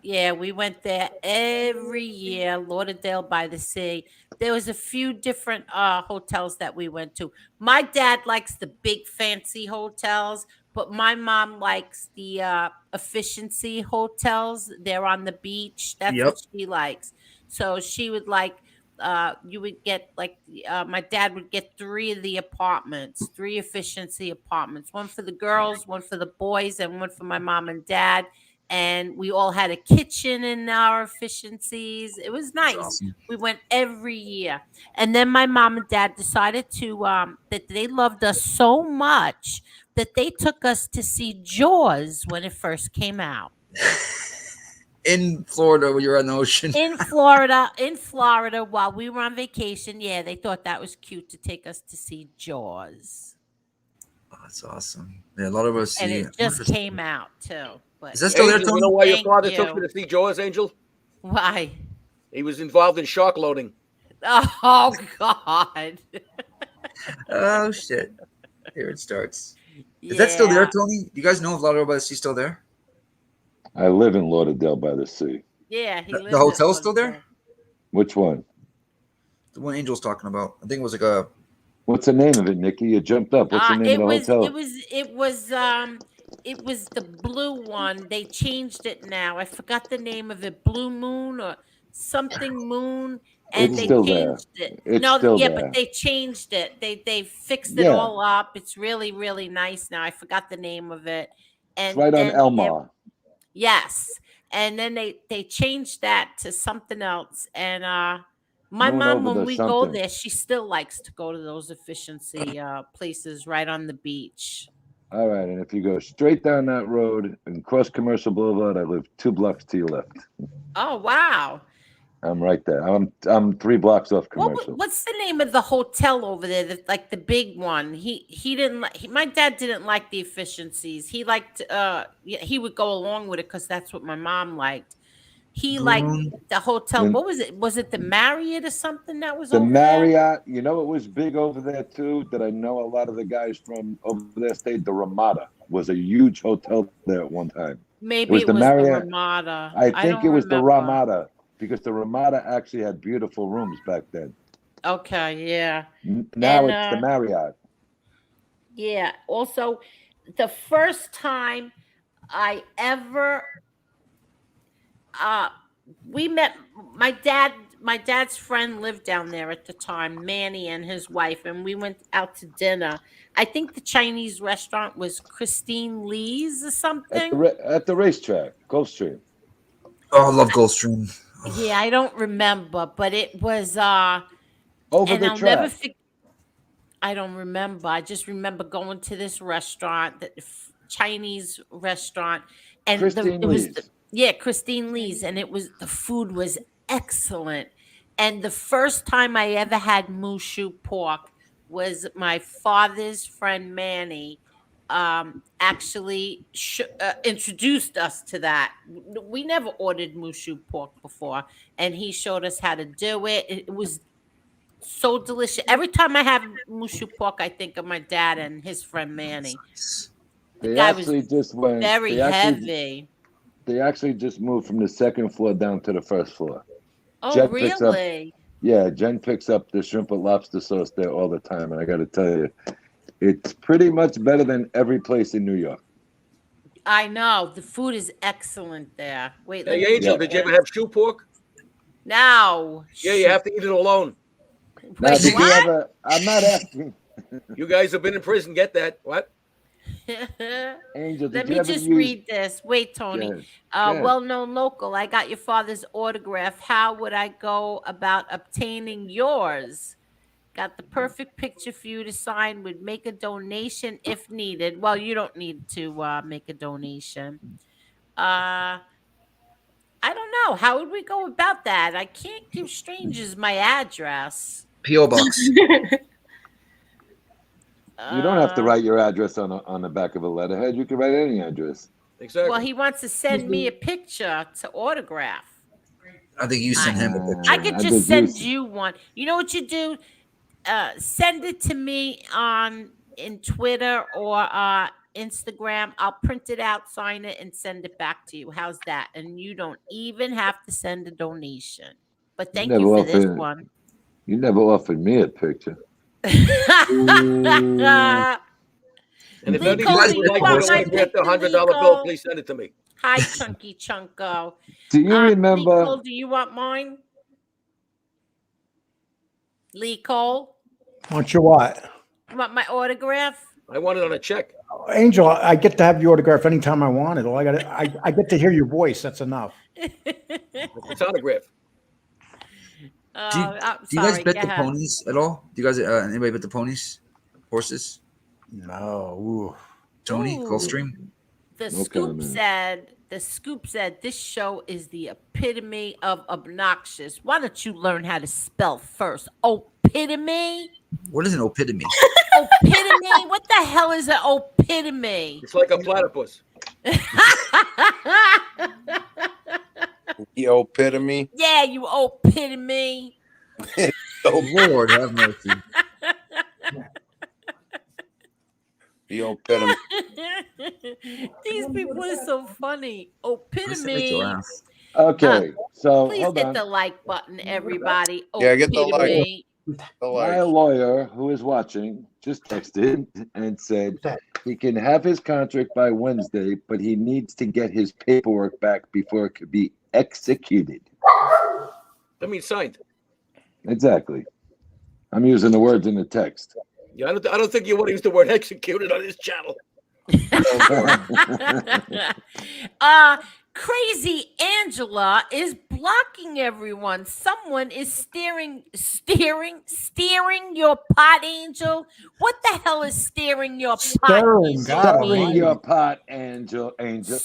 yeah, we went there every year, Lauderdale by the Sea. There was a few different hotels that we went to. My dad likes the big fancy hotels, but my mom likes the efficiency hotels. They're on the beach. That's Yep. what she likes. So she would like you would get like my dad would get three of the apartments, three efficiency apartments, one for the girls, one for the boys, and one for my mom and dad. And we all had a kitchen in our efficiencies. It was nice. Awesome. We went every year. And then my mom and dad decided to that they loved us so much that they took us to see Jaws when it first came out. In Florida, where you're on the ocean. In Florida, while we were on vacation, yeah, they thought that was cute to take us to see Jaws. Oh, that's awesome. Yeah, a lot of us And see. it just came out too. But Is that still there, Angel, Tony? you know why your Thank father took you. you to see Jaws, Angel? Why? He was involved in shark loading. Oh God. Oh shit! Here it starts. Is that still there, Yeah. Tony? You guys know if Lauderdale by the Sea still there? I live in Lauderdale by the Sea. Yeah, he lives The at hotel's still there? Lauderdale. Which one? The one Angel's talking about. I think it was like a. What's the name of it, Nikki? You jumped up. What's the name of the hotel? It was the blue one. They changed it now. I forgot the name of it. Blue Moon or something Moon. And It's they still there. changed it. It's No, still yeah, there. but they changed it. They fixed it Yeah. all up. It's really, really nice now. I forgot the name of it. It's And right on then Elmar. yes. And then they changed that to something else. And my Moon mom, over when the we go something. there, she still likes to go to those efficiency places right on the beach. All right, and if you go straight down that road and cross Commercial Boulevard, I live 2 blocks to your left. Oh wow! I'm right there. I'm 3 blocks off Commercial. What's the name of the hotel over there? Like the big one. He didn't like. My dad didn't like the efficiencies. He liked. He would go along with it because that's what my mom liked. He liked the hotel. And What was it? Was it the Marriott or something that was the over there? Marriott, you know, it was big over there too. That I know a lot of the guys from over there stayed. The Ramada was a huge hotel there at one time. Maybe it was the Ramada. I think don't it was the remember. Ramada because the Ramada actually had beautiful rooms back then. Okay, yeah. Now And, it's the Marriott. Yeah. Also, the first time I ever we met my dad's friend lived down there at the time, Manny and his wife, and we went out to dinner. I think the Chinese restaurant was Christine Lee's or something. At the racetrack, Gulfstream. Oh, I love Gulfstream. Yeah, I don't remember, but it was Over and the I'll never track. forget. I don't remember. I just remember going to this restaurant, that Chinese restaurant, and Christine it was Lee's. Christine Lee's, and the food was excellent. And the first time I ever had mushu pork was my father's friend Manny. actually introduced us to that. We never ordered mushu pork before, and he showed us how to do it. It was so delicious. Every time I have mushu pork, I think of my dad and his friend Manny. The They guy was actually just went. very heavy. They actually just moved from the second floor down to the first floor. Oh, Jen picks up. really? Yeah, Jen picks up the shrimp with lobster sauce there all the time, and I got to tell you, it's pretty much better than every place in New York. I know. The food is excellent there. Wait, let Hey, me. Angel, did you ever have shoe pork? No. Yeah, you have to eat it alone. Now, Wait, did you what? ever? I'm not asking. You guys have been in prison. Get that? What? Angel, did Let you me ever just use? read this. Wait, Tony. Go ahead. Well-known local. I got your father's autograph. How would I go about obtaining yours? Got the perfect picture for you to sign. Would make a donation if needed. Well, you don't need to make a donation. I don't know. How would we go about that? I can't give strangers my address. P.O. box. You don't have to write your address on the back of a letterhead. You can write any address. Exactly. Well, he wants to send me a picture to autograph. I think you send him a picture. I could just send you one. You know what you do? Send it to me in Twitter or Instagram. I'll print it out, sign it, and send it back to you. How's that? And you don't even have to send a donation. But thank you for this one. You never offered me a picture. And if Lee anybody Cole, would do you like want to my autograph the picture, $100 Lee bill, Cole? please send it to me. Hi, Chunky Chunko. Do you Lee remember? Cole, do you want mine? Lee Cole, Want your what? you want my autograph? I want it on a check. Angel, I get to have your autograph anytime I want it. All I got, I get to hear your voice. That's enough. It's autograph. Do you guys sorry, bet go the ahead. ponies at all? Do you guys anybody bet the ponies? Horses? No. Ooh. Tony, Ooh. Gulfstream? The No scoop comment. said this show is the epitome of obnoxious. Why don't you learn how to spell first? Epitome? What is an epitome? Epitome? What the hell is an epitome? It's like a platypus. The epitome. Yeah, you epitome. Lord have mercy. The epitome. These people are so funny. Let's make you Epitome. laugh. Okay, so Please hold hit on. the like button, everybody. Yeah, get the like. Epitome. My lawyer, who is watching, just texted and said he can have his contract by Wednesday, but he needs to get his paperwork back before it could be executed. That means signed. Exactly. I'm using the words in the text. Yeah, I don't think you want to use the word executed on this channel. Crazy Angela is blocking everyone. Someone is steering your pot, Angel. What the hell is steering your pot? Stirring your pot, Angel. I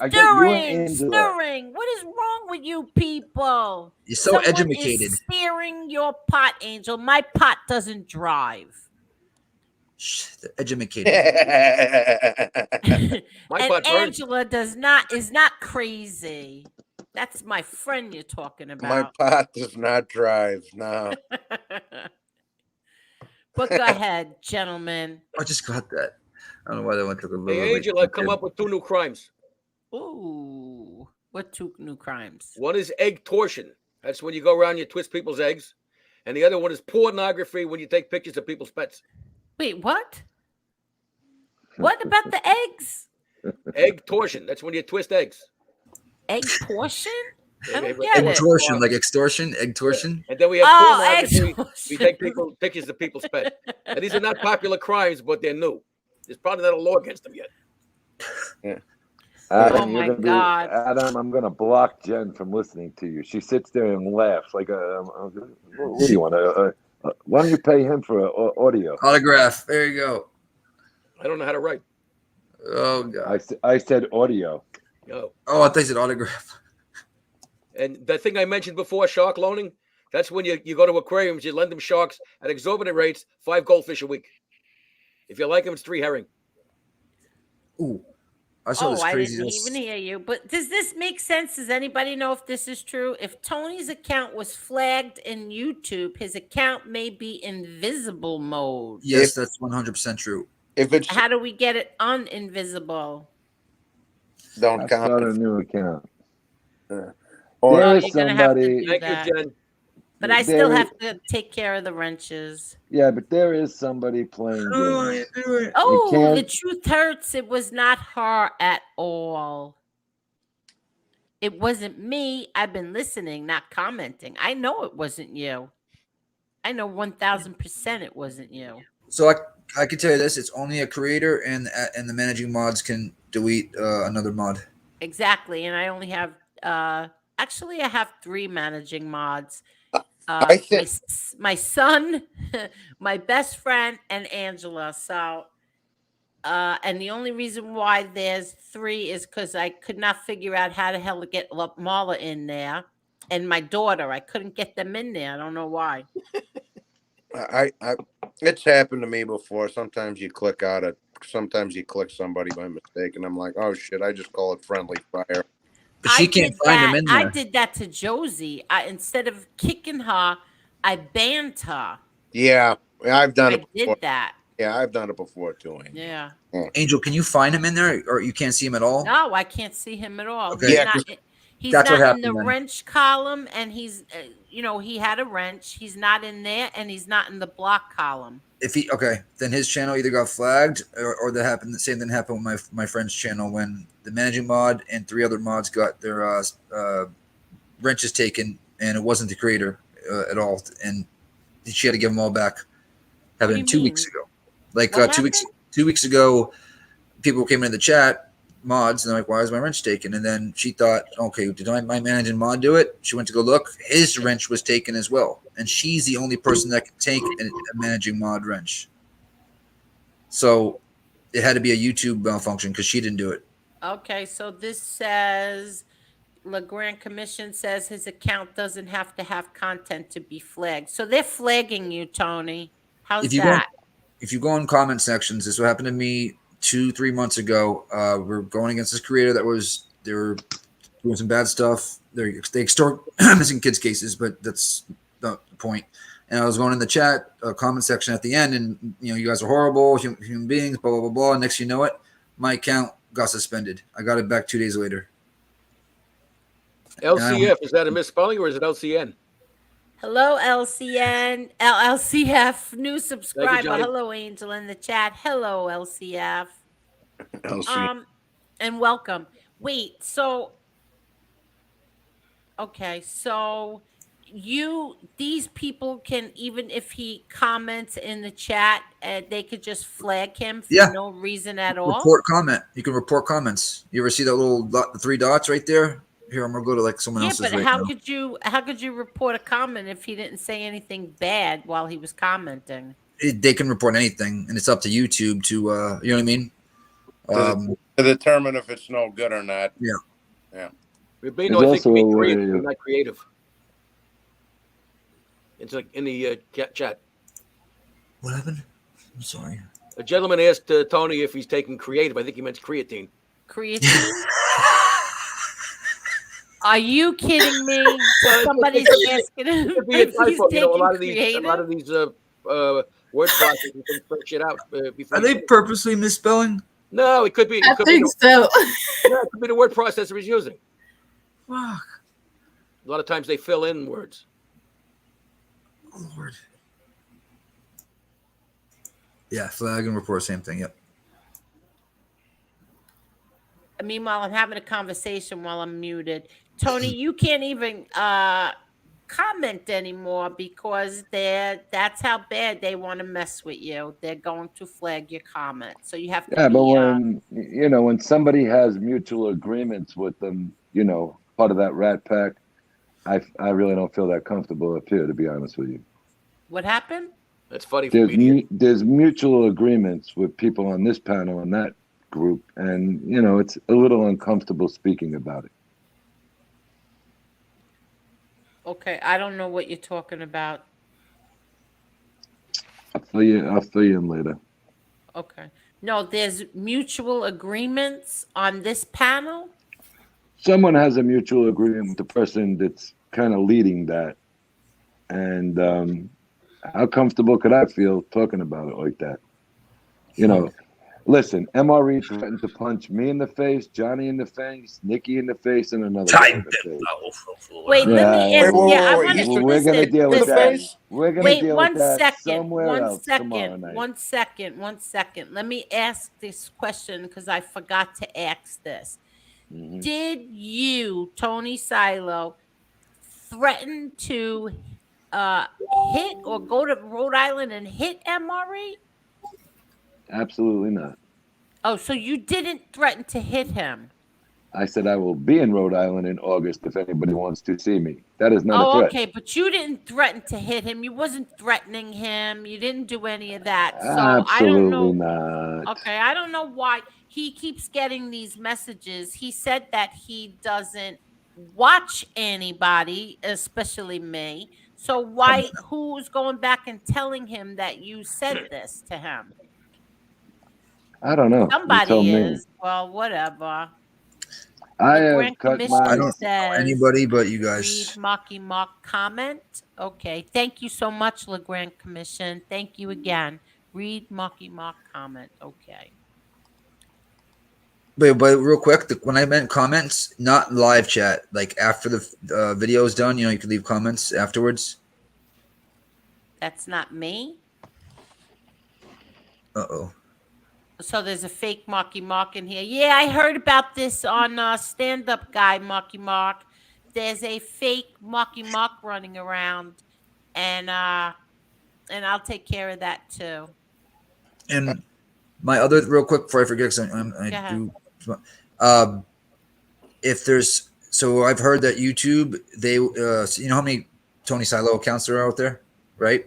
get you and Angela. Stirring. What is wrong with you people? You're so Someone educated. is steering your pot, Angel. My pot doesn't drive. Educated. My And pot burns. Angela is not crazy. That's my friend you're talking about. My pot does not drive. No. But go ahead, gentlemen. I just got that. I don't know why that one took a little Hey, bit. Angel, I've come up with 2 new crimes. Ooh, what 2 new crimes? One is egg torsion. That's when you go around, you twist people's eggs. And the other one is pornography, when you take pictures of people's pets. Wait, what? What about the eggs? Egg torsion. That's when you twist eggs. Egg portion? I don't Egg get it. Extortion, like extortion, egg torsion. And then we have pornography. egg We take pictures of people's pets. And these are not popular crimes, but they're new. There's probably not a law against them yet. Yeah. Oh Adam, my you're gonna God. Adam, I'm going to block Jen from listening to you. She sits there and laughs like what do you want? Why don't you pay him for audio? Autograph. There you go. I don't know how to write. Oh God. I said audio. Oh. Oh, I thought you said autograph. And the thing I mentioned before, shark loaning, that's when you go to aquariums, you lend them sharks at exorbitant rates, 5 goldfish a week. If you like them, it's 3 herring. Ooh, I saw Oh, this I crazy. didn't even hear you. But does this make sense? Does anybody know if this is true? If Tony's account was flagged in YouTube, his account may be invisible mode. Yes, that's 100% true. If it's How do we get it uninvisible? don't I count start it. a new account. Or Well, There you're is gonna have to somebody. do Thank you, that. Jen. But I still There is, have to take care of the wrenches. yeah, but there is somebody playing games. You Oh, the can't. truth hurts. It was not her at all. It wasn't me. I've been listening, not commenting. I know it wasn't you. I know 1000% it wasn't you. So I can tell you this: it's only a creator and the managing mods can delete another mod. Exactly. And I only have actually I have 3 managing mods. I think My son, my best friend, and Angela. So and the only reason why there's 3 is because I could not figure out how the hell to get Mala in there. And my daughter, I couldn't get them in there. I don't know why. I it's happened to me before. Sometimes you click out it. Sometimes you click somebody by mistake, and I'm like, oh shit! I just call it friendly fire. But she can't find him in I there. did that to Josie. Instead of kicking her, I banned her. Yeah, I've done it I before. did that. Yeah, I've done it before too. Angel. Yeah. Angel, can you find him in there, or you can't see him at all? No, I can't see him at all. Okay. Yeah, He's that's what not in the happened then. wrench column, and he's he had a wrench. He's not in there, and he's not in the block column. If he then his channel either got flagged or that happened. The same thing happened with my friend's channel when the managing mod and 3 other mods got their wrenches taken, and it wasn't the creator at all, and she had to give them all back. Happened 2 weeks ago. Like What 2 weeks ago, people came into the chat, mods, and they're like, "Why is my wrench taken?" And then she thought, "Okay, did my managing mod do it?" She went to go look. His wrench was taken as well, and she's the only person that can take a managing mod wrench. So it had to be a YouTube malfunction because she didn't do it. Okay, so this says Le Grand Commission says his account doesn't have to have content to be flagged. So they're flagging you, Tony. How's If you that? if you go in comment sections, this what happened to me 2-3 months ago. We're going against this creator they were doing some bad stuff. They extort missing kids cases, but that's not the point. And I was going in the chat comment section at the end, and you guys are horrible human beings, blah blah blah blah. Next, you know it, my account got suspended. I got it back 2 days later. LCF, is that a misspelling or is it LCN? Hello, LCN, LCF, new subscriber. Johnny. Hello, Angel in the chat. Hello, LCF. LCF. And welcome. Wait, so okay, so these people can, even if he comments in the chat, they could just flag him for no reason at all. Report comment. You can report comments. You ever see that little the 3 dots right there? Here, I'm gonna go to like someone else's. But right how now. could you report a comment if he didn't say anything bad while he was commenting? They can report anything, and it's up to YouTube to you know what I mean. To determine if it's no good or not. Yeah. Rubino, I think you mean creative, not creative. It's like in the chat. What happened? I'm sorry. A gentleman asked Tony if he's taking creative. I think he meant creatine. Creatine? Are you kidding me? Somebody's asking him if he's taking a lot of creative? these word processors can freak shit out. Are they purposely misspelling? No, it could be. I think so. Yeah, it could be the word processor he's using. Fuck. A lot of times they fill in words. Oh, Lord. Yeah, flag and report, same thing. Yep. Meanwhile, I'm having a conversation while I'm muted. Tony, you can't even comment anymore because that's how bad they want to mess with you. They're going to flag your comment. So you have to Yeah, be, but when somebody has mutual agreements with them, part of that rat pack, I really don't feel that comfortable up here, to be honest with you. What happened? That's funny for me. There's mutual agreements with people on this panel and that group, and it's a little uncomfortable speaking about it. Okay, I don't know what you're talking about. I'll fill you in later. Okay. No, there's mutual agreements on this panel. Someone has a mutual agreement with the person that's kind of leading that, and how comfortable could I feel talking about it like that? You know, listen, MRE threatened to punch me in the face, Johnny in the face, Nikki in the face, and another guy in the face. Wait, let me Yeah, ask. Yeah, I wait. want He's to we're gonna listen. deal with that. Listen. We're gonna Wait, deal with that somewhere else tomorrow night. 1 second, 1 second. Let me ask this question because I forgot to ask this. Mhm. Did you, Tony Silo, threaten to hit or go to Rhode Island and hit MRE? Absolutely not. Oh, so you didn't threaten to hit him. I said I will be in Rhode Island in August if anybody wants to see me. That is not a Oh, threat. okay, but you didn't threaten to hit him. You wasn't threatening him. You didn't do any of that. So I don't Absolutely know. not. Okay, I don't know why he keeps getting these messages. He said that he doesn't watch anybody, especially me. So why who's going back and telling him that you said this to him? I don't know. You tell Somebody me. is. Well, whatever. I The have Grand cut Commission I my. don't know says anybody but you read guys. Mocky Mock comment. Okay. Thank you so much, Le Grand Commission. Thank you again. Read Mocky Mock comment. Okay. But real quick, when I meant comments, not live chat, like after the video is done, you can leave comments afterwards. That's not me. Uh-oh. So there's a fake Mocky Mock in here. Yeah, I heard about this on Stand Up Guy Mocky Mock. There's a fake Mocky Mock running around, and I'll take care of that too. And my other, real quick before I forget, because I Go ahead. do, if there's, so I've heard that YouTube, they, so you know how many Tony Silo accounts there are out there, right?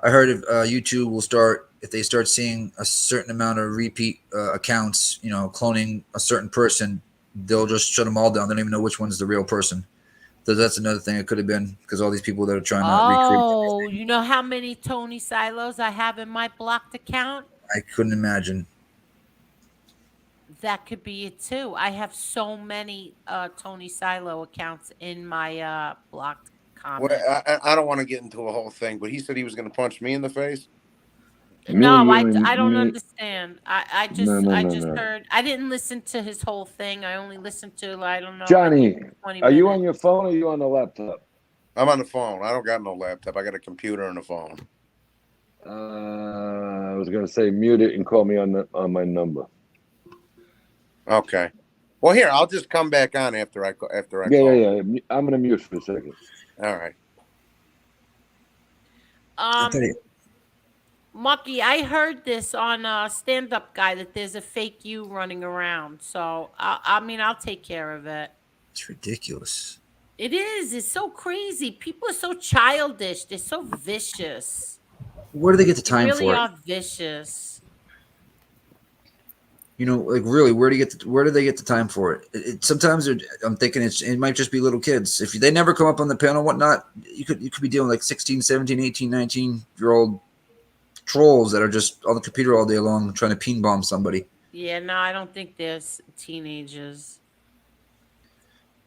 I heard if YouTube will start, if they start seeing a certain amount of repeat accounts, cloning a certain person, they'll just shut them all down. They don't even know which one's the real person. So that's another thing it could have been, because all these people that are trying to recreate, Oh, you know how many Tony Silos I have in my blocked account? I couldn't imagine. That could be it too. I have so many Tony Silo accounts in my blocked Well, comment. I don't want to get into a whole thing, but he said he was going to punch me in the face. No, you I don't me- understand. I No, no, I no, just no. heard. I didn't listen to his whole thing. I only listened to I don't know. I Johnny, think 20 are you minutes. on your phone or are you on the laptop? I'm on the phone. I don't got no laptop. I got a computer and a phone. I was gonna say mute it and call me on my number. Okay. Well, here I'll just come back on after I call. Yeah. I'm gonna mute for a second. All right. Mucky, I heard this on Stand Up Guy that there's a fake you running around. So I mean, I'll take care of it. It's ridiculous. It is. It's so crazy. People are so childish. They're so vicious. Where do they get the They time really for it? are vicious. Like really, where do they get the time for it? Sometimes I'm thinking it might just be little kids. If they never come up on the panel, whatnot, you could be dealing with like 16, 17, 18, 19-year-old trolls that are just on the computer all day long trying to ping bomb somebody. Yeah, no, I don't think there's teenagers.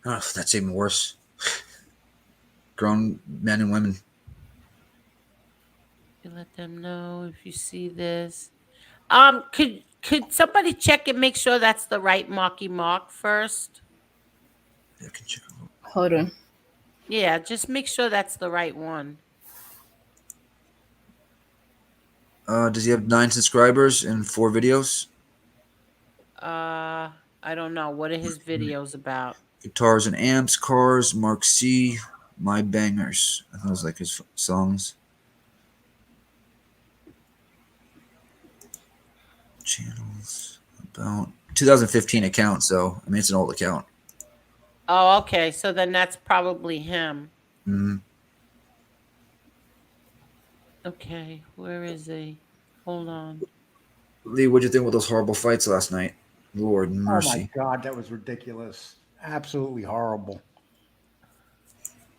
Oh, that's even worse. Grown men and women. You let them know if you see this. Could somebody check and make sure that's the right Mocky Mock first? Yeah, I can check. Hold on. Yeah, just make sure that's the right one. Does he have 9 subscribers and 4 videos? I don't know. What are his videos about? Guitars and amps, cars, Mark C, My Bangers. I thought it was like his songs. Channels about 2015 account, so I mean it's an old account. Oh, okay. So then that's probably him. Mm-hmm. Okay, where is he? Hold on. Lee, what'd you think with those horrible fights last night? Lord mercy. Oh my God, that was ridiculous. Absolutely horrible.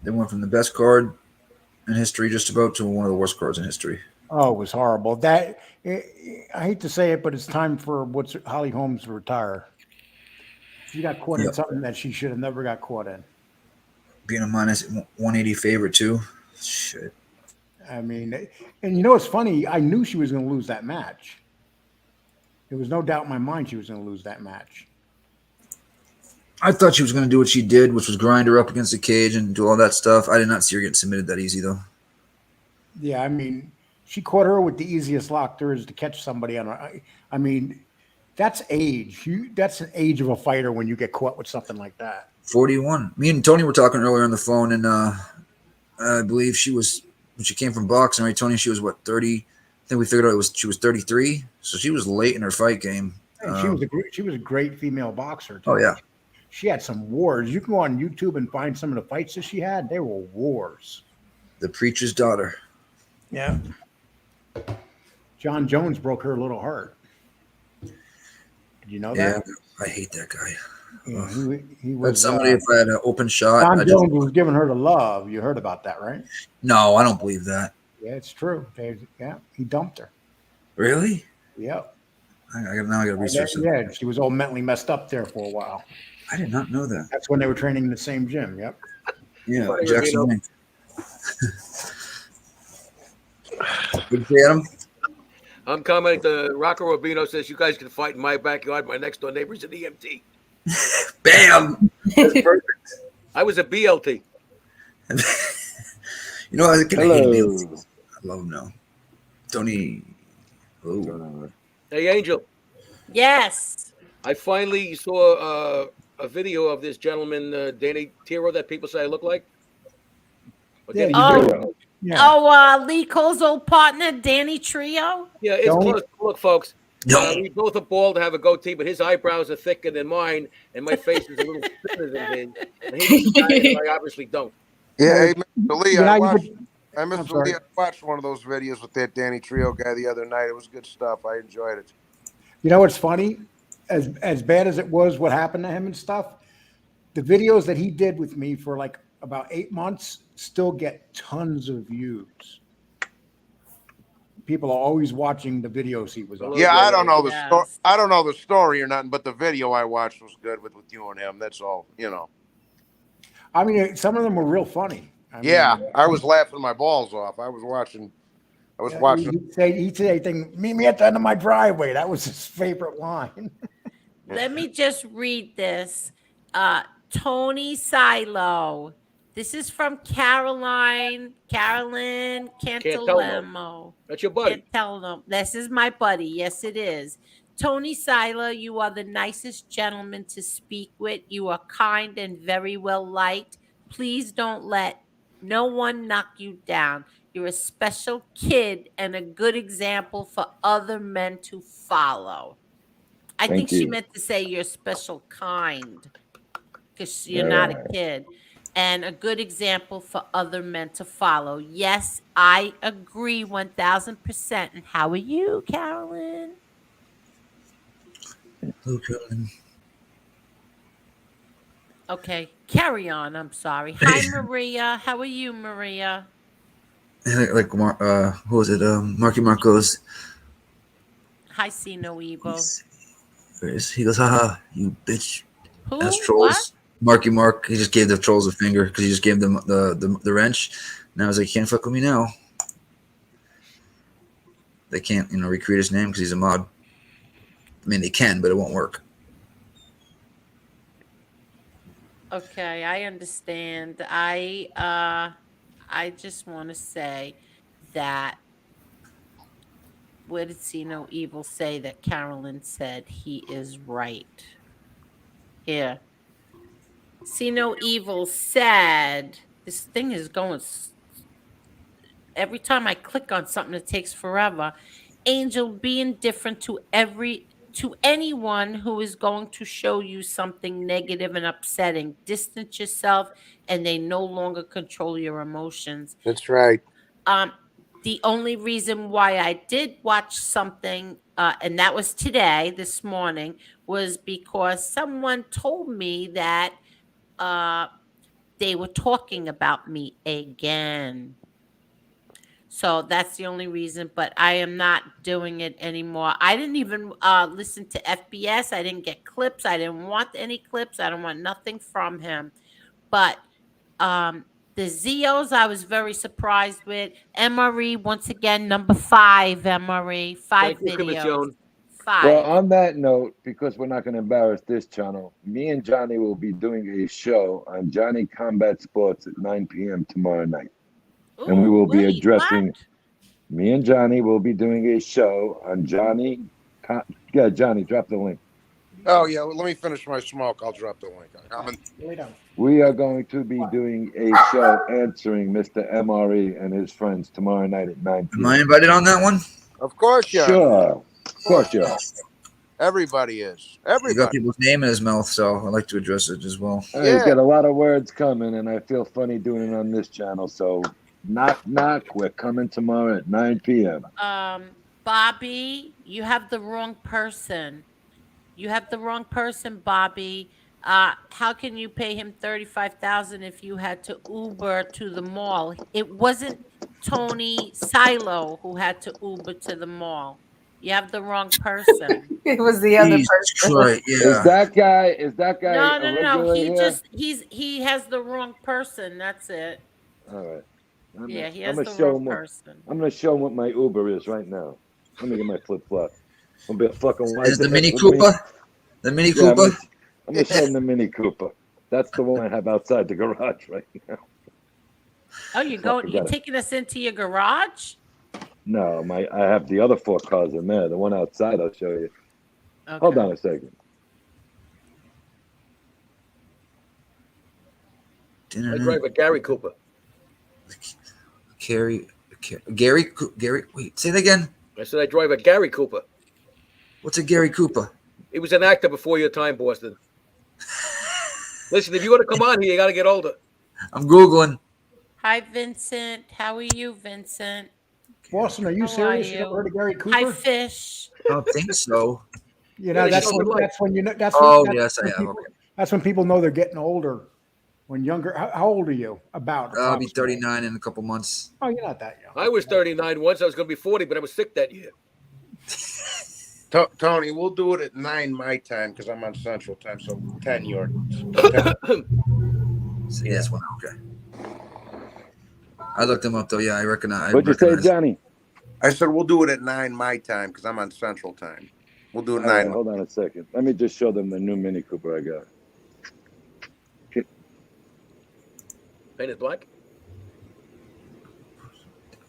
They went from the best card in history just about to one of the worst cards in history. Oh, it was horrible. I hate to say it, but it's time for Holly Holmes to retire. She got caught in Yep. something that she should have never got caught in. Being a minus 180 favorite too. Shit. I mean, and you know what's funny? I knew she was going to lose that match. There was no doubt in my mind she was going to lose that match. I thought she was going to do what she did, which was grind her up against the cage and do all that stuff. I did not see her getting submitted that easy, though. Yeah, I mean, she caught her with the easiest lock there is to catch somebody on. I mean, that's age. That's an age of a fighter when you get caught with something like that. 41. Me and Tony were talking earlier on the phone, and I believe she was, when she came from boxing, right, Tony? She was, what, 30? I think we figured out she was 33. So she was late in her fight game. And she was a great female boxer, too. Oh, yeah. She had some wars. You can go on YouTube and find some of the fights that she had. They were wars. The preacher's daughter. Yeah. John Jones broke her little heart. Did you know that? Yeah, I hate that guy. Yeah, he But was somebody, if I had an open shot. John Jones was giving her the love. You heard about that, right? No, I don't believe that. Yeah, it's true. He dumped her. Really? Yep. I got to research that. Yeah, she was all mentally messed up there for a while. I did not know that. That's when they were training in the same gym. Yep. Yeah, Jackson Wink. What did you say, Adam? I'm commenting. The Rocco Rubino says you guys can fight in my backyard. My next door neighbor's an EMT. Bam! That's perfect. I was a BLT. You know, I can hate BLTs. I love them now. Tony. Oh. Hey, Angel. Yes. I finally saw a video of this gentleman, Danny Tiro, that people say I look like. Yeah, Lee Cole's old partner, Danny Trio. Yeah, it's close. Look, folks. We both are bald, have a goatee, but his eyebrows are thicker than mine, and my face is a little thinner than his. And he I obviously don't. Yeah, hey, Mr. Lee, I I'm Mr. Lee, sorry. I watched one of those videos with that Danny Trio guy the other night. It was good stuff. I enjoyed it. You know what's funny? As bad as it was, what happened to him and stuff, the videos that he did with me for like about 8 months still get tons of views. People are always watching the videos he was on. Yeah, I don't know the story. I don't know the story or nothing, but the video I watched was good with you and him. That's all, you know. I mean, some of them were real funny. I was laughing my balls off. I was watching. He'd say thing, meet me at the end of my driveway. That was his favorite line. Let me just read this. Tony Silo. This is from Carolyn Cantalemo. That's your buddy. Cantalemo. This is my buddy. Yes, it is. Tony Silo, you are the nicest gentleman to speak with. You are kind and very well liked. Please don't let no one knock you down. You're a special kid and a good example for other men to follow. I think she meant to say you're special kind because you're not a kid. And a good example for other men to follow. Yes, I agree 1,000%. And how are you, Carolyn? Hello, Carolyn. Okay, carry on. I'm sorry. Hi, Maria. How are you, Maria? Like who was it? Marky Marcos. Hi, see no evil. He goes, haha, you bitch. Who? As trolls. What? Marky Mark, he just gave the trolls a finger because he just gave them the wrench. And I was like, can't fuck with me now. They can't, recreate his name because he's a mod. I mean, they can, but it won't work. Okay, I understand. I just want to say that where did See No Evil say that Carolyn said he is right? Here. See No Evil said, this thing is going, every time I click on something, it takes forever. Angel, be indifferent to anyone who is going to show you something negative and upsetting. Distance yourself, and they no longer control your emotions. That's right. The only reason why I did watch something, and that was this morning, was because someone told me that they were talking about me again. So that's the only reason, but I am not doing it anymore. I didn't even listen to FBS. I didn't get clips. I didn't want any clips. I don't want nothing from him. But the Zeos, I was very surprised with. Emery, once again, number 5, Emery. 5 Thank you, videos. Commission. 5. Well, on that note, because we're not going to embarrass this channel, me and Johnny will be doing a show on Johnny Combat Sports at 9 p.m. tomorrow night. And we Ooh, will be wait, addressing, me and Johnny will be doing a show on yeah, Johnny, drop the link. Oh yeah, well, let me finish my smoke. I'll drop the link. Lay down. We are going to be doing a show answering Mr. MRE and his friends tomorrow night at 9 p.m. Am I invited on that one? Of course, yeah. Sure. Of course you are. Everybody is. He got Everybody. people's name in his mouth, so I like to address it as well. He's got a lot of words coming, and I feel funny doing it on this channel. So, knock, knock. We're coming tomorrow at 9 p.m. Bobby, you have the wrong person. You have the wrong person, Bobby. How can you pay him $35,000 if you had to Uber to the mall? It wasn't Tony Silo who had to Uber to the mall. You have the wrong person. It was the other person. Right, Is that guy? No. originally here? He has the wrong person. That's it. All right. He has I'm the gonna show wrong him person. I'm gonna show him what my Uber is right now. Let me get my flip flop. I'm gonna be a fucking white. Is the Mini Cooper? The Mini Cooper? I'm gonna show him the Mini Cooper. That's the one I have outside the garage right now. Oh, you're taking us into your garage? No, I have the other 4 cars in there. The one outside, I'll show you. Okay. Hold on a second. I drive a Gary Cooper. Gary. Wait, say that again. I said I drive a Gary Cooper. What's a Gary Cooper? He was an actor before your time, Boston. Listen, if you want to come on here, you got to get older. I'm Googling. Hi, Vincent. How are you, Vincent? Boston, are you How serious? are You never you? heard of Gary Cooper? Hi, Fish. I don't think so. You know, that's when you know. That's Oh, when, yes, I when have. people, Okay. That's when people know they're getting older. When younger, how old are you? About? I'll be 39 in a couple months. Oh, you're not that young. I was 39 once. I was going to be 40, but I was sick that year. Tony, we'll do it at 9 my time because I'm on Central Time, so 10 your. See, that's one. Okay. I looked him up though. Yeah, I recognize. What'd you say, Johnny? I said we'll do it at 9 my time because I'm on Central Time. We'll do it at All 9. right, hold on a second. Let me just show them the new Mini Cooper I got. Painted black?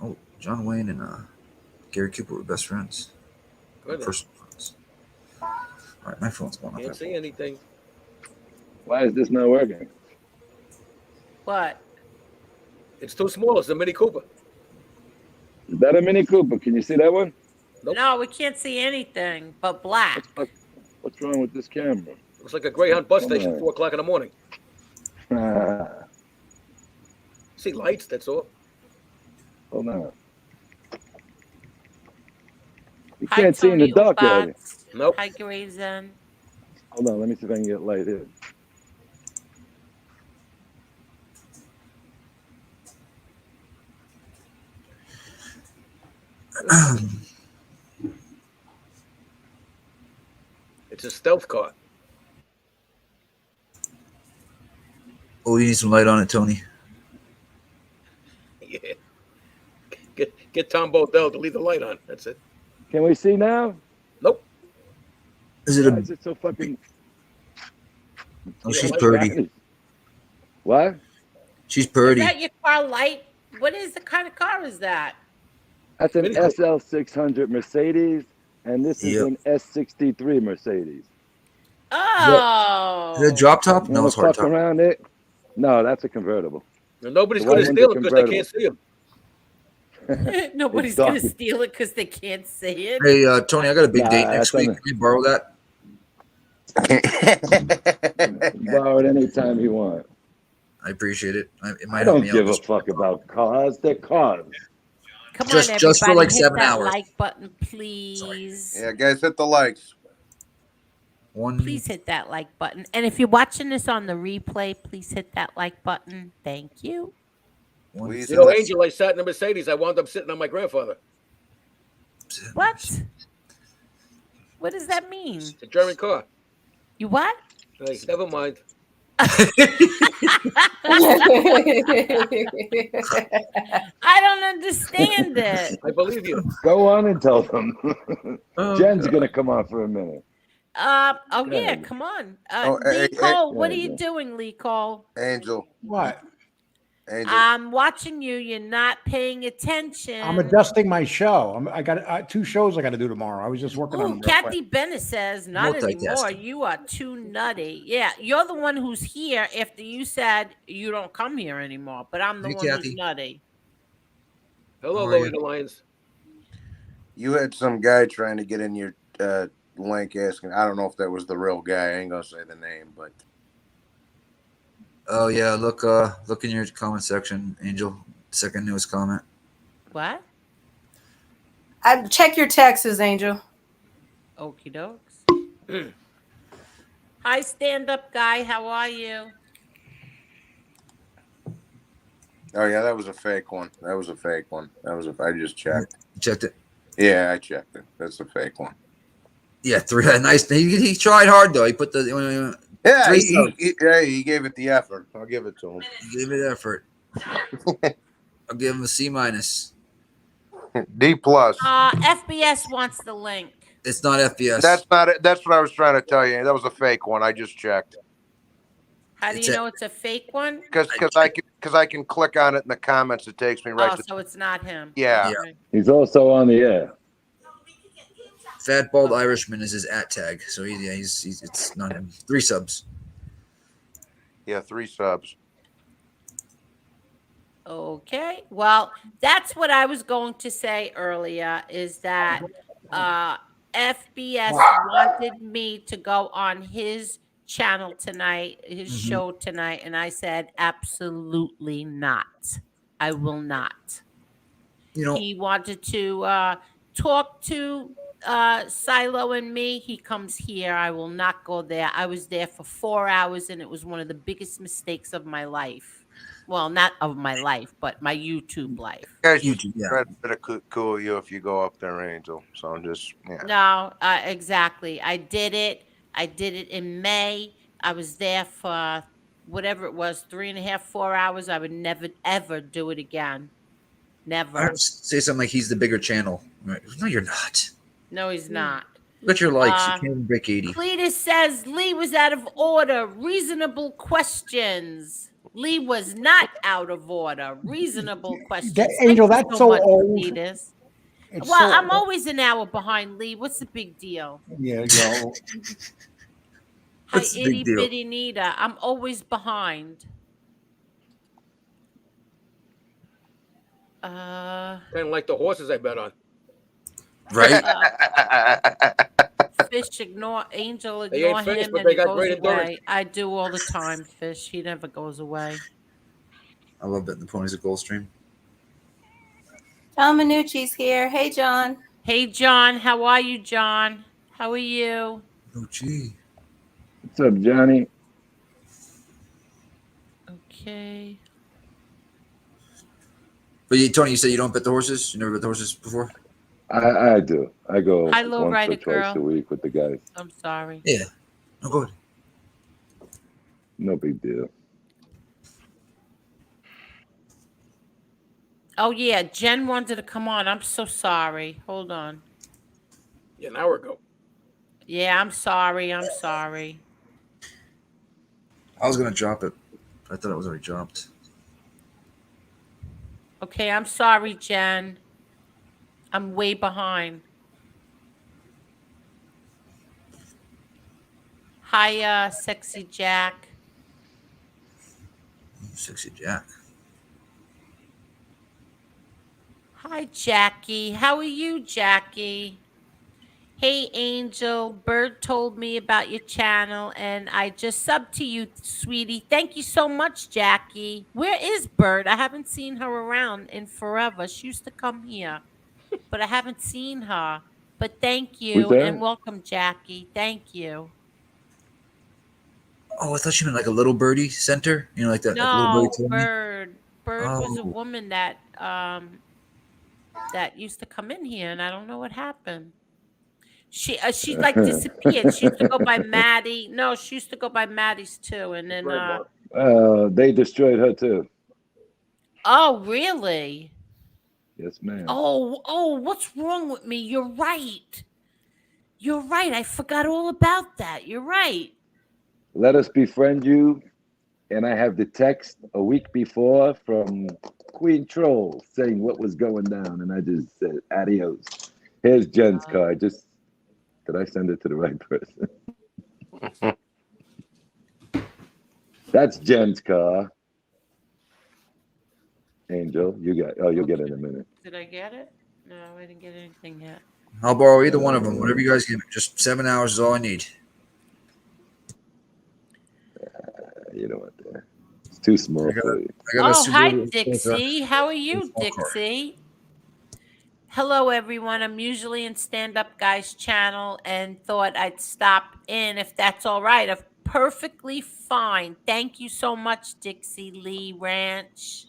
Oh, John Wayne and Gary Cooper were best friends. Good. Personal friends. All right, my phone's going off. Can't see anything. Why is this not working? What? It's too small. It's a Mini Cooper. Is that a Mini Cooper? Can you see that one? Nope. No, we can't see anything but black. What's wrong with this camera? Looks like a Greyhound bus Come station, on. 4 o'clock in the morning. See lights, that's all. Hold on. You Hi, can't see in the Tony dark already. Ubats. Nope. Hi, Grayson. Hold on, let me see if I can get light here. It's a stealth car. Oh, you need some light on it, Tony. Yeah. Get Tom Bodell to leave the light on. That's it. Can we see now? Nope. Is it Why a? is it so fucking? Oh, she's purty. What? She's Is purty. that your car light? What is the kind of car is that? That's an Mini Cooper. SL600 Mercedes, and this is Yep. an S63 Mercedes. Oh. Is it a drop top? You No, want it's to hard fuck top. around it? No, that's a convertible. And nobody's Why going to one's steal a them because they can't convertible? see them. Nobody's It's going to dark. steal it because they can't see it. Hey, Tony, I got a big Nah, date next that's on week. Can you borrow that? Borrow it anytime you want. I appreciate it. It might I help don't me give out. a fuck about cars. They're cars. Come Just- on, just for, everybody, like, hit 7 that hours. like button, please. Yeah, guys, hit the likes. Please hit that like button. And if you're watching this on the replay, please hit that like button. Thank you. One, You know, Angel, I sat in a Mercedes. I wound up sitting on my grandfather. What? What does that mean? It's a German car. You what? Hey, never mind. I don't understand it. I believe you. Go on and tell them. Oh, Jen's God. gonna come on for a minute. Oh Go yeah, ahead. come on. Oh, Lee Cole, what Yeah, are you yeah. doing, Lee Cole? Angel. What? Angel. I'm watching you. You're not paying attention. I'm adjusting my show. I got 2 shows I got to do tomorrow. I was just working on Ooh, them real quick. Kathy Bennett says, not anymore. Multitasking. You are too nutty. Yeah, you're the one who's here after you said you don't come here anymore, but I'm the Hey, one who's Kathy. nutty. Hello, How are Louis you? the Lions. You had some guy trying to get in your link asking. I don't know if that was the real guy. I ain't gonna say the name, but Oh yeah, look in your comment section, Angel. Second newest comment. What? Check your taxes, Angel. Okie dokes. Hi, stand up guy. How are you? oh yeah, that was a fake one. That was a fake one. I just checked. You checked it. Yeah, I checked it. That's a fake one. Yeah, 3. Nice. He tried hard though. He put the Yeah, 3 subs. he gave it the effort. I'll give it to him. He gave it effort. I'll give him a C minus. D plus. FBS wants the link. It's not FBS. That's not it. That's what I was trying to tell you. That was a fake one. I just checked. How do you know it's a fake one? Because I can click on it in the comments. It takes me right Oh, to. so it's not him. Yeah. Okay. He's also on the air. Fat bald Irishman is his @ tag. So he's it's not him. 3 subs. Yeah, 3 subs. Okay. Well, that's what I was going to say earlier is that FBS wanted me to go on his channel tonight, his show tonight, and I said absolutely not. I will not. You know, He wanted to talk to Silo and me. He comes here. I will not go there. I was there for 4 hours, and it was one of the biggest mistakes of my life. Well, not of my life, but my YouTube life. Guys, YouTube, yeah. try to cool you if you go up there, Angel. So I'm just No, exactly. I did it. I did it in May. I was there for whatever it was, 3.5, 4 hours. I would never, ever do it again. I Never. heard say something like he's the bigger channel. Right. No, you're not. No, he's not. Look at your likes. You can't even break 80. Cletus says Lee was out of order. Reasonable questions. Lee was not out of order. Reasonable questions. Angel, Thank you that's so much, old. Cletus. It's Well, so I'm old. always an hour behind Lee. What's the big deal? Yeah, yo. Hi, What's the itty big deal? bitty Nita. I'm always behind. Kind of like the horses I bet on. Right? Fish ignore Angel, They ain't ignore finished, him, but and they he got goes great endurance. away. I do all the time, Fish. He never goes away. I love betting the ponies at Goldstream. John Minucci's here. Hey, John. Hey, John. How are you, John? How are you? Oh, gee. What's up, Johnny? Okay. But Tony, you said you don't bet the horses? You never bet the horses before? I do. I go Hi, low once or rider twice girl. a week with the guys. I'm sorry. Yeah. Oh, go ahead. No big deal. Oh, yeah. Jen wanted to come on. I'm so sorry. Hold on. Yeah, an hour ago. Yeah, I'm sorry. I'm sorry. I was going to drop it. I thought it was already dropped. Okay, I'm sorry, Jen. I'm way behind. Hi, Sexy Jack. Sexy Jack. Hi, Jackie. How are you, Jackie? Hey, Angel. Bird told me about your channel, and I just subbed to you, sweetie. Thank you so much, Jackie. Where is Bird? I haven't seen her around in forever. She used to come here, but I haven't seen her. But thank you, that? and welcome, Jackie. Thank you. Oh, I thought you meant like a little birdie center. You know, like that like little birdie No, told me. Bird. Bird was a Oh. woman that that used to come in here, and I don't know what happened. She like disappeared. She used to go by Maddie. No, she used to go by Maddie's too, and then They destroyed her too. oh really? Yes, ma'am. Oh, what's wrong with me? You're right. You're right. I forgot all about that. You're right. Let us befriend you. And I have the text a week before from Queen Troll saying what was going down. And I just said, adios. Here's Jen's card. Did I send it to the right person? That's Jen's car. Angel, you'll get it in a minute. Did I get it? No, I didn't get anything yet. I'll borrow either one of them. Whatever you guys give me. Just 7 hours is all I need. You know what? It's too small for you. Oh, hi, Dixie. How are you, Dixie? Hello, everyone. I'm usually in Stand Up Guys channel and thought I'd stop in if that's all right. Perfectly fine. Thank you so much, Dixie Lee Ranch.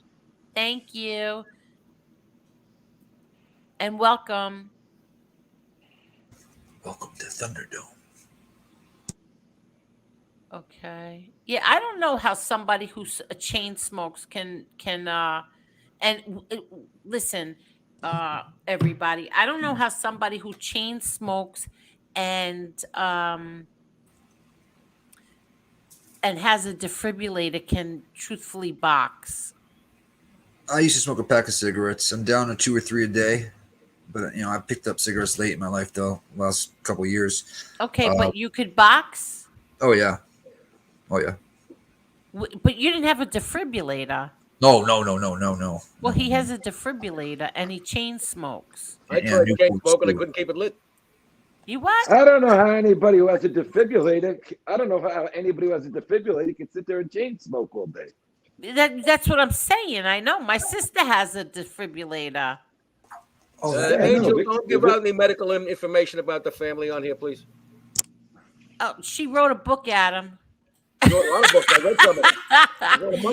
Thank you. And welcome. Welcome to Thunderdome. Okay. Yeah, I don't know how somebody who chain smokes can listen, everybody. I don't know how somebody who chain smokes and has a defibrillator can truthfully box. I used to smoke a pack of cigarettes. I'm down to 2 or 3 a day. But, I picked up cigarettes late in my life, though, last couple of years. Okay, but you could box? Oh, yeah. Oh, yeah. But you didn't have a defibrillator. No. Well, he has a defibrillator and he chain smokes. I tried chain smoking. I couldn't keep it lit. You what? I don't know how anybody who has a defibrillator can sit there and chain smoke all day. That's what I'm saying. I know. My sister has a defibrillator. Oh, Angel, don't give out any medical information about the family on here, please. Oh, she wrote a book, Adam. She wrote a lot of books. I read some of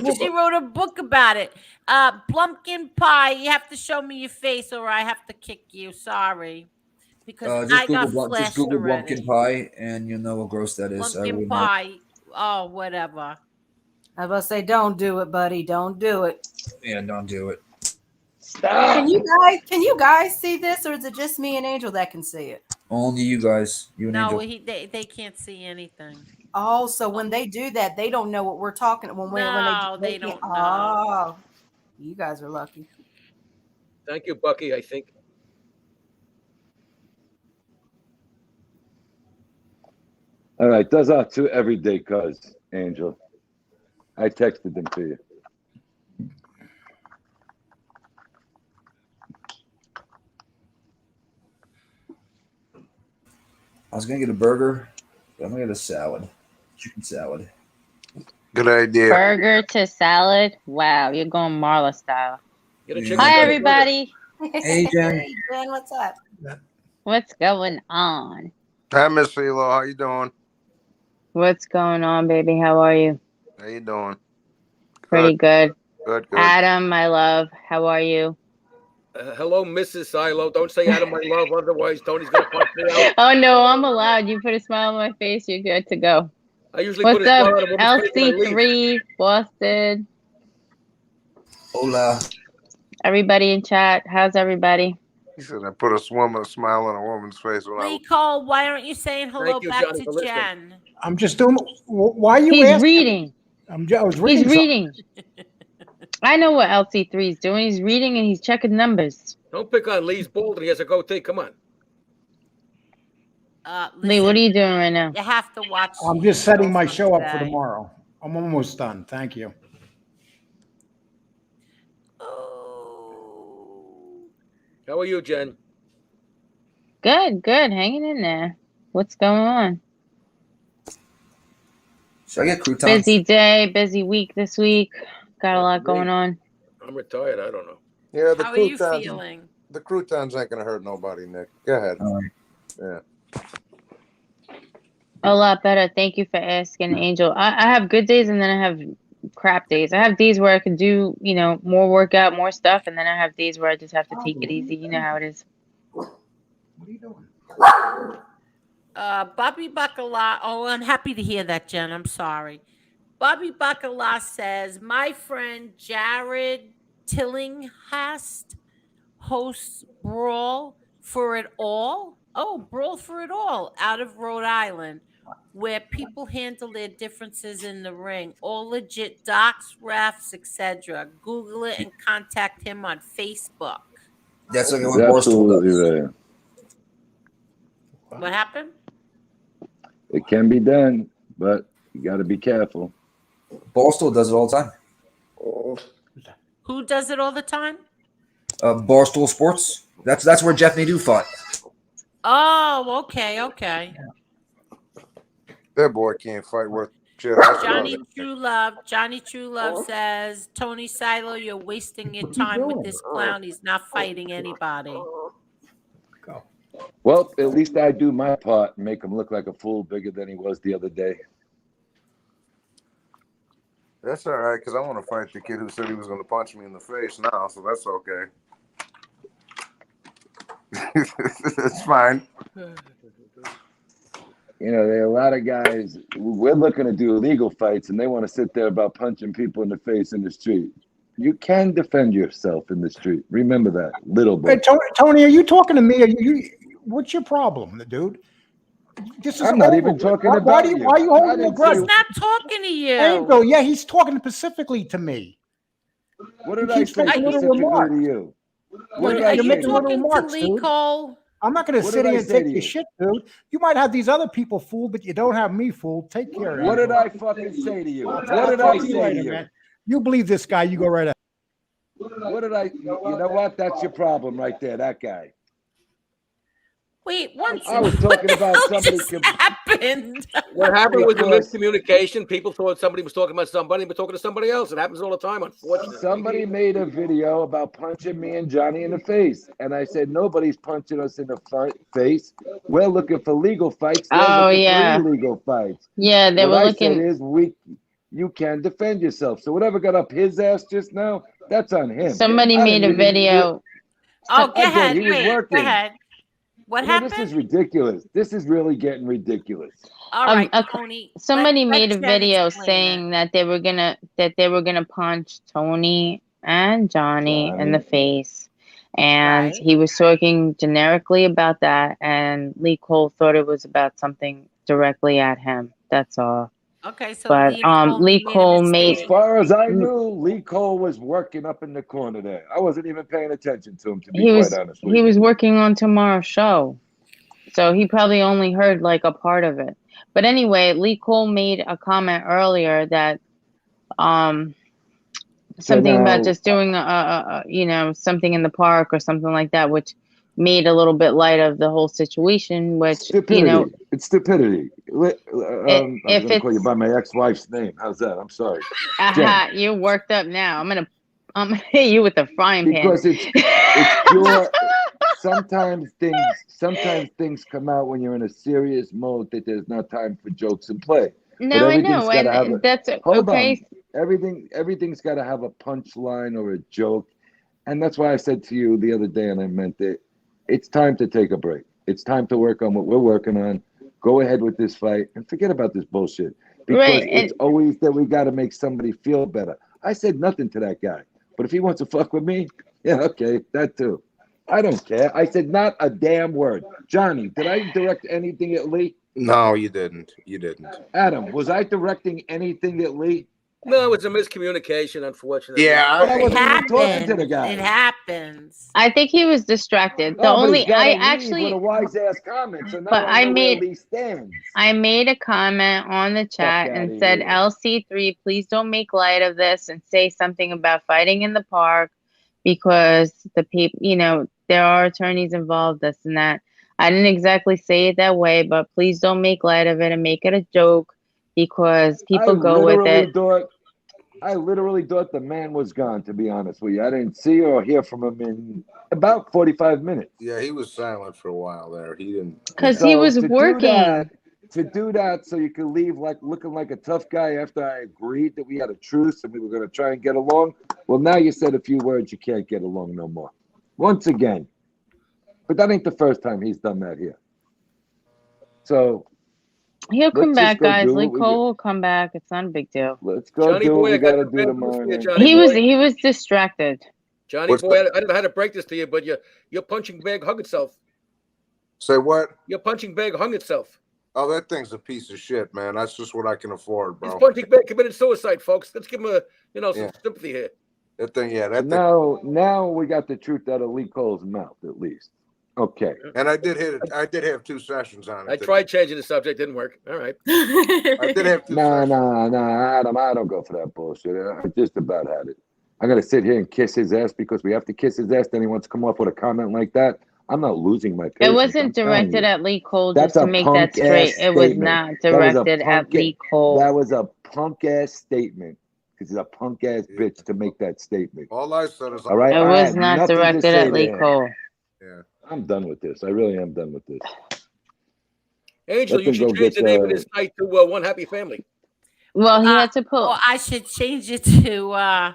them. She wrote a book about it. Blumpkin Pie, you have to show me your face or I have to kick you. Sorry. Because I got flashed just Google already. Blumpkin Pie, and you'll know how gross that is. Blumpkin Pie. Oh, whatever. I was about to say, don't do it, buddy. Don't do it. Yeah, don't do it. Can you guys see this, or is it just me and Angel that can see it? Only you guys. You and No, Angel. they can't see anything. Oh, so when they do that, they don't know what we're talking when they don't know. Oh, you guys are lucky. Thank you, Bucky, I think. All right, those are 2 everyday cards, Angel. I texted them to you. I was going to get a burger, but I'm going to get a salad. Chicken salad. Good idea. Burger to salad. Wow, you're going Marla style. Get a chicken Hi, salad. everybody. Hey, Jen. Hey, Jen, what's up? What's going on? Hi, Miss CeeLo. How you doing? What's going on, baby? How are you? How you doing? Pretty good. Good. Adam, my love. How are you? Hello, Mrs. Silo. Don't say Adam, my love. Otherwise, Tony's going to punch me out. Oh, no, I'm allowed. You put a smile on my face, you're good to go. I usually What's put a up, smile on a woman's face when I leave. LC3, Boston? Hola. Everybody in chat. How's everybody? He said I put a smile on a woman's face when I Lee Cole, why aren't you saying hello Thank you, back Johnny, to for listening. Jen? I'm just doing. Why are you He's asking? reading. I was reading. He's reading. I know what LC3 is doing. He's reading and he's checking numbers. Don't pick on Lee's bald and he has a goatee. Come on. Lee, what are you doing right now? You have to watch. I'm just setting my show up for today. tomorrow. I'm almost done. Thank you. How are you, Jen? Good. Hanging in there. What's going on? Should I get croutons? Busy day, busy week this week. Got a lot going on. I'm retired. I don't know. Yeah, the How are you croutons. feeling? The croutons ain't gonna hurt nobody, Nick. Go ahead. All right. Yeah. A lot better. Thank you for asking, Angel. I have good days and then I have crap days. I have days where I can do, more workout, more stuff, and then I have days where I just have to take it easy. You know how it is. What are you doing? Bobby Bacala. Oh, I'm happy to hear that, Jen. I'm sorry. Bobby Bacala says, my friend Jared Tillinghast hosts Brawl for It All. Oh, Brawl for It All out of Rhode Island, where people handle their differences in the ring. All legit docs, refs, etc. Google it and contact him on Facebook. That's like He's what Barstool absolutely does. right. What happened? It can be done, but you got to be careful. Barstool does it all the time. Who does it all the time? Barstool Sports. That's where Jeff Nadeau fought. Oh, okay. That boy can't fight worth shit. Johnny True Love says, Tony Silo, you're wasting your time with this clown. He's not fighting anybody. Well, at least I do my part and make him look like a fool bigger than he was the other day. That's all right, because I want to fight the kid who said he was going to punch me in the face now, so that's okay. It's fine. There are a lot of guys, we're looking to do illegal fights, and they want to sit there about punching people in the face in the street. You can defend yourself in the street. Remember that, little boy. Hey, Tony, are you talking to me? What's your problem, dude? This is I'm not over even with. talking Why about are you you. holding your breath? He's not talking to you. Angel, yeah, he's talking specifically to me. What did I say specifically to you? What did I You're say making to little you? remarks, dude. Cole? I'm not going to What sit did I here and say take to your you? shit, dude. You might have these other people fooled, but you don't have me fooled. Take care. What did Angel. I fucking say to you? What I'll did talk I to you say later, to you? man. You believe this guy, you go right ahead. What did I? You know what? That's your problem right there. That guy. Wait, one I was talking about somebody. happened. What happened was a Because- miscommunication. People thought somebody was talking about somebody, but talking to somebody else. It happens all the time, unfortunately. Somebody made a video about punching me and Johnny in the face, and I said nobody's punching us in the face. We're looking for legal fights. They're Oh, looking yeah. for illegal fights. Yeah, they what were I looking. said is you can defend yourself. So whatever got up his ass just now, that's on him. Somebody I made didn't a even video. Oh, go I did. ahead. He was Wait, working. go ahead. What happened? This is ridiculous. This is really getting ridiculous. All right, Tony. Somebody let made a Jen video explain saying that they were gonna punch Tony and Johnny in the face, and Right. he was talking generically about that, and Lee Cole thought it was about something directly at him. That's all. Okay, so But Lee Cole made. As far as I knew, Lee Cole was working up in the corner there. I wasn't even paying attention to him, to be He quite was honest with he you. was working on tomorrow's show, so he probably only heard like a part of it. But anyway, Lee Cole made a comment earlier that something about just doing something in the park or something like that, which made a little bit light of the whole situation. Which Stupidity. It's stupidity. I was if going to call you it's by my ex-wife's name. How's that? I'm sorry. Jen. aha, you're worked up now. I'm gonna hit you with a frying pan. Because it's pure. Sometimes things come out when you're in a serious mode that there's no time for jokes and play. No, But I everything's know, gotta have and a, that's hold okay. on. Everything's got to have a punchline or a joke, and that's why I said to you the other day, and I meant it. It's time to take a break. It's time to work on what we're working on. Go ahead with this fight and forget about this bullshit. Because Right, it's always that we got to make somebody feel better. I said nothing to that guy, but if he wants to fuck with me, yeah, okay, that too. I don't care. I said not a damn word. Johnny, did I direct anything at Lee? No, you didn't. You didn't. Adam, was I directing anything at Lee? No, it's a miscommunication, unfortunately. Yeah, But I wasn't even talking to the It guy. happens. I think he was distracted. The No, but only he's gotta I leave actually, with a wise ass comment. So now but I I know made where Lee stands. I made a comment on the chat outta and said, here. LC3, please don't make light of this and say something about fighting in the park because the people, there are attorneys involved, this and that. I didn't exactly say it that way, but please don't make light of it and make it a joke because people go with it. I literally thought the man was gone, to be honest with you. I didn't see or hear from him in about 45 minutes. Yeah, he was silent for a while there. He didn't. Because he was to do working. that, to do that so you could leave like looking like a tough guy after I agreed that we had a truce and we were going to try and get along. Well, now you said a few words, you can't get along no more. Once again. But that ain't the first time he's done that here. So He'll come let's just back, go guys. do Lee what we Cole got. will come back. It's not a big deal. Let's go Johnny do boy, what I we got got to to do break this tomorrow to you, night. Johnny boy. He was distracted. Johnny What's boy, that? I don't know how to break this to you, but your punching bag hung itself. Say what? Your punching bag hung itself. Oh, that thing's a piece of shit, man. That's just what I can afford, His bro. punching bag committed suicide, folks. Let's give him some Yeah. sympathy here. That thing, yeah, that thing. Now we got the truth out of Lee Cole's mouth, at least. Okay. And I did hit it. I did have 2 sessions on it. I tried changing the subject, didn't work. All right. I did have 2 sessions. Nah, Adam, I don't go for that bullshit. I just about had it. I got to sit here and kiss his ass because we have to kiss his ass. Then he wants to come up with a comment like that. I'm not losing my patience. It wasn't directed at Lee Cole, just to make that straight. It was not directed at Lee Cole. That was a punk ass statement. Because he's a punk ass bitch to make that statement. All I said is, all right. It was not directed at Lee Cole. Yeah. I'm done with this. I really am done with this. Angel, Let you them should go change get, the name of this site to One Happy Family. Well, he had to put. Or I should change it to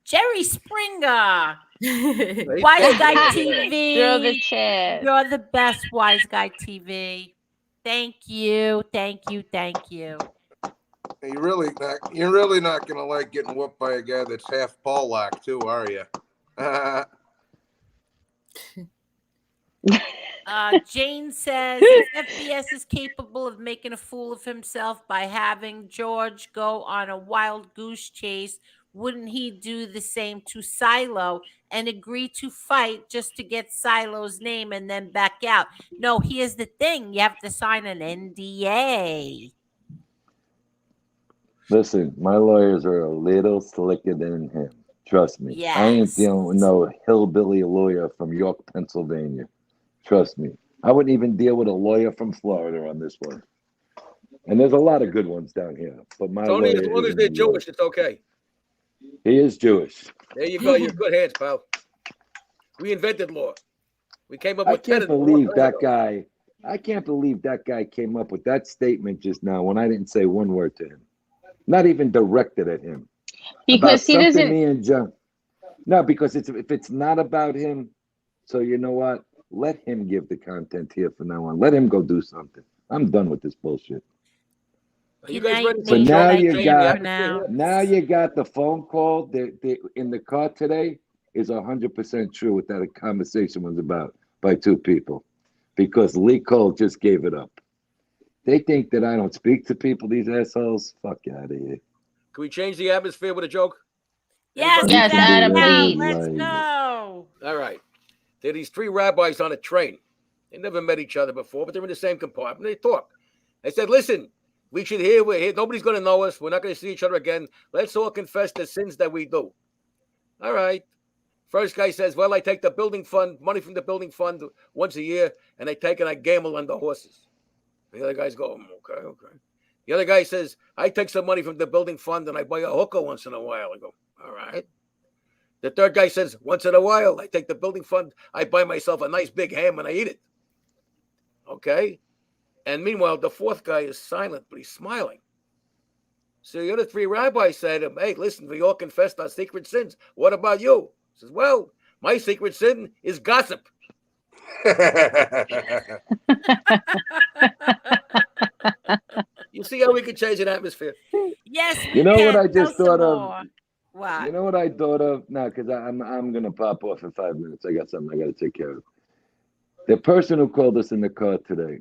Jerry Springer. Wise Guy TV. Throw the chair. You're the best, Wise Guy TV. Thank you. Thank you. Thank you. You're really not gonna like getting whooped by a guy that's half Paulac too, are you? Jane says if FBS is capable of making a fool of himself by having George go on a wild goose chase, wouldn't he do the same to Silo and agree to fight just to get Silo's name and then back out? No, here's the thing. You have to sign an NDA. Listen, my lawyers are a little slicker than him. Trust me. Yes. I ain't dealing with no hillbilly lawyer from York, Pennsylvania. Trust me. I wouldn't even deal with a lawyer from Florida on this one. And there's a lot of good ones down here. But my Tony, lawyer as long is as they're in New York. Jewish, it's okay. He is Jewish. There you go. You're in good hands, pal. We invented law. We came up I with can't tenets a long believe time that ago. guy. I can't believe that guy came up with that statement just now when I didn't say one word to him. Not even directed at him. Because he doesn't. Me and John. No, because if it's not about him, so you know what? Let him give the content here from now on. Let him go do something. I'm done with this bullshit. Are you guys ready So for now Joe you Jane got Apple? now you got the phone call that in the car today is 100% true what that conversation was about by 2 people, because Lee Cole just gave it up. They think that I don't speak to people. These assholes. Fuck out of here. Can we change the atmosphere with a joke? Yes, Yes, Adam, please. let's go. All right. There are these 3 rabbis on a train. They never met each other before, but they're in the same compartment. They talk. They said, listen, we're here. Nobody's going to know us. We're not going to see each other again. Let's all confess the sins that we do. All right. First guy says, well, I take the building fund, money from the building fund once a year, and I take and I gamble on the horses. The other guys go, okay. The other guy says, I take some money from the building fund and I buy a hooker once in a while. I go, all right. The third guy says, once in a while, I take the building fund, I buy myself a nice big ham and I eat it. Okay. And meanwhile, the fourth guy is silent, but he's smiling. So the other 3 rabbis said to him, hey, listen, we all confessed our secret sins. What about you? He says, well, my secret sin is gossip. You see how we can change an atmosphere? Yes, You know what I just Tell thought some of? more. What? You know what I thought of? No, because I'm gonna pop off in 5 minutes. I got something I got to take care of. The person who called us in the car today,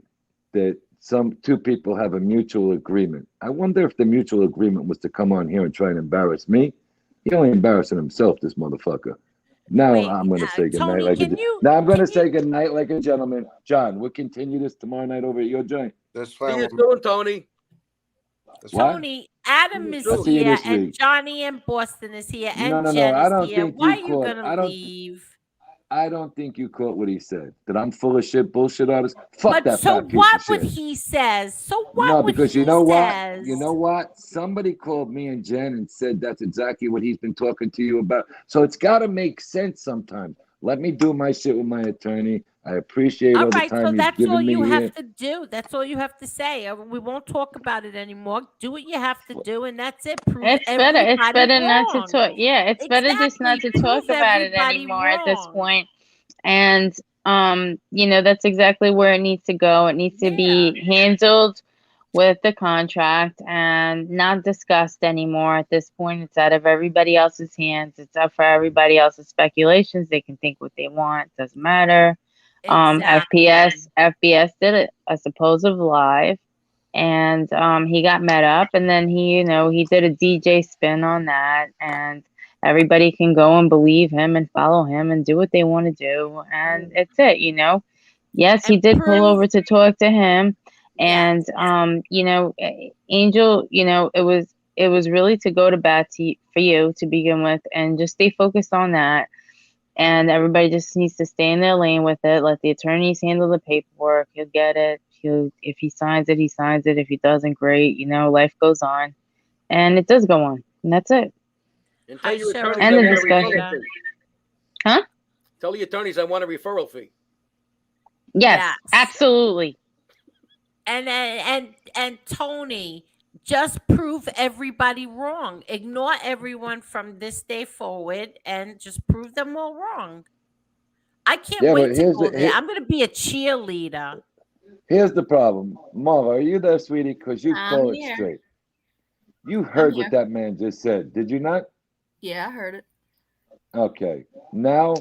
that 2 people have a mutual agreement. I wonder if the mutual agreement was to come on here and try and embarrass me. He only embarrassing himself, this motherfucker. Now I'm gonna say goodnight now I'm gonna say goodnight like a gentleman. John, we'll continue this tomorrow night over at your joint. That's See fine. you soon, Tony. Tony, Adam is I'll see you here, this and week. Johnny and Boston is here, and No. Jen I is don't here. think Why you are you caught. gonna leave? I don't think you caught what he said. That I'm full of shit, bullshit artist. Fuck But that so fat piece what of would shit. he says? So what No, would because he you know what? says? You know what? Somebody called me and Jen and said that's exactly what he's been talking to you about. So it's got to make sense sometimes. Let me do my shit with my attorney. I appreciate All all the right, so time you've that's all given me you here. have to do. That's all you have to say. We won't talk about it anymore. Do what you have to do, and that's it. Prove It's better. It's everybody better not to wrong. talk. Yeah, it's better just not Exactly. to talk Prove about it everybody anymore at this wrong. point. And that's exactly where it needs to go. It needs to be handled with the contract and not discussed anymore at this point. It's out of everybody else's hands. It's up for everybody else's speculations. They can think what they want. Doesn't matter. Exactly. FBS did a supposed live, and he got met up, and then he did a DJ spin on that, and everybody can go and believe him and follow him and do what they want to do, and it's it. Yes, he And did pull prove over to talk to him, yes. and Angel, it was really to go to bat for you to begin with, and just stay focused on that. And everybody just needs to stay in their lane with it. Let the attorneys handle the paperwork. He'll get it. If he signs it, he signs it. If he doesn't, great. Life goes on, and it does go on, and that's it. And tell Hi, your Cheryl. attorneys End I of want a referral discussion. fee. Huh? Tell the attorneys I want a referral fee. Yes, Yes. absolutely. And Tony, just prove everybody wrong. Ignore everyone from this day forward, and just prove them all wrong. I can't Yeah, wait but to go there. I'm going to be a cheerleader. here's the problem. Marva, are you there, sweetie? Because you I'm call it here. straight. You I'm heard here. what that man just said, did you not? Yeah, I heard it. Okay. Now,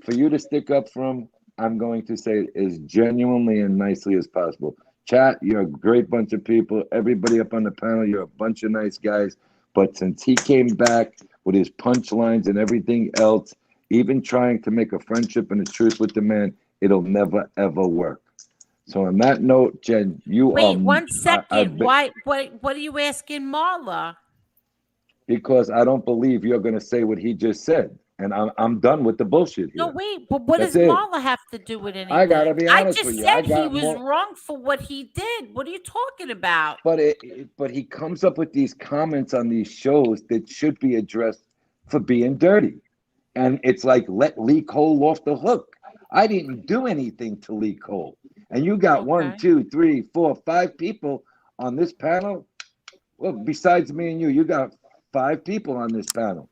for you to stick up for him, I'm going to say it as genuinely and nicely as possible. Chat, you're a great bunch of people. Everybody up on the panel, you're a bunch of nice guys. But since he came back with his punchlines and everything else, even trying to make a friendship and a truce with the man, it'll never, ever work. So on that note, Jen, you Wait, are... 1 I've second. been, What are you asking Marla? because I don't believe you're going to say what he just said. And I'm done with the bullshit No, here. wait, but what That's does it. Marla have to do with anything? I got to be I honest just with you. I said he got was more... wrong for what he did. What are you talking about? But he comes up with these comments on these shows that should be addressed for being dirty. And it's like, let Lee Cole off the hook. I didn't do anything to Lee Cole. And you got 1, 2, 3, 4, 5 people on this panel. Well, besides me and you got 5 people on this panel.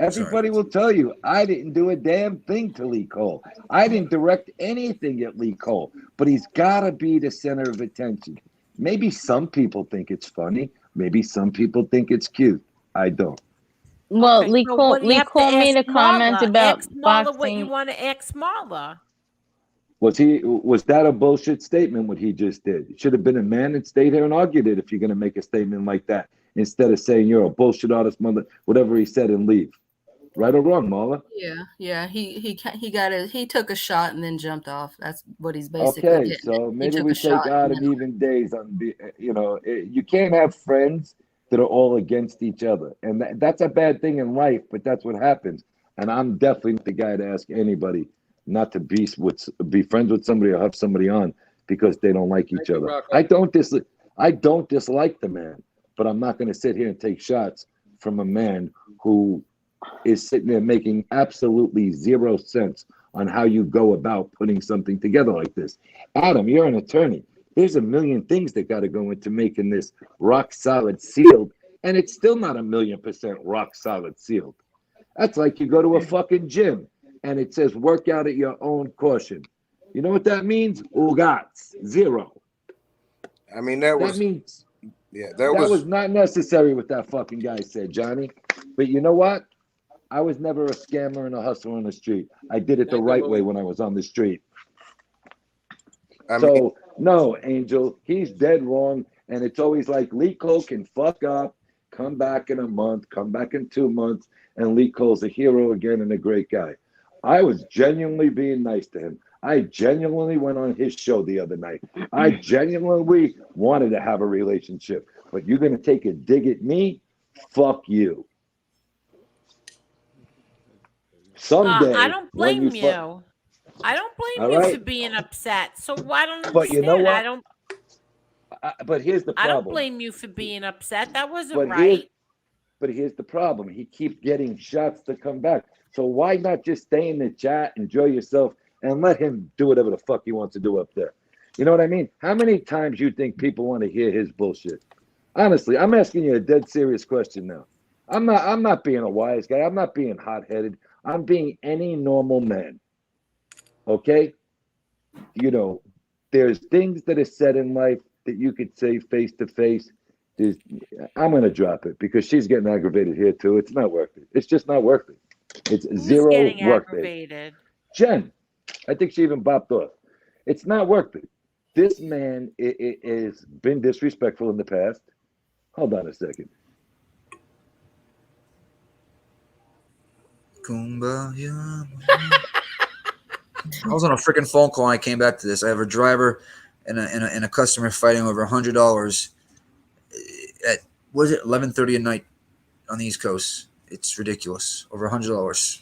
Everybody will tell you, I didn't do a damn thing to Lee Cole. I didn't direct anything at Lee Cole, but he's got to be the center of attention. Maybe some people think it's funny. Maybe some people think it's cute. I don't. Well, Okay, so what do you Lee have to Cole made ask a comment Marla? about Ask Marla what you boxing. want to ask Marla. Was that a bullshit statement, what he just did? It should have been a man that stayed here and argued it if you're going to make a statement like that, instead of saying you're a bullshit artist, mother, whatever he said, and leave. Right or wrong, Marla? Yeah. He took a shot and then jumped off. That's what he's basically Okay, getting at. so He maybe took we a shot take out and an then even days on you can't have friends that are all against each other, and that's a bad thing in life, but that's what happens. And I'm definitely not the guy to ask anybody not to be friends with somebody or have somebody on because they don't like each other. Rocco. I don't dislike the man, but I'm not going to sit here and take shots from a man who is sitting there making absolutely 0 sense on how you go about putting something together like this. Adam, you're an attorney. There's a million things that got to go into making this rock solid sealed, and it's still not 1,000,000% rock solid sealed. That's like you go to a fucking gym and it says work out at your own caution. You know what that means? Ugats, 0. I mean, that means that was not necessary what that fucking guy said, Johnny. But you know what? I was never a scammer and a hustler on the street. I did it the right way when I was on the street. No, Angel, he's dead wrong. And it's always like Lee Cole can fuck up, come back in a month, come back in 2 months, and Lee Cole's a hero again and a great guy. I was genuinely being nice to him. I genuinely went on his show the other night. I genuinely wanted to have a relationship. But you're going to take a dig at me? Fuck you. Someday, I don't when blame you you. I don't blame All you right. for being upset. So I don't But you know understand. what? But here's the I don't problem. blame you for being upset. That wasn't But right. here's the problem. He keeps getting shots to come back. So why not just stay in the chat, enjoy yourself, and let him do whatever the fuck he wants to do up there. You know what I mean? How many times you think people want to hear his bullshit? Honestly, I'm asking you a dead serious question now. I'm not being a wise guy. I'm not being hot-headed. I'm being any normal man. Okay? You know, there's things that are said in life that you could say face to face. I'm gonna drop it because she's getting aggravated here too. It's not worth it. It's just not worth it. It's Who's zero getting work days. aggravated? Jen, I think she even bopped off. It's not worth it. This man is been disrespectful in the past. Hold on a second. Kumbaya. I was on a freaking phone call and I came back to this. I have a driver and a customer fighting over $100 at, was it 11:30 at night on the East Coast? It's ridiculous. Over $100.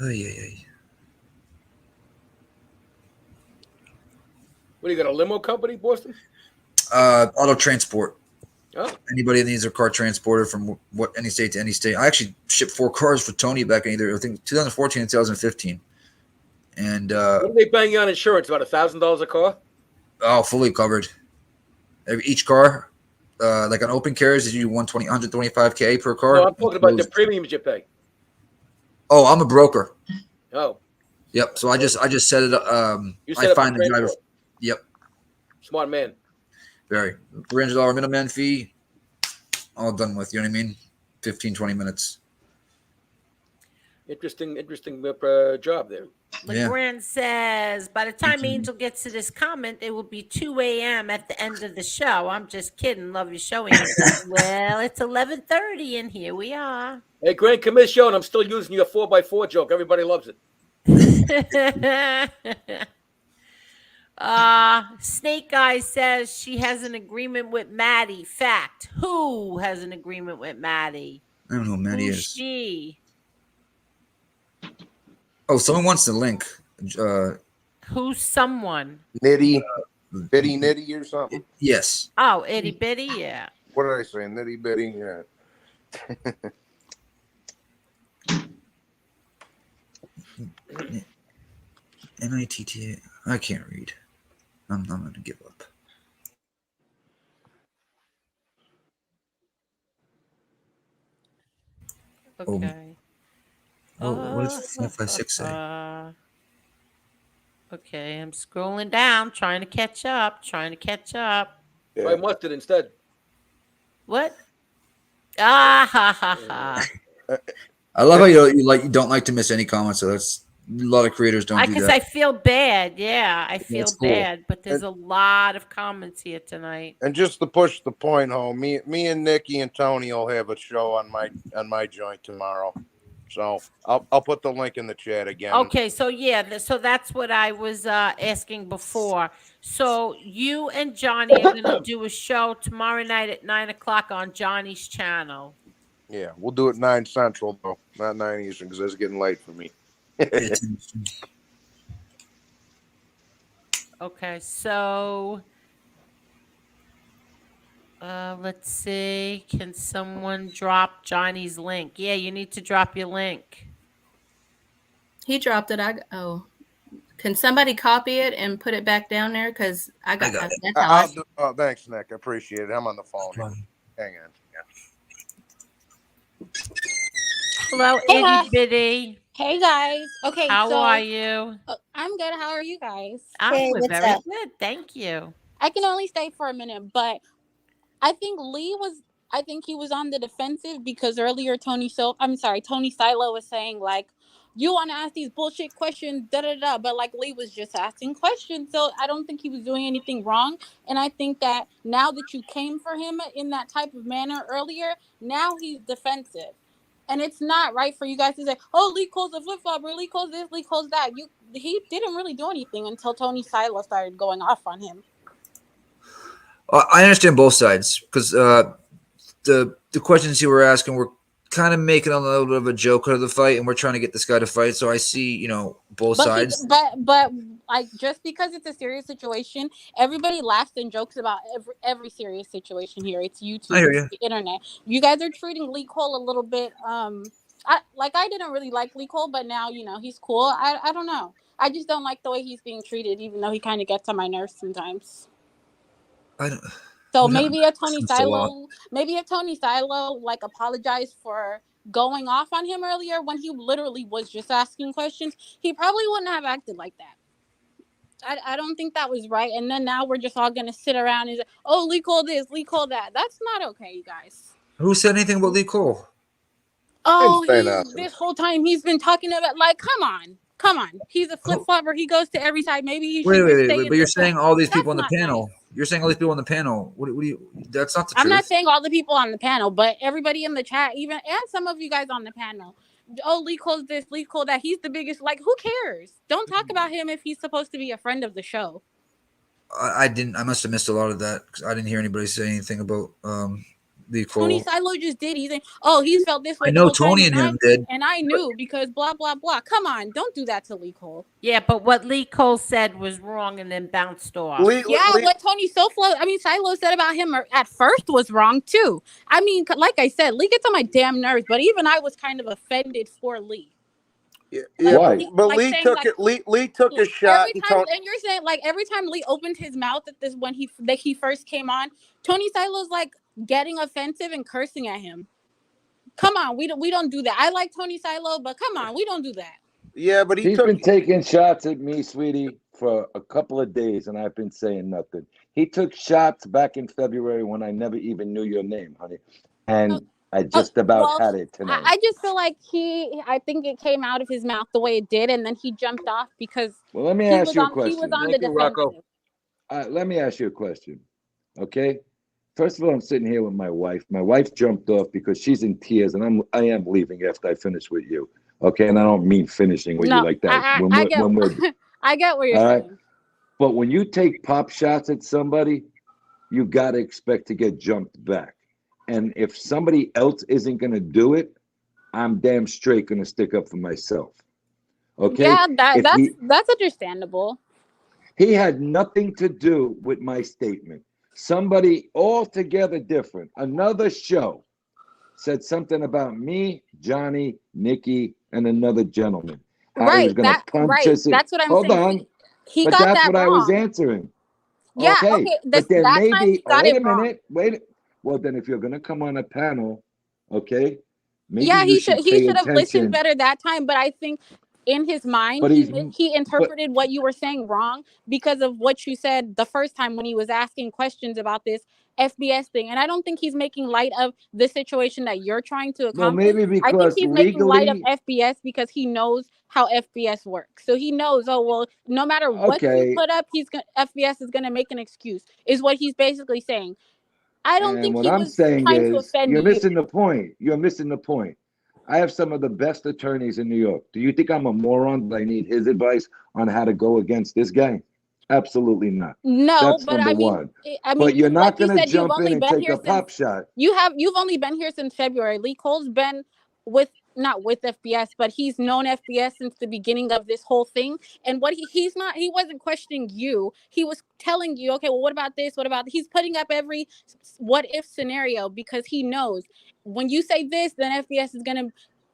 Oh yeah. What do you got? A limo company, Boston? Auto transport. Oh. Anybody that needs their car transported from any state to any state. I actually shipped 4 cars for Tony back in I think 2014 and 2015. And what are they paying you on insurance? About $1,000 a car? Oh, fully covered. Each car, like on open carriers, is you 125K per car. No, I'm talking about the premiums you pay. Oh, I'm a broker. Oh. Yep. So I just set it up. You set I up find the the driver. transport. Yep. Smart man. Very. $300 middleman fee. All done with. You know what I mean? 15, 20 minutes. Interesting job there. LeGrand says, by the time Angel gets to this comment, it will be 2 a.m. at the end of the show. I'm just kidding. Love your show, Angel. Well, it's 11:30, and here we are. Hey, Grand Commission, I'm still using your 4x4 joke. Everybody loves it. Snake Guy says she has an agreement with Maddie. Fact. Who has an agreement with Maddie? I don't know who Maddie Who's is. she? Oh, someone wants the link. Who's someone? Nitty, bitty nitty or something. Yes. Oh, itty bitty, yeah. What did I say? Nitty bitty, yeah. NITTA. I can't read. I'm going to give up. Okay. What is 556 say? Okay, I'm scrolling down, trying to catch up. Try mustard instead. What? Ah ha ha ha. I love how you don't like to miss any comments. So that's a lot of creators don't do Because that. I feel bad. Yeah, I feel That's cool. bad. But there's a lot of comments here tonight. And just to push the point home, me and Nikki and Tony will have a show on my joint tomorrow. So I'll put the link in the chat again. Okay, so yeah, so that's what I was asking before. So you and Johnny are going to do a show tomorrow night at 9:00 on Johnny's channel. Yeah, we'll do it 9 Central though, not 9 Eastern, because it's getting late for me. Okay, so let's see. Can someone drop Johnny's link? Yeah, you need to drop your link. He dropped it. Can somebody copy it and put it back down there? Because I got it. that's how Oh, thanks, Nick. I appreciate it. I'm on the phone. Hang on. Hello, Hey, itty guys. bitty. Hey guys. Okay, How so are you? I'm good. How are you guys? I'm very good. Thank you. I can only stay for a minute, but I think he was on the defensive because earlier Tony Silo was saying like, you want to ask these bullshit questions, but like Lee was just asking questions, so I don't think he was doing anything wrong. And I think that now that you came for him in that type of manner earlier, now he's defensive. And it's not right for you guys to say, "Oh, Lee calls a flip flop, or Lee calls this, Lee calls that." He didn't really do anything until Tony Silo started going off on him. I understand both sides because the questions you were asking were kind of making a little bit of a joke out of the fight, and we're trying to get this guy to fight. So I see, both sides. But like, just because it's a serious situation, everybody laughs and jokes about every serious situation here. It's YouTube, I hear you. it's the internet. You guys are treating Lee Cole a little bit I didn't really like Lee Cole, but now he's cool. I don't know. I just don't like the way he's being treated, even though he kind of gets on my nerves sometimes. I don't. So What happened? maybe if Tony Silo like apologized for going off on him earlier when he literally was just asking questions, he probably wouldn't have acted like that. I don't think that was right. And then now we're just all gonna sit around and say, oh, Lee Cole this, Lee Cole that. That's not okay, you guys. Who said anything about Lee Cole? Oh, say nothing. this whole time he's been talking about like, come on. He's a flip flopper. He goes to every side. Maybe he should just stay in But you're the saying chat. all these That's people on the not panel. nice. You're saying all these people on the panel. What do you? That's not the I'm truth. not saying all the people on the panel, but everybody in the chat, even and some of you guys on the panel. Oh, Lee Cole's this, Lee Cole that. He's the biggest. Like, who cares? Don't talk about him if he's supposed to be a friend of the show. I didn't. I must have missed a lot of that because I didn't hear anybody say anything about Lee Cole. Tony Silo just did. He's saying, "Oh, he's felt this way I the know whole time," Tony and him did. and I knew because blah blah blah. Come on, don't do that to Lee Cole. Yeah, but what Lee Cole said was wrong and then bounced off. What Tony Silo said about him at first was wrong too. I mean, like I said, Lee gets on my damn nerves, but even I was kind of offended for Lee. Yeah, Why? but like Lee saying, took like, it. Lee took a shot. And you're saying like every time Lee opened his mouth at this when he first came on, Tony Silo's like getting offensive and cursing at him. Come on, we don't do that. I like Tony Silo, but come on, we don't do that. Yeah, but He's been taking shots at me, sweetie, for a couple of days, and I've been saying nothing. He took shots back in February when I never even knew your name, honey, and I just about had it tonight. I just feel like I think it came out of his mouth the way it did, and then he jumped off because Well, let me ask you a he question. was on the defensive. Let me ask you a question, okay? First of all, I'm sitting here with my wife. My wife jumped off because she's in tears, and I am leaving after I finish with you, okay? And I don't mean finishing with you like that. I get what you're saying. But when you take pop shots at somebody, you got to expect to get jumped back. And if somebody else isn't going to do it, I'm damn straight going to stick up for myself. Okay? Yeah, that's understandable. He had nothing to do with my statement. Somebody altogether different, another show, said something about me, Johnny, Nikki, and another gentleman. How he was going to punch us. That's what I'm Hold saying. on. He but got that's that what wrong. I was answering. Yeah, okay. But then that time maybe, he got wait it a minute, wait. Well, then if you're going to come on a panel, okay, maybe he you should have listened better that time. But I think in his mind, But he interpreted what you were saying wrong because of what you said the first time when he was asking questions about this FBS thing. And I don't think he's making light of the situation that you're trying to accomplish. maybe I think because he's making light of legally- FBS because he knows how FBS works. So he knows, oh well, no matter what you Okay. put up, FBS is going to make an excuse. Is what he's basically saying. I don't And think what he I'm was saying trying to is, offend you're you. missing the point. You're missing the point. I have some of the best attorneys in New York. Do you think I'm a moron that I need his advice on how to go against this guy? Absolutely not. No, That's but number I mean, one. But you're not going to jump in and take a pop shot. You've only been here since February. Lee Cole's been not with FBS, but he's known FBS since the beginning of this whole thing. And what he wasn't questioning you. He was telling you, okay, well, what about this? What about he's putting up every what if scenario because he knows when you say this, then FBS is gonna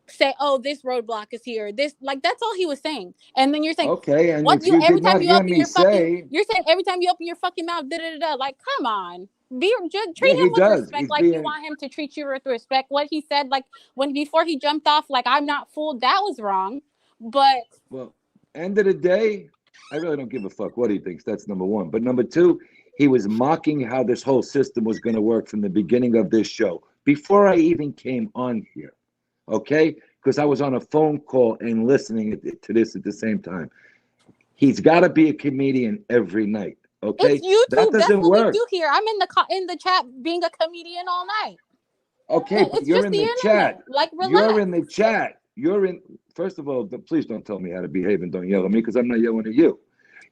say, oh, this roadblock is here. This that's all he was saying. And then you're saying, Okay, and what if you you every did time not you hear open me your fucking say, you're saying every time you open your fucking mouth, like, come on. Just treat Yeah, him he with does. respect, He's like you being- want him to treat you with respect. What he said, like before he jumped off, like I'm not fooled, that was wrong. But well, end of the day, I really don't give a fuck what he thinks. That's number one. But number two, he was mocking how this whole system was going to work from the beginning of this show before I even came on here. Okay? Because I was on a phone call and listening to this at the same time. He's got to be a comedian every night. Okay? it's YouTube. That That's doesn't what work. we do here. I'm in the chat being a comedian all night. Okay, but It's you're just in the the internet. chat. Like, relax. You're in the chat. You're in. First of all, please don't tell me how to behave and don't yell at me because I'm not yelling at you.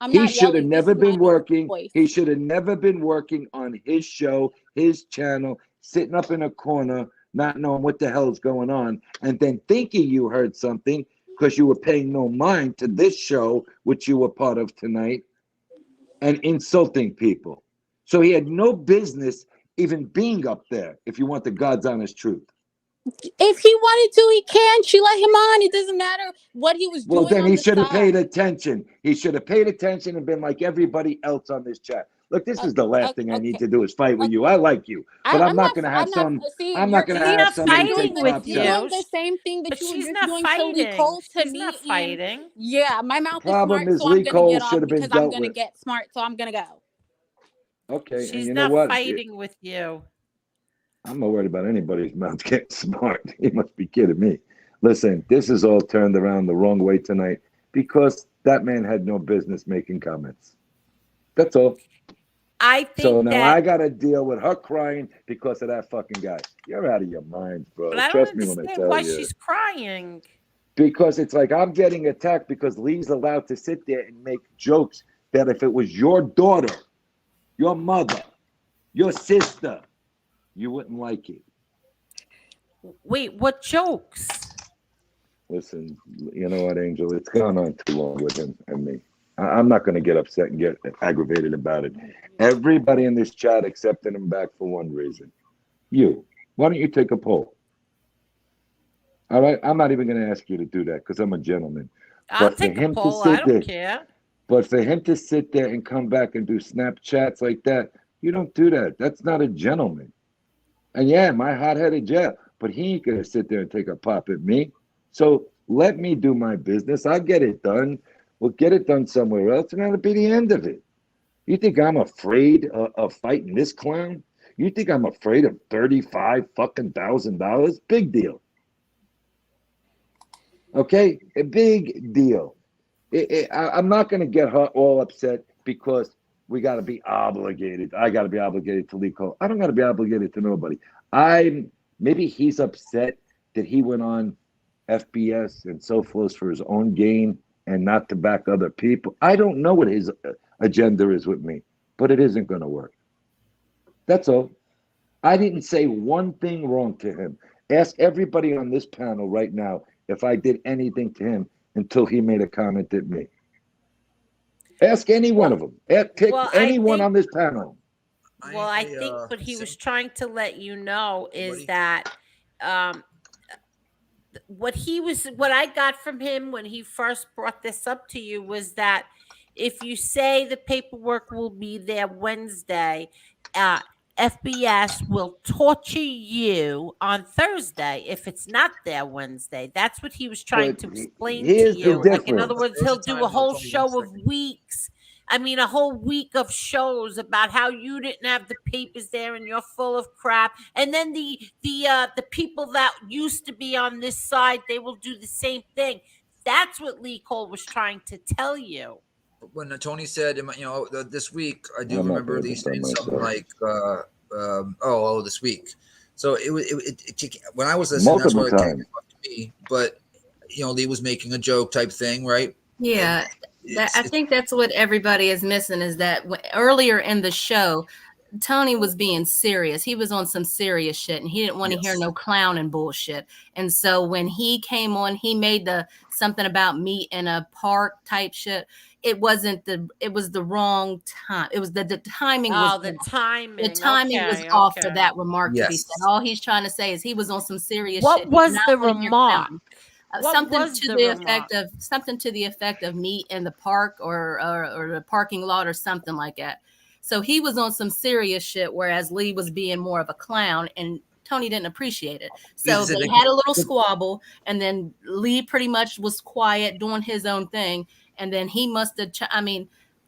I'm He not should have yelling. This never is my been own working. voice. He should have never been working on his show, his channel, sitting up in a corner, not knowing what the hell's going on, and then thinking you heard something because you were paying no mind to this show, which you were part of tonight, and insulting people. So he had no business even being up there, if you want the God's honest truth. If he wanted to, he can. She let him on. It doesn't matter what he was Well, doing then on he the should have paid side. attention. He should have paid attention and been like everybody else on this chat. Look, this is the last thing I need to do is fight with you. I like you, but I'm not going to have some. See, I'm not going to you're have somebody doing take the, top you're shots. doing the same thing that But you were she's just not doing to Lee fighting. Cole to She's me. not And fighting. yeah, my The mouth is problem smart, is so I'm Lee gonna Cole get should off have been because I'm dealt gonna with. get smart. So I'm gonna go. Okay, and She's you know not what? fighting with you. I'm not worried about anybody's mouth getting smart. You must be kidding me. Listen, this is all turned around the wrong way tonight because that man had no business making comments. That's all. I So think now that, I got to deal with her crying because of that fucking guy. You're out of your mind, but bro. I don't Trust me when I understand tell why you. she's crying. Because it's like I'm getting attacked because Lee's allowed to sit there and make jokes that if it was your daughter, your mother, your sister, you wouldn't like it. Wait, what jokes? Listen, you know what, Angel? It's gone on too long with him and me. I'm not going to get upset and get aggravated about it. Everybody in this chat accepted him back for one reason. You. Why don't you take a poll? All right? I'm not even going to ask you to do that because I'm a gentleman. I'll But for take a him to poll. I sit don't there, care. but for him to sit there and come back and do Snapchats like that, you don't do that. That's not a gentleman. And yeah, my hot-headed Jeff, but he ain't gonna sit there and take a pop at me. So let me do my business. I'll get it done. We'll get it done somewhere else, and that'll be the end of it. You think I'm afraid of fighting this clown? You think I'm afraid of $35,000? Big deal. Okay, a big deal. I'm not going to get her all upset because we got to be obligated. I got to be obligated to Lee Cole. I don't got to be obligated to nobody. Maybe he's upset that he went on FBS and so forth for his own gain and not to back other people. I don't know what his agenda is with me, but it isn't going to work. That's all. I didn't say one thing wrong to him. Ask everybody on this panel right now if I did anything to him until he made a comment at me. Ask any one of them. Pick well, I anyone think- on this panel. Well, I think what he was trying to let you know is that what I got from him when he first brought this up to you was that if you say the paperwork will be there Wednesday, FBS will torture you on Thursday if it's not there Wednesday. That's what he was trying But to explain to here's the you. Like, in other difference. words, he'll do a whole show of weeks. I mean, a whole week of shows about how you didn't have the papers there and you're full of crap. And then the people that used to be on this side, they will do the same thing. That's what Lee Cole was trying to tell you. When Tony said, this week, I do I'm not remember gonna Lee saying defend something myself. like, this week. So when I was listening, that's Multiple what it came times. to me. But Lee was making a joke type thing, right? Yeah, I think that's what everybody is missing is that earlier in the show, Tony was being serious. He was on some serious shit and he didn't want to hear no clowning bullshit. And so when he came on, he made something about meat in a park type shit. It was the wrong time. It was the timing was the timing. The timing was Okay, off for okay. that remark to be Yes. said. All he's trying to say is he was on some serious What shit. was the remark? What Something was to the the remark? effect of meat in the park or the parking lot or something like that. So he was on some serious shit, whereas Lee was being more of a clown, and Tony didn't appreciate it. So they had a little squabble, and then Lee pretty much was quiet, doing his own thing, and then he must have.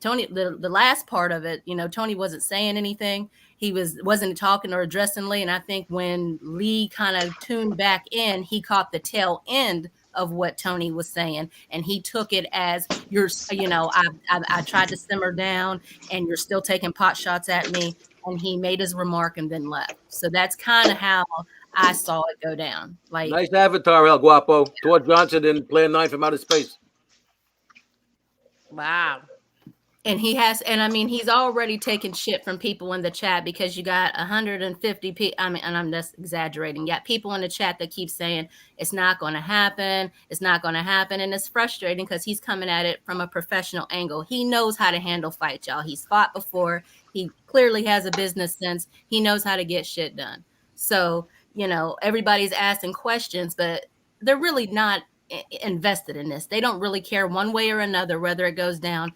Tony, the last part of it, Tony wasn't saying anything. He wasn't talking or addressing Lee, and I think when Lee kind of tuned back in, he caught the tail end of what Tony was saying, and he took it as I tried to simmer down, and you're still taking pot shots at me. And he made his remark and then left. So that's kind of how I saw it go down. Like, Nice avatar, El Guapo. Tor Johnson in Plan 9 from Outer Space. Wow. and he's already taken shit from people in the chat because you got 150 people. I mean, and I'm just exaggerating. You got people in the chat that keep saying it's not going to happen. It's not going to happen. And it's frustrating because he's coming at it from a professional angle. He knows how to handle fights, y'all. He's fought before. He clearly has a business sense. He knows how to get shit done. So everybody's asking questions, but they're really not invested in this. They don't really care one way or another whether it goes down.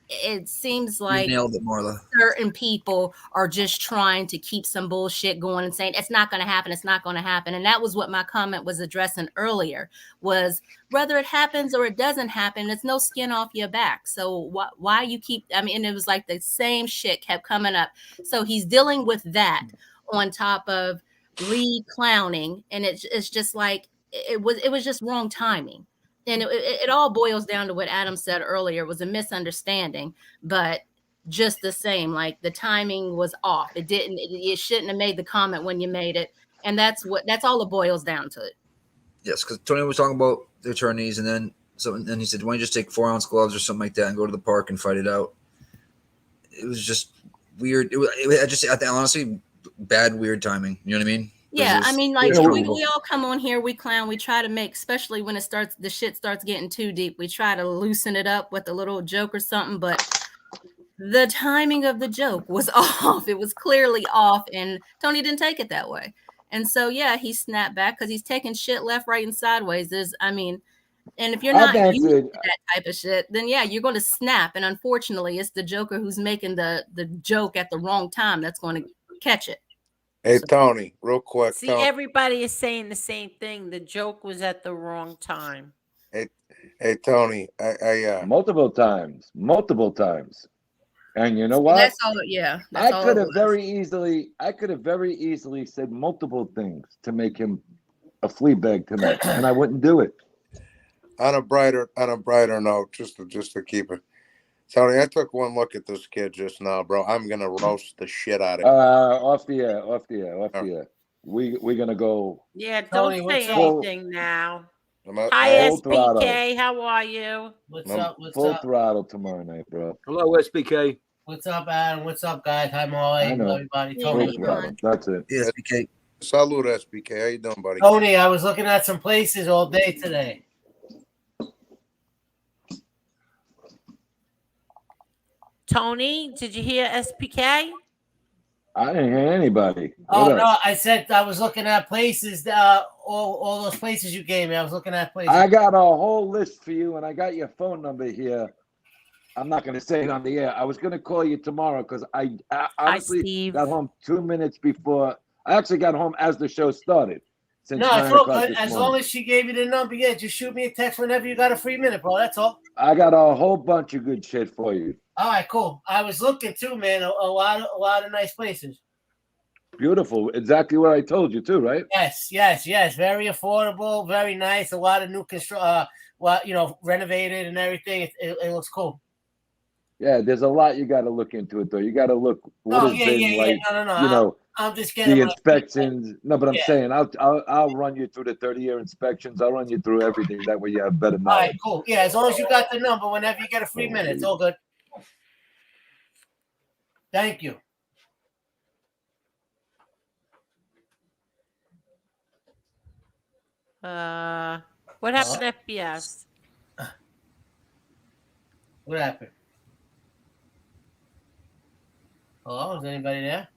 It seems You like nailed it, Marla. certain people are just trying to keep some bullshit going and saying it's not going to happen, it's not going to happen. And that was what my comment was addressing earlier, was whether it happens or it doesn't happen, it's no skin off your back. So why you keep, it was like the same shit kept coming up. So he's dealing with that on top of Lee clowning, and it's just like it was just wrong timing. And it all boils down to what Adam said earlier, was a misunderstanding, but just the same, like the timing was off. You shouldn't have made the comment when you made it. And that's all it boils down to. Yes, because Tony was talking about the attorneys, and then he said, "Why don't you just take 4-ounce gloves or something like that and go to the park and fight it out?" It was just weird. I think honestly, bad, weird timing. You know what I mean? Yeah, we all come on here, we clown, we try to make, especially when the shit starts getting too deep, we try to loosen it up with a little joke or something, but the timing of the joke was off. It was clearly off, and Tony didn't take it that way. And so, yeah, he snapped back because he's taking shit left, right, and sideways. And if you're not used to that type of shit, then yeah, you're going to snap. And unfortunately, it's the Joker who's making the joke at the wrong time that's going to catch it. Hey, Tony, real quick. See, everybody is saying the same thing. The joke was at the wrong time. Hey, Tony, I multiple times. And you know what? That's all. Yeah, I could have very easily said multiple things to make him a flea bag tonight, and I wouldn't do it. On a brighter note, just to keep it, Tony, I took one look at this kid just now, bro. I'm gonna roast the shit out of him. Off the air. We're gonna go. Yeah, Tony, don't say what's anything now. Full Hi, throttle. SPK. How are you? What's up? Full throttle tomorrow night, bro. Hello, SPK. What's up, Adam? What's up, guys? Hi, Molly. I know. Everybody. Full Tony. throttle. That's it. Yeah, SPK. Salute, SPK. How you doing, buddy? Tony, I was looking at some places all day today. Tony, did you hear SPK? I didn't hear anybody. Oh What no, up? I said I was looking at places. All those places you gave me. I was looking at places. I got a whole list for you, and I got your phone number here. I'm not going to say it on the air. I was going to call you tomorrow because I honestly got home 2 minutes before. I actually got home as the show started. Since No, it's 9 all o'clock good. this As morning. long as she gave you the number, yeah, just shoot me a text whenever you got a free minute, bro. That's all. I got a whole bunch of good shit for you. All right, cool. I was looking too, man. A lot of nice places. Beautiful. Exactly what I told you too, right? Yes. Very affordable, very nice. A lot of new renovated and everything. It looks cool. Yeah, there's a lot you got to look into it though. You got to look what has been like. No. You know, I'm just getting the inspections. No, but I'm Yeah. saying I'll run you through the 30-year inspections. I'll run you through everything. That way you have better All knowledge. right, cool. Yeah, as long as you got the number, whenever you get a free minute, it's all good. Thank you. What happened to FPS? What happened? Hello, is anybody there?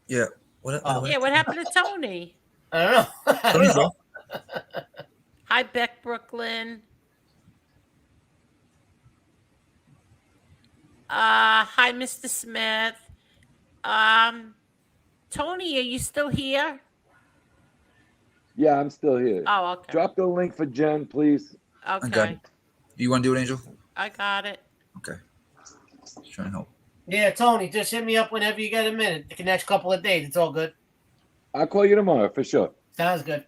Yeah. What happened to Tony? I don't know. Hi, Beck Brooklyn. Hi, Mr. Smith. Tony, are you still here? Yeah, I'm still here. Oh, okay. Drop the link for Jen, please. Okay. Do you want to do it, Angel? I got it. Okay. Just trying to help. Yeah, Tony, just hit me up whenever you get a minute. The next couple of days, it's all good. I'll call you tomorrow for sure. Sounds good.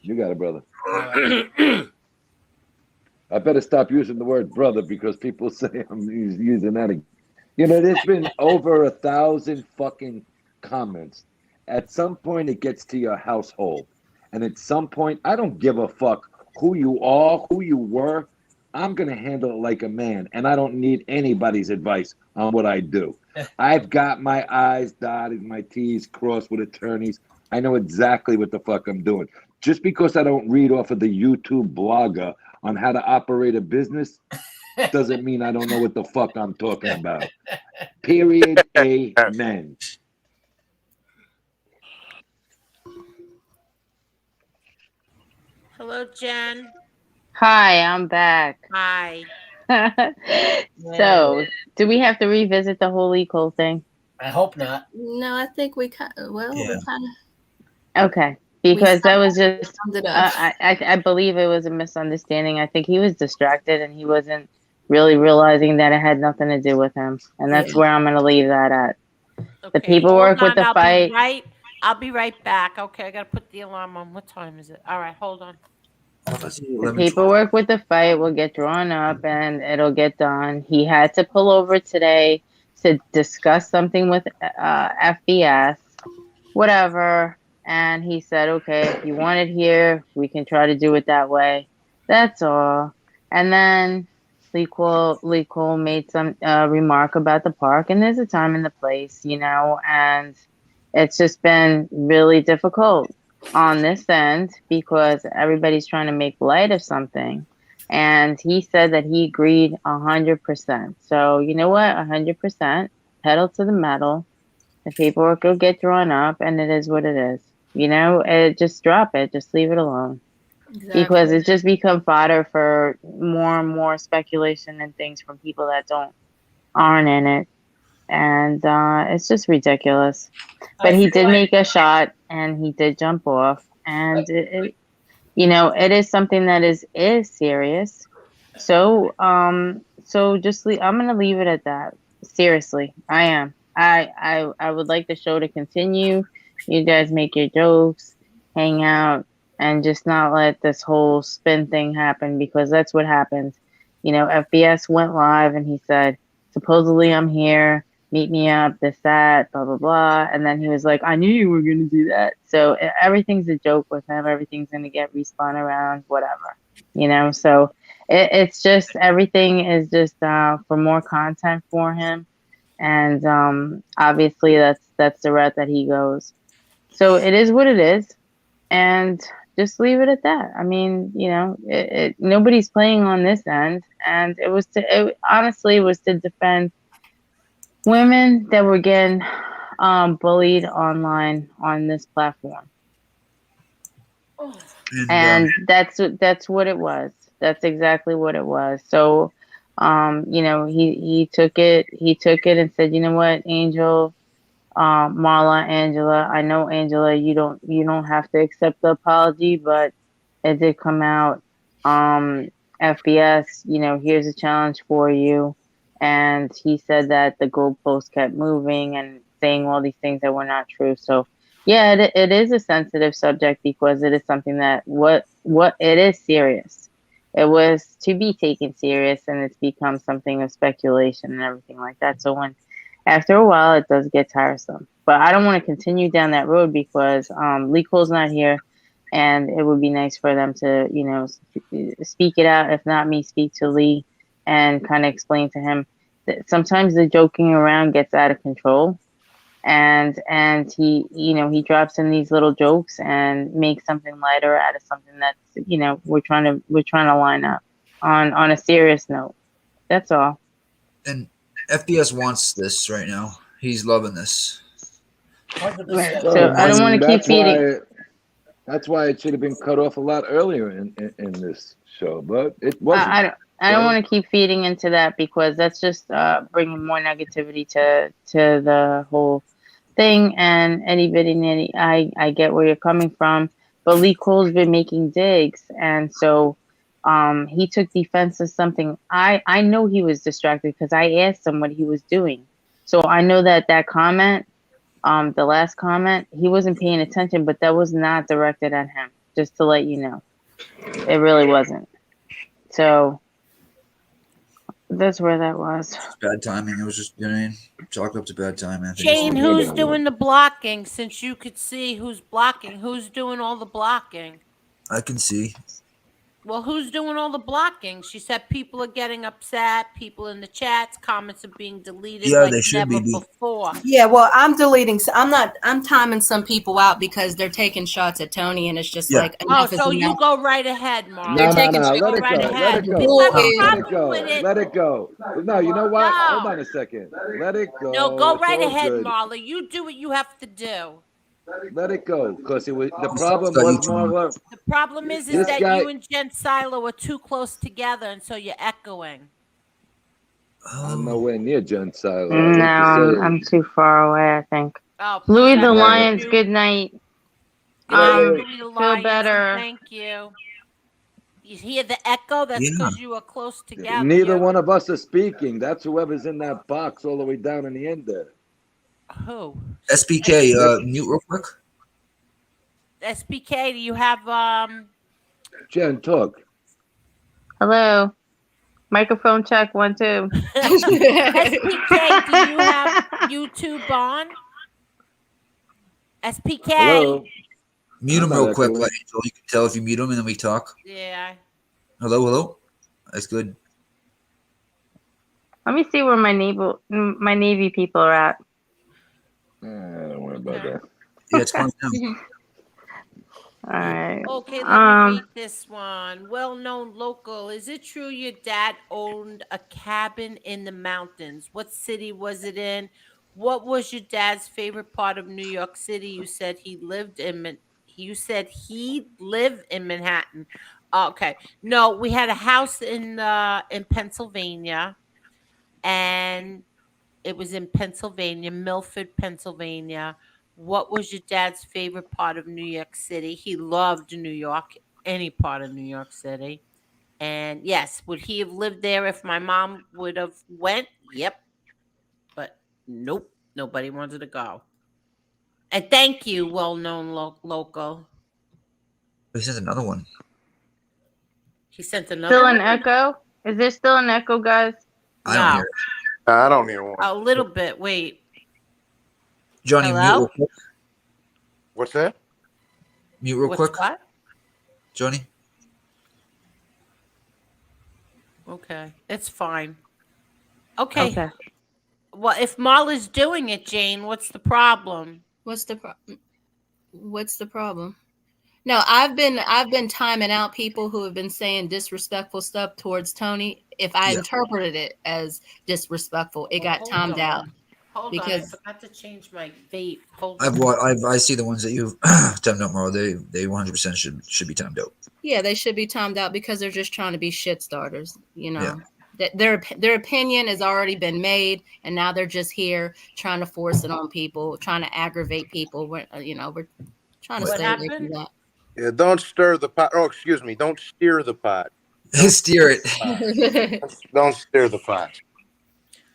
You got it, brother. I better stop using the word brother because people say I'm using that. You know, there's been over 1,000 fucking comments. At some point, it gets to your household. And at some point, I don't give a fuck who you are, who you were. I'm going to handle it like a man. And I don't need anybody's advice on what I do. I've got my I's dotted, my T's crossed with attorneys. I know exactly what the fuck I'm doing. Just because I don't read off of the YouTube blogger on how to operate a business doesn't mean I don't know what the fuck I'm talking about. Period. Amen. Hello, Jen. Hi, I'm back. Hi. So, do we have to revisit the Holy Cole thing? I hope not. No, I think we kind of, well, we kind Okay, because that was just, summed it up. I believe it was a misunderstanding. I think he was distracted and he wasn't really realizing that it had nothing to do with him. And that's Yeah. where I'm going to leave that at. The Okay, paperwork hold with on. the fight. I'll be right back. Okay, I gotta put the alarm on. What time is it? All right, hold on. The paperwork with the fight will get drawn up and it'll get done. He had to pull over today to discuss something with FBS, whatever. And he said, okay, if you want it here, we can try to do it that way. That's all. And then Lee Cole made some remark about the park, and there's a time and the place, you know, and it's just been really difficult on this end because everybody's trying to make light of something. And he said that he agreed 100%. So you know what? 100%, pedal to the metal. The paperwork will get drawn up, and it is what it is. You know, just drop it. Just leave it alone. Because it's just become fodder for more and more speculation and things from people that aren't in it. And it's just ridiculous. But he did make a shot and he did jump off. And you know, it is something that is serious. So just I'm gonna leave it at that. Seriously, I am. I would like the show to continue. You guys make your jokes, hang out, and just not let this whole spin thing happen because that's what happened. You know, FBS went live and he said, supposedly I'm here, meet me up, this, that, blah, blah, blah. And then he was like, I knew you were going to do that. So everything's a joke with him. Everything's going to get respun around, whatever, you know? So it's just, everything is just for more content for him. And obviously that's the route that he goes. So it is what it is. And just leave it at that. I mean, you know, nobody's playing on this end. And honestly, it was to defend women that were getting bullied online on this platform. And that's what it was. That's exactly what it was. So, you know, he took it and said, you know what, Angel, Marla, Angela, I know, Angela, you don't have to accept the apology, but it did come out. FBS, you know, here's a challenge for you. And he said that the goalpost kept moving and saying all these things that were not true. So yeah, it is a sensitive subject because it is something that what it is serious. It was to be taken serious, and it's become something of speculation and everything like that. So after a while, it does get tiresome. But I don't want to continue down that road because Lee Cole's not here, and it would be nice for them to, you know, speak it out. If not me, speak to Lee and kind of explain to him that sometimes the joking around gets out of control, and he, you know, he drops in these little jokes and makes something lighter out of something that's, you know, we're trying to line up on a serious note. That's all. And FBS wants this right now. He's loving this. So I don't want to keep feeding. That's why it should have been cut off a lot earlier in this show, but it wasn't. I don't want to keep feeding into that because that's just bringing more negativity to the whole thing. And I get where you're coming from, but Lee Cole's been making digs, and so he took defense of something. I know he was distracted because I asked him what he was doing, so I know that comment, the last comment, he wasn't paying attention, but that was not directed at him. Just to let you know, it really wasn't. So that's where that was. Bad timing. It was just, you know, chalk up to bad timing. I think Jane, who's doing the blocking? Since you could see who's blocking, who's doing all the blocking? I can see. Well, who's doing all the blocking? She said people are getting upset. People in the chats, comments are being deleted Yeah, like they should never be. before. Yeah, well, I'm deleting. I'm timing some people out because they're taking shots at Tony, and it's just like enough is so you enough. go right ahead, Mark. No, taking let Go it right go. ahead. Let it go. If I have a Let it problem go. with it, Let it go. No, you know what? No. Hold on a second. Let it go. No, go It's right all ahead, good. Marla. You do what you have to do. Let it go, because it was the Whose problem got you, was Tony? Marla. The problem is This that guy, you and Jen Silo are too close together, and so you're echoing. I'm nowhere near Jen Silo. I No, hate to say I'm it. too far away, I think. Oh, Louis the God bless Lions, you. good night. Good night, Good Louis the Feel Lions, better. and thank you. You hear the echo? That's Yeah. because you are close together. Neither one of us are speaking. That's whoever's in that box all the way down in the end there. Who? SPK, mute real quick. SPK, do you have Jen, talk. Hello. Microphone check 1 2. SPK, do you have YouTube on? SPK. Hello. Mute I'm him not real quick. echoing. Angel. You can tell if you mute him, and then we talk. Yeah. Hello. That's good. Let me see where my Navy people are at. Don't worry about that. Yeah, it's fine now. All right. Okay, let me read this one. Well-known local. Is it true your dad owned a cabin in the mountains? What city was it in? What was your dad's favorite part of New York City? You said he lived in Manhattan. Okay. No, we had a house in Pennsylvania, and it was in Pennsylvania, Milford, Pennsylvania. What was your dad's favorite part of New York City? He loved New York, any part of New York City. And yes, would he have lived there if my mom would have went? Yep. But nope, nobody wanted to go. And thank you, well-known local. This is another one. He sent another Still one? an echo? Is there still an echo, guys? I don't hear it. I don't hear one. A little bit. Wait. Johnny, mute Hello? real quick. What's that? Mute real What's quick. what? Johnny. Okay. It's fine. Okay. Well, if Marla's doing it, Jane, what's the problem? What's the problem? No, I've been timing out people who have been saying disrespectful stuff towards Tony. If I Yeah. interpreted it as disrespectful, it got timed out. Hold on, I forgot to change my vape. Hold on. I see the ones that you've timed out, Marl. They 100% should be timed out. Yeah, they should be timed out because they're just trying to be shit starters. You know, Yeah. that their opinion has already been made, and now they're just here trying to force it on people, trying to aggravate people. We're trying to What stay away from happened? that. Yeah, don't stir the pot. Oh, excuse me. Don't steer the pot. Steer it. Don't steer the pot.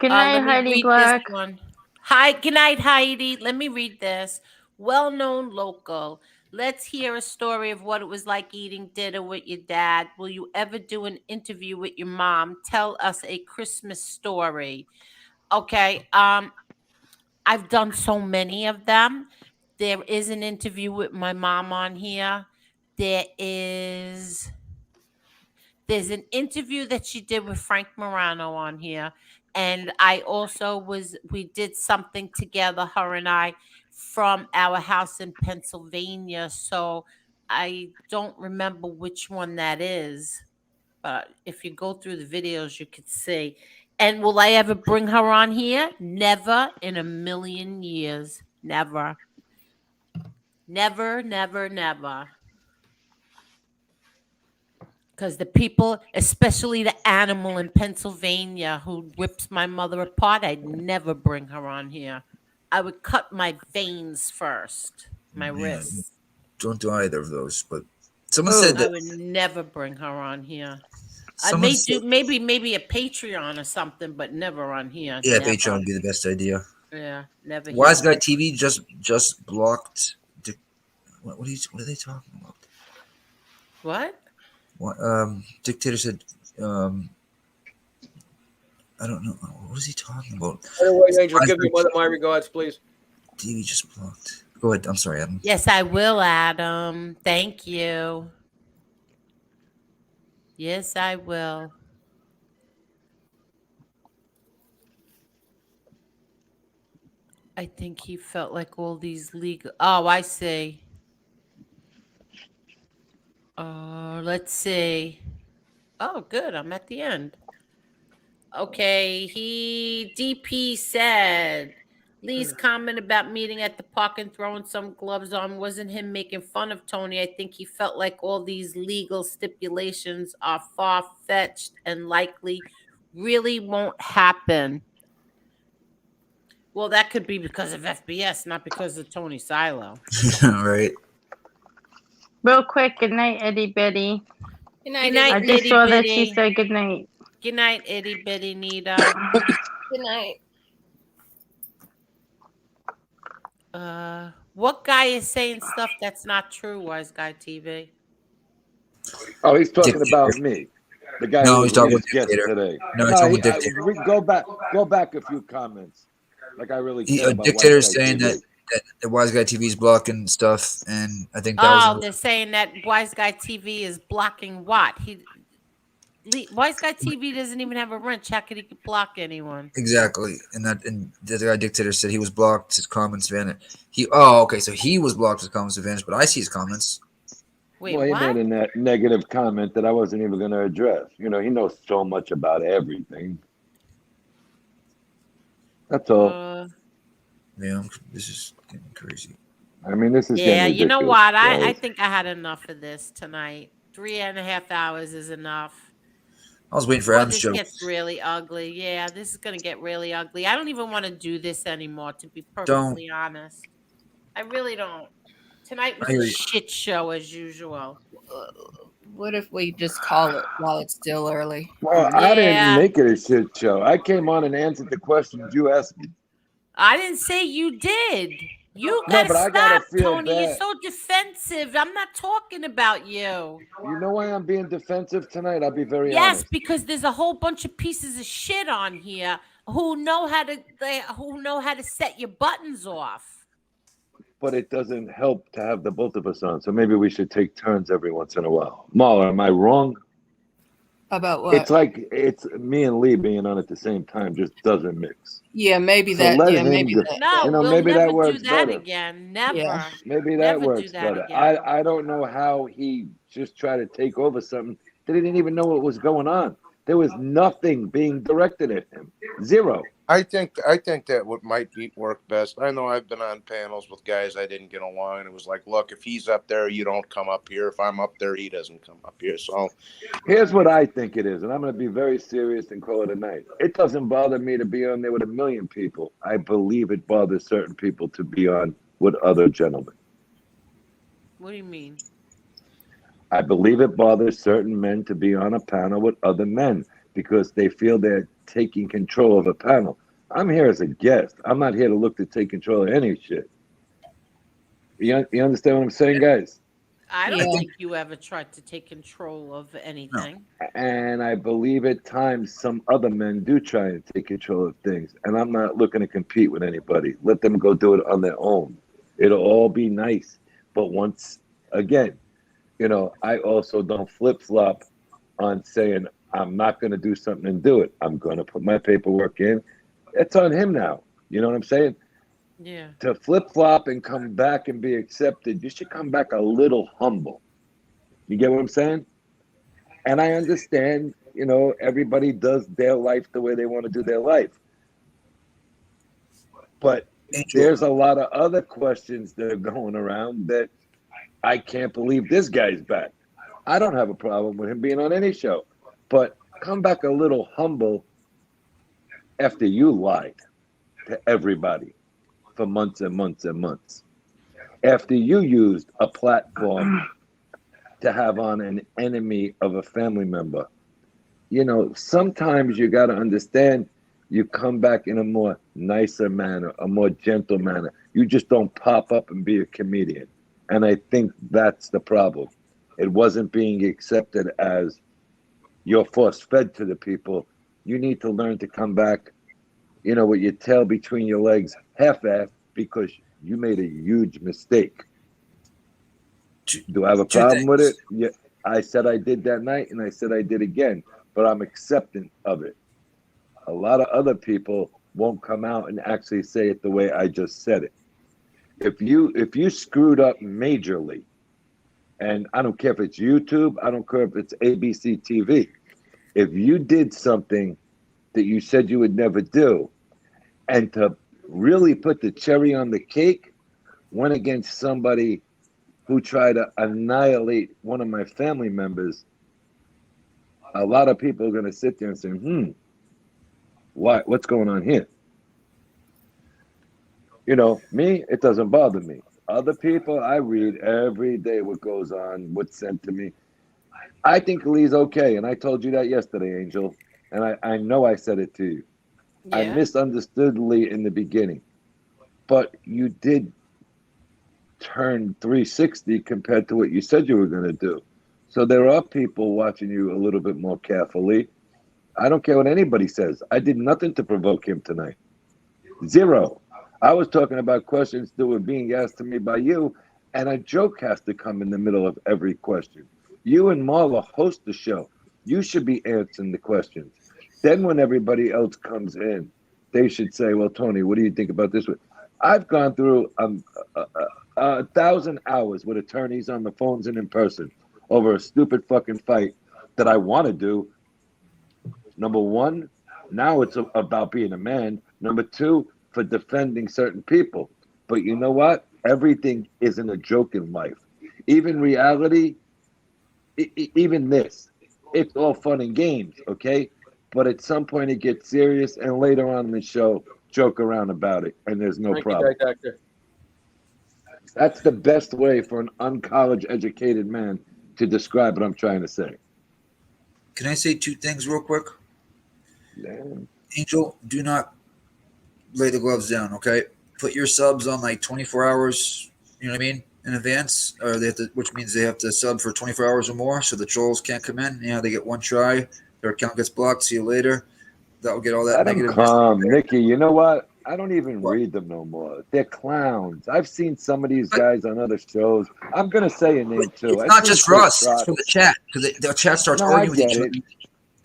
Good night, Let me Heidi read Black. this one. Hi, good night, Heidi. Let me read this. Well-known local. Let's hear a story of what it was like eating dinner with your dad. Will you ever do an interview with your mom? Tell us a Christmas story. Okay. I've done so many of them. There is an interview with my mom on here. There's an interview that she did with Frank Morano on here. And we did something together, her and I, from our house in Pennsylvania. So I don't remember which one that is. But if you go through the videos, you could see. And will I ever bring her on here? Never in a million years. Never. Never, never, never. Because the people, especially the animal in Pennsylvania who rips my mother apart, I'd never bring her on here. I would cut my veins first, my wrists. Don't do either of those. But someone said I that. would never bring her on here. I Someone may said- do maybe a Patreon or something, but never on here. Yeah, Never. Patreon would be the best idea. Yeah, never. Wise here. Guy TV just blocked. What are they talking about? What? What Dictator said. I don't know. What is he talking about? By the way, Angel, Wise give Guy your mother my regards, please. TV just blocked. Go ahead. I'm sorry, Adam. Yes, I will, Adam. Thank you. Yes, I will. I think he felt like all these legal. Oh, I see. Let's see. Oh, good. I'm at the end. Okay, DP said, Lee's comment about meeting at the park and throwing some gloves on wasn't him making fun of Tony. I think he felt like all these legal stipulations are far-fetched and likely really won't happen. Well, that could be because of FBS, not because of Tony Silo. Right. Real quick, good night, Eddie Betty. Good Good night, night, I Itty just itty saw that she bitty. said good night. Good night, itty bitty Nita. Good night. What guy is saying stuff that's not true, Wise Guy TV? Oh, he's talking Dictator. about me, the guy No, who he's was talking Lee's about guest Dictator. today. No, he's No, talking about Dictator. we go back a few comments. Like I really care about Dictator Wise is Guy saying TV. that the Wise Guy TV is blocking stuff, and I think that Oh, was they're saying that Wise Guy TV is blocking what? Wise Guy TV doesn't even have a wrench. How could he block anyone? exactly. And the other guy Dictator said he was blocked. His comments vanished. Okay, so he was blocked. His comments vanished, but I see his comments. Wait, Well, he what? made a negative comment that I wasn't even going to address. You know, he knows so much about everything. That's all. Yeah, this is getting crazy. I mean, this is Yeah, getting you know ridiculous, what? I guys. think I had enough of this tonight. 3.5 hours is enough. I was waiting for Before Adam's this show. gets really ugly. Yeah, this is gonna get really ugly. I don't even want to do this anymore, to be Don't. perfectly honest. I really don't. Tonight was I hear a you. shit show as usual. What if we just call it while it's still early? Well, I didn't Yeah. make it a shit show. I came on and answered the questions you asked me. I didn't say you did. You No, gotta but I gotta stop, feel Tony. You're bad. so defensive. I'm not talking about you. You know why I'm being defensive tonight? I'll be very Yes, honest. because there's a whole bunch of pieces of shit on here who know how to set your buttons off. But it doesn't help to have the both of us on. So maybe we should take turns every once in a while. Marla, am I wrong? About what? It's like it's me and Lee being on at the same time just doesn't mix. Yeah, maybe So that. let Yeah, him maybe do- that. No, You know, we'll maybe never that works do that better. again. Never. Yeah. Maybe that Never do works that better. again. I don't know how he just tried to take over something that he didn't even know what was going on. There was nothing being directed at him. Zero. I think that what might work best. I know I've been on panels with guys I didn't get along, and it was like, look, if he's up there, you don't come up here. If I'm up there, he doesn't come up here. So Here's what I think it is, and I'm going to be very serious and call it a night. It doesn't bother me to be on there with 1 million people. I believe it bothers certain people to be on with other gentlemen. What do you mean? I believe it bothers certain men to be on a panel with other men because they feel they're taking control of a panel. I'm here as a guest. I'm not here to look to take control of any shit. You understand what I'm saying, guys? I don't Yeah. think you ever tried to take control of anything. And I believe at times some other men do try and take control of things. And I'm not looking to compete with anybody. Let them go do it on their own. It'll all be nice. But once again, you know, I also don't flip-flop on saying I'm not going to do something and do it. I'm going to put my paperwork in. It's on him now. You know what I'm saying? Yeah. To flip-flop and come back and be accepted, you should come back a little humble. You get what I'm saying? And I understand, you know, everybody does their life the way they want to do their life. But there's a lot of other questions that are going around that I can't believe this guy's back. I don't have a problem with him being on any show. But come back a little humble after you lied to everybody for months and months and months. After you used a platform to have on an enemy of a family member. You know, sometimes you got to understand you come back in a more nicer manner, a more gentle manner. You just don't pop up and be a comedian. And I think that's the problem. It wasn't being accepted as you're force-fed to the people. You need to learn to come back, you know, with your tail between your legs, half-assed, because you made a huge mistake. Do I have a problem with it? Yeah, I said I did that night, and I said I did again, but I'm accepting of it. A lot of other people won't come out and actually say it the way I just said it. If you screwed up majorly, and I don't care if it's YouTube, I don't care if it's ABC TV, if you did something that you said you would never do, and to really put the cherry on the cake went against somebody who tried to annihilate one of my family members. A lot of people are going to sit there and say, what's going on here? You know, me, it doesn't bother me. Other people, I read every day what goes on, what's sent to me. I think Lee's okay, and I told you that yesterday, Angel, and I know I said it to you. I Yeah. misunderstood Lee in the beginning, but you did turn 360 compared to what you said you were going to do. So there are people watching you a little bit more carefully. I don't care what anybody says. I did nothing to provoke him tonight. Zero. I was talking about questions that were being asked to me by you, and a joke has to come in the middle of every question. You and Marla host the show. You should be answering the questions. Then when everybody else comes in, they should say, well, Tony, what do you think about this? I've gone through 1,000 hours with attorneys on the phones and in person over a stupid fucking fight that I want to do. Number one, now it's about being a man. Number two, for defending certain people. But you know what? Everything isn't a joke in life. Even reality, even this, it's all fun and games, okay? But at some point it gets serious, and later on in the show, joke around about it, and there's no Thank you, problem. Doctor. That's the best way for an uncollege educated man to describe what I'm trying to say. Can I say two things real quick? Yeah. Angel, do not lay the gloves down, okay? Put your subs on like 24 hours, you know what I mean, in advance, or they have to, which means they have to sub for 24 hours or more, so the trolls can't come in. You know, they get one try, their account gets blocked. See you later. That'll get all that Let them negative. come, Nikki. You know what? I don't even read them no more. They're clowns. I've seen some of these guys on other shows. I'm gonna say a name too. It's I've not seen just for Chris us; it's Trotz. for the chat, because the chat starts No, I arguing with get each it. other,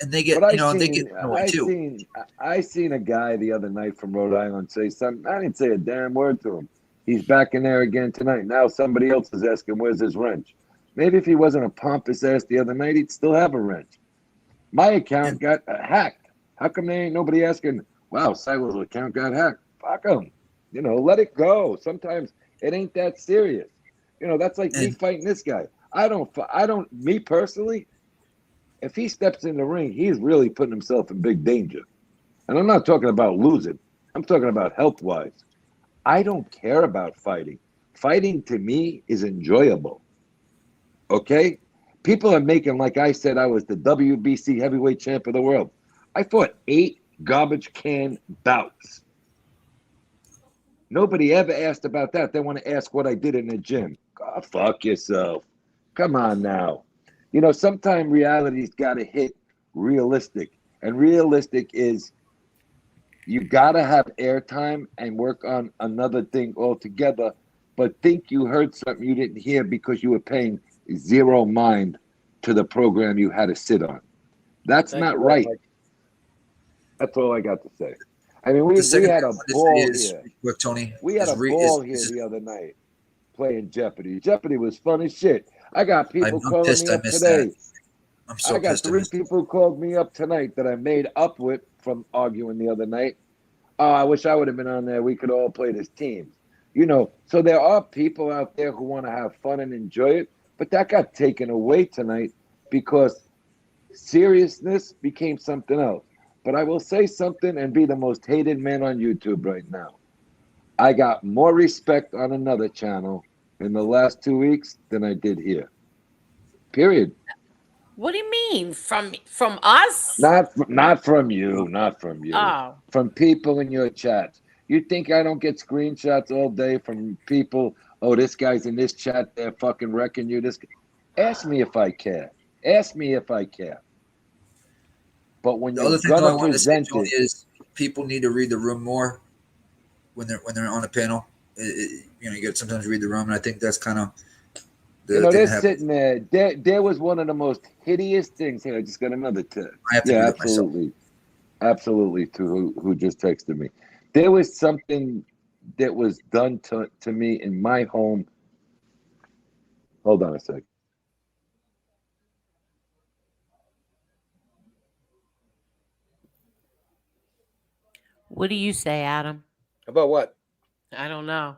and they get, But you know, they get annoyed too. I seen a guy the other night from Rhode Island say something. I didn't say a damn word to him. He's back in there again tonight. Now somebody else is asking, "Where's his wrench?" Maybe if he wasn't a pompous ass the other night, he'd still have a wrench. My account got hacked. How come there ain't nobody asking? Wow, Silo's account got hacked. Fuck them. You know, let it go. Sometimes it ain't that serious. You know, that's like me fighting this guy. Me personally, if he steps in the ring, he's really putting himself in big danger. And I'm not talking about losing. I'm talking about health-wise. I don't care about fighting. Fighting to me is enjoyable. Okay? People are making, like I said, I was the WBC heavyweight champ of the world. I fought 8 garbage can bouts. Nobody ever asked about that. They want to ask what I did in the gym. God, fuck yourself. Come on now. You know, sometimes reality's got to hit realistic. And realistic is you got to have airtime and work on another thing altogether, but think you heard something you didn't hear because you were paying zero mind to the program you had to sit on. That's Thank not you very right. much. That's all I got to say. I mean, The we second had thing I a wanted to ball say is, here. quick, Tony, We had is a ball here the other night playing Jeopardy. Jeopardy was fun as shit. I got people I'm calling pissed me I up missed today. that. I'm so I got pissed I 3 missed it. people who called me up tonight that I made up with from arguing the other night. Oh, I wish I would have been on there. We could all play as teams. You know, so there are people out there who want to have fun and enjoy it, but that got taken away tonight because seriousness became something else. But I will say something and be the most hated man on YouTube right now. I got more respect on another channel in the last 2 weeks than I did here. Period. What do you mean? From us? Not from you, not from you. Oh. From people in your chats. You think I don't get screenshots all day from people? Oh, this guy's in this chat. They're fucking wrecking you. Ask me if I care. Ask me if I care. But when The you're other thing I gonna wanted to say, present Tony, it, is people need to read the room more when they're on a panel. You know, you got to sometimes read the room, and I think that's kind of you the know, thing they're that happened. sitting there. There was one of the most hideous things. Here, I just got another text. I have to Yeah, read it myself. absolutely. To who just texted me. There was something that was done to me in my home. Hold on a sec. What do you say, Adam? About what? I don't know.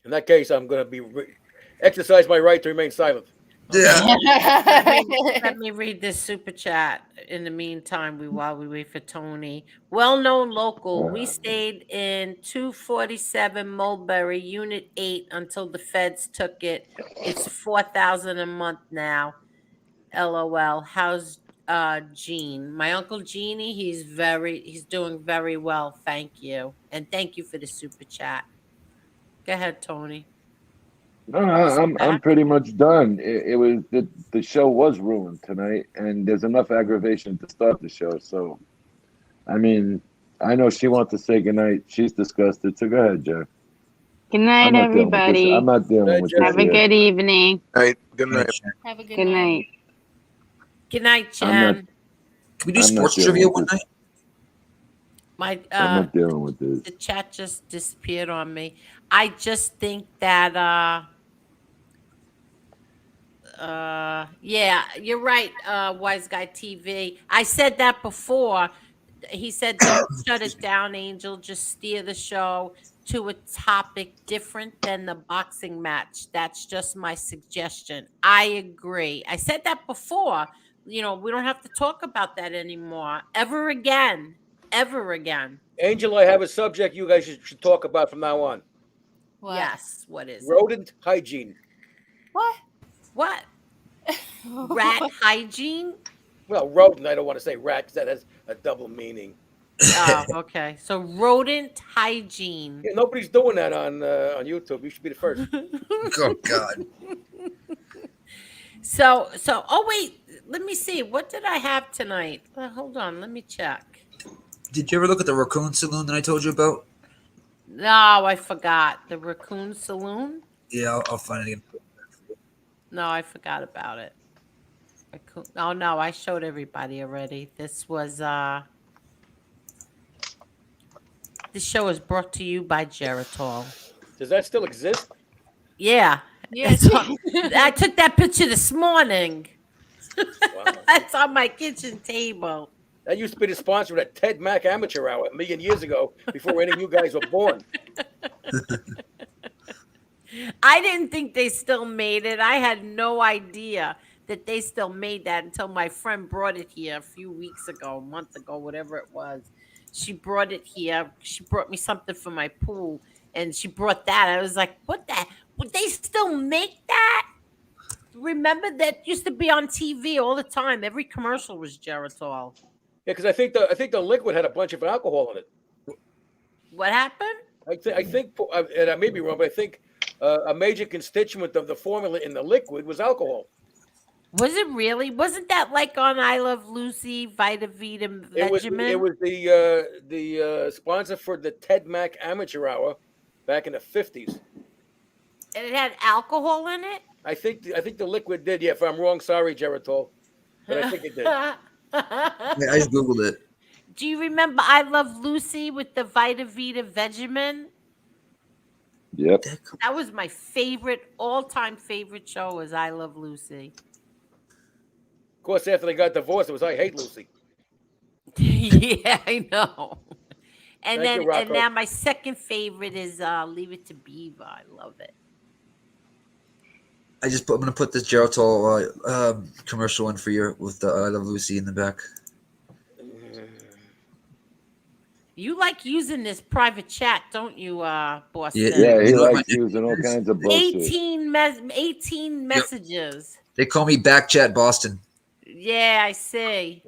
In that case, I'm going to exercise my right to remain silent. Let me read this super chat in the meantime while we wait for Tony. Well-known local. We stayed in 247 Mulberry, Unit 8 until the feds took it. It's $4,000 a month now. LOL. How's Gene? My uncle Jeannie, he's doing very well. Thank you. And thank you for the super chat. Go ahead, Tony. No, I'm pretty much done. It was the show was ruined tonight, and there's enough aggravation to start the show. So, I mean, I know she wants to say goodnight. She's disgusted. So go ahead, Jeff. Good night, everybody. I'm not dealing with this. Have a good evening. Night. Good night. Have a Good night. Good night, I'm not- Jen. Can we do I'm not sports dealing trivia with one this. night? My I'm not dealing with this. the chat just disappeared on me. I just think that yeah, you're right, Wise Guy TV. I said that before. He said don't shut it down, Angel. Just steer the show to a topic different than the boxing match. That's just my suggestion. I agree. I said that before. We don't have to talk about that anymore. Ever again. Ever again. Angel, I have a subject you guys should talk about from now on. What? Yes. What is it? Rodent hygiene. What? What? Rat hygiene? Well, rodent, I don't want to say rat because that has a double meaning. Oh, okay. So rodent hygiene. Yeah, nobody's doing that on YouTube. You should be the first. Oh God. So oh wait, let me see. What did I have tonight? Hold on, let me check. Did you ever look at the raccoon saloon that I told you about? No, I forgot. The Raccoon Saloon? Yeah, I'll find it again. No, I forgot about it. Oh no, I showed everybody already. This show is brought to you by Geritol. Does that still exist? Yeah. Yes. I took that picture this morning. Wow. That's on my kitchen table. That used to be the sponsor of that Ted Mack Amateur Hour a million years ago, before any of you guys were born. I didn't think they still made it. I had no idea that they still made that until my friend brought it here a few weeks ago, a month ago, whatever it was. She brought it here. She brought me something for my pool, and she brought that. I was like, what the? Would they still make that? Remember that used to be on TV all the time. Every commercial was Geritol. Yeah, because I think the liquid had a bunch of alcohol in it. What happened? I think, and I may be wrong, but I think a major constituent of the formula in the liquid was alcohol. Was it really? Wasn't that like on I Love Lucy, Vita Vita Vegemin? It was the sponsor for the Ted Mack Amateur Hour back in the 50s. And it had alcohol in it? I think the liquid did. Yeah, if I'm wrong, sorry, Geritol, but I think it did. Yeah, I just googled it. Do you remember I Love Lucy with the Vita Vita Vegemin? Yep. That was my all-time favorite show was I Love Lucy. Of course, after they got divorced, it was I Hate Lucy. Yeah, I know. And Thank you, Rocco. now my second favorite is Leave It to Beaver. I love it. I'm gonna put this Geritol commercial in for you with the I Love Lucy in the back. You like using this private chat, don't you, Boston? Yeah, he likes using all kinds of bullshit. 18 messages. They call me Backchat Boston. Yeah, I see.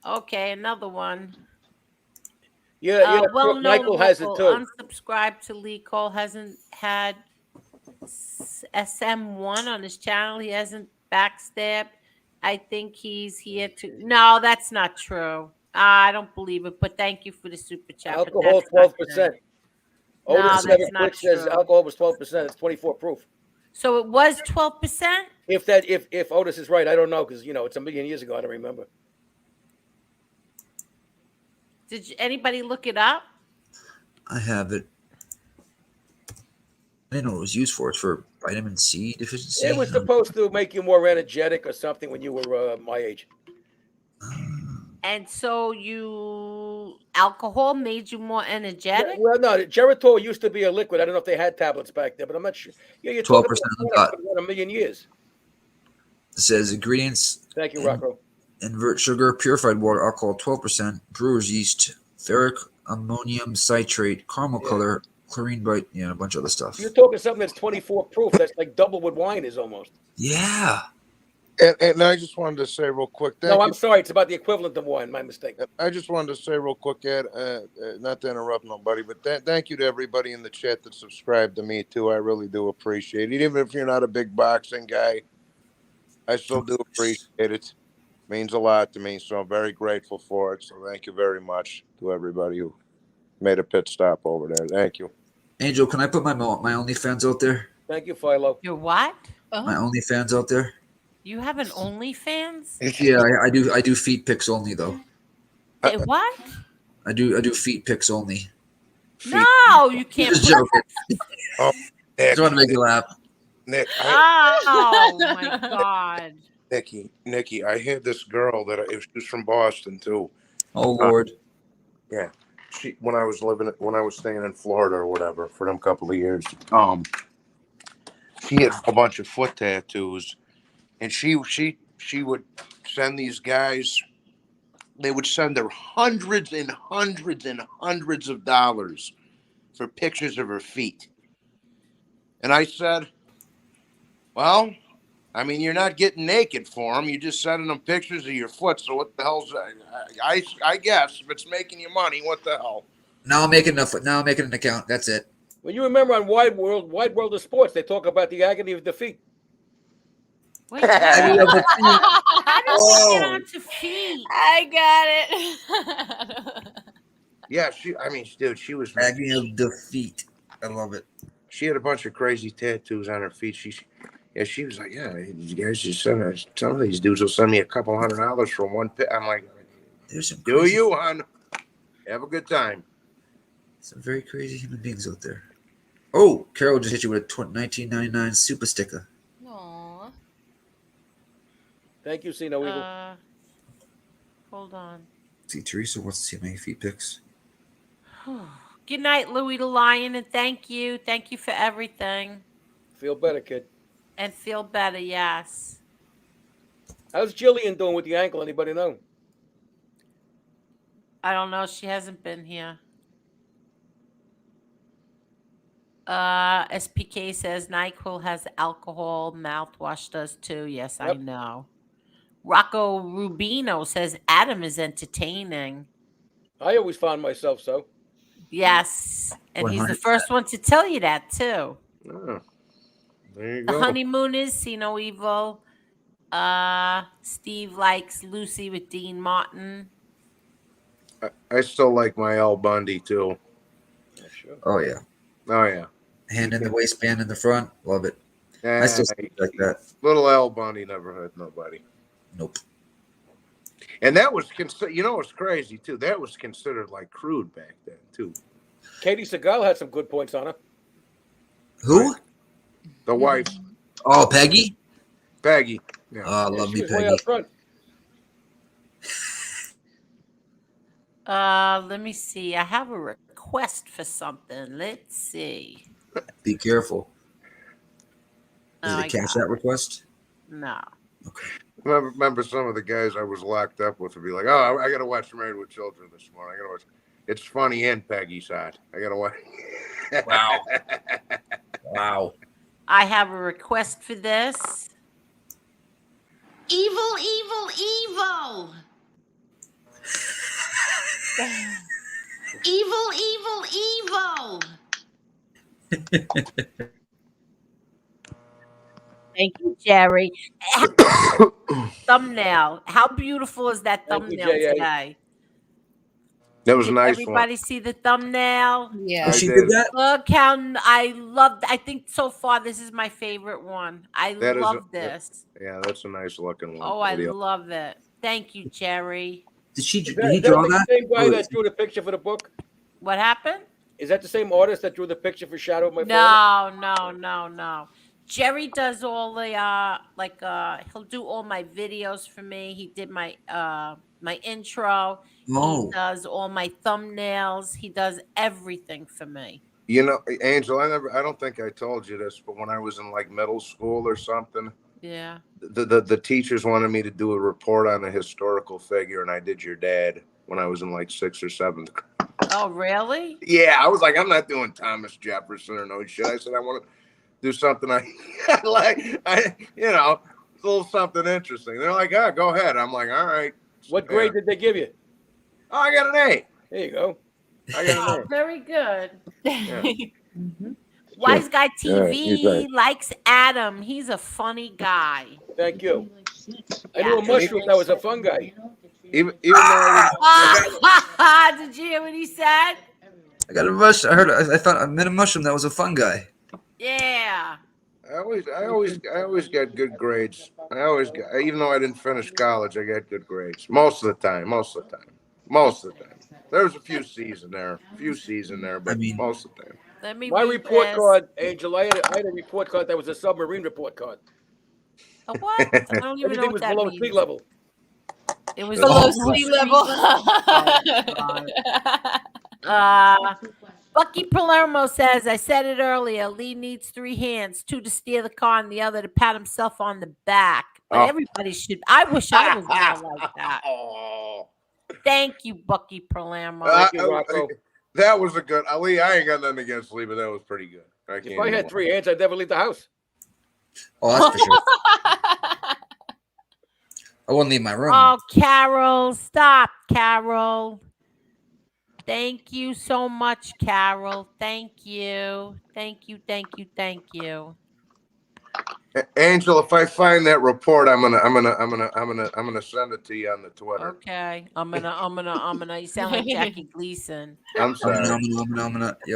Okay, another one. Yeah, well-known Michael has it local, too. Unsubscribe to Lee Cole hasn't had SM1 on his channel. He hasn't backstabbed. I think he's here to. No, that's not true. I don't believe it. But thank you for the super chat. but Alcohol, that's not 12%. true. No, Otis that's 7 not Quick says true. alcohol was 12%. It's 24 proof. So it was 12%. If Otis is right, I don't know because it's a million years ago. I don't remember. Did anybody look it up? I have it. I didn't know what it was used for. It's for vitamin C deficiency. It was supposed to make you more energetic or something when you were my age. And so you alcohol made you more Yeah, energetic? well, no, Geritol used to be a liquid. I don't know if they had tablets back then, but I'm not sure. Yeah, you're 12% talking about on the products dot. for about a million years. It says ingredients: Thank you, Rocco. invert sugar, purified water, alcohol 12%, brewer's yeast, ferric ammonium citrate, caramel Yeah. color, chlorine bite, yeah, and a bunch of other stuff. You're talking something that's 24 proof. That's like double what wine is almost. Yeah. And I just wanted to say real quick, No, thank I'm you. sorry. It's about the equivalent of wine. My mistake. I just wanted to say real quick, Ed, not to interrupt nobody, but thank you to everybody in the chat that subscribed to me too. I really do appreciate it. Even if you're not a big boxing guy, I still do appreciate it. Means a lot to me, so I'm very grateful for it. So thank you very much to everybody who made a pit stop over there. Thank you. Angel, can I put my OnlyFans out there? Thank you, Philo. Your what? My OnlyFans out there? You have an OnlyFans? Yeah, I do. I do feet pics only though. Say what? I do feet pics only. No, you can't Just put. joking. Oh, Nick, Just want to make you laugh. Nick, Oh my God. Nikki, I had this girl that she was from Boston too. Oh Lord. Yeah, she when I was staying in Florida or whatever for them couple of years. She had a bunch of foot tattoos, and she would send these guys. They would send her hundreds and hundreds and hundreds of dollars for pictures of her feet. And I said, well, I mean, you're not getting naked for them. You're just sending them pictures of your foot. So what the hell's I guess if it's making you money, what the hell? Now I'm making enough. Now I'm making an account. That's it. When you remember on Wide World of Sports, they talk about the agony of defeat. Wait, how did you get onto feet? I got it. Yeah, dude, she was agony of defeat. I love it. She had a bunch of crazy tattoos on her feet. She was like, yeah, you guys just send us. Some of these dudes will send me a couple $100 for one pit. I'm like, there's some do crazy, you, hon? Have a good time. some very crazy human beings out there. Oh, Carol just hit you with a 1999 super sticker. Aww. Thank you, Sino Eagle. Hold on. See, Teresa wants to see my feet pics. Good night, Louis the Lion, and thank you. Thank you for everything. Feel better, kid. And feel better, yes. How's Jillian doing with the ankle? Anybody know? I don't know. She hasn't been here. SPK says NyQuil has alcohol. Mouthwash does too. Yes, I know. Rocco Rubino says Adam is entertaining. I always found myself so. Yes. And he's the 100%. first one to tell you that too. Oh, there you The go. honeymoon is See No Evil. Steve likes Lucy with Dean Martin. I still like my Al Bundy too. Oh yeah. Oh yeah. Hand in the waistband in the front. Love it. Yeah, I still like that. Little Al Bundy never hurt nobody. Nope. And that was it's crazy too. That was considered like crude back then too. Katie Seagal had some good points on her. Who? The wife. Oh, Peggy. Peggy. Yeah. Oh, I love She me was way Peggy. out front. Let me see. I have a request for something. Let's see. Be careful. Is Oh, it a cash out request? No. Remember some of the guys I was locked up with would be like, "Oh, I got to watch Married with Children this morning. I got to watch. It's funny and Peggy's hot. I got to watch." Wow. Wow. I have a request for this. Evil, evil, evil. Evil, evil, evil. Thank you, Jerry. Thumbnail. How beautiful is that Thank you, thumbnail J.A. today? That was a Did nice everybody see the thumbnail? Yeah. Oh, she did that? Look how I loved. I think so far this is my favorite one. I That is love this. Yeah, that's a nice looking one. Oh, I Video. love it. Thank you, Jerry. Did he Is draw the that? same guy Oh, that drew the picture for the book? What happened? Is that the same artist that drew the picture for Shadow of My Father? No. Jerry does all the he'll do all my videos for me. He did my my intro. Oh. He does all my thumbnails. He does everything for me. You know, Angel, I don't think I told you this, but when I was in like middle school or something, Yeah. the teachers wanted me to do a report on a historical figure, and I did your dad when I was in like 6th or 7th. Oh, really? Yeah, I was like, I'm not doing Thomas Jefferson or no shit. I said I want to do something I like. It's a little something interesting. They're like, oh, go ahead. I'm like, all right. What grade did they give you? Oh, I got an A. There you go. I got Oh, an very good. Yeah. Wise Guy All right, he's right. TV likes Adam. He's a funny guy. A. Thank you. I Yeah. knew a mushroom that was a fun guy. Even though I Did you hear what he said? I got a mush. I heard. I met a mushroom that was a fun guy. Yeah. I always got good grades. Even though I didn't finish college, I got good grades most of the time. There was a few C's in there, but most of the time. Let me My read report this. card, Angel. I had a report card that was a submarine report card. A what? I don't even know Everything what was that below means. sea level. It was Below below sea level. Bucky Palermo says, I said it earlier. Lee needs 3 hands, 2 to steer the car and the other to pat himself on the back. But Oh. everybody should. I wish I was more like that. Thank you, Bucky Palermo. That was a good. Lee, I ain't got nothing against Lee, but that was pretty good. If I had 3 hands, I'd never leave the house. Oh, that's for sure. I wouldn't leave my room. Oh, Carol, stop, Carol. Thank you so much, Carol. Thank you. Thank you. Angel, if I find that report, I'm gonna send it to you on the Twitter. Okay. I'm gonna. You sound like Jackie Gleason. I'm sorry. Yep.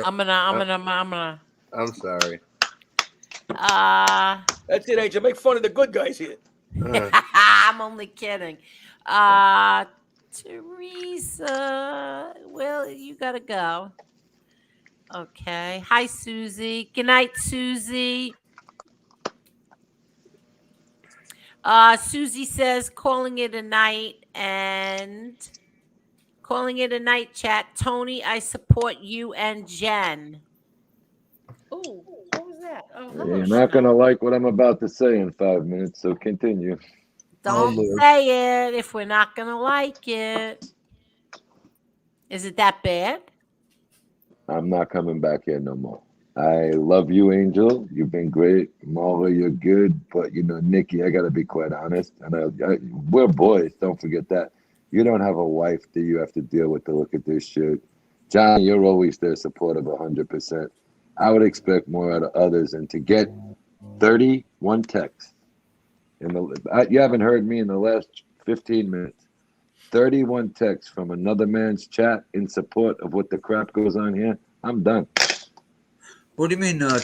I'm gonna. I'm sorry. That's it, Angel. Make fun of the good guys here. I'm only kidding. Teresa, well, you gotta go. Okay. Hi, Susie. Good night, Susie. Susie says calling it a night chat. Tony, I support you and Jen. Oh, what was that? Oh, hello. You're not gonna like what I'm about to say in 5 minutes, so continue. Don't say it if we're not gonna like it. Is it that bad? I'm not coming back here no more. I love you, Angel. You've been great. Marva, you're good. But, Nikki, I got to be quite honest. And we're boys. Don't forget that. You don't have a wife that you have to deal with to look at this shit. Johnny, you're always there supportive 100%. I would expect more out of others. And to get 31 texts. You haven't heard me in the last 15 minutes. 31 texts from another man's chat in support of what the crap goes on here. I'm done. What do you mean, Tony? I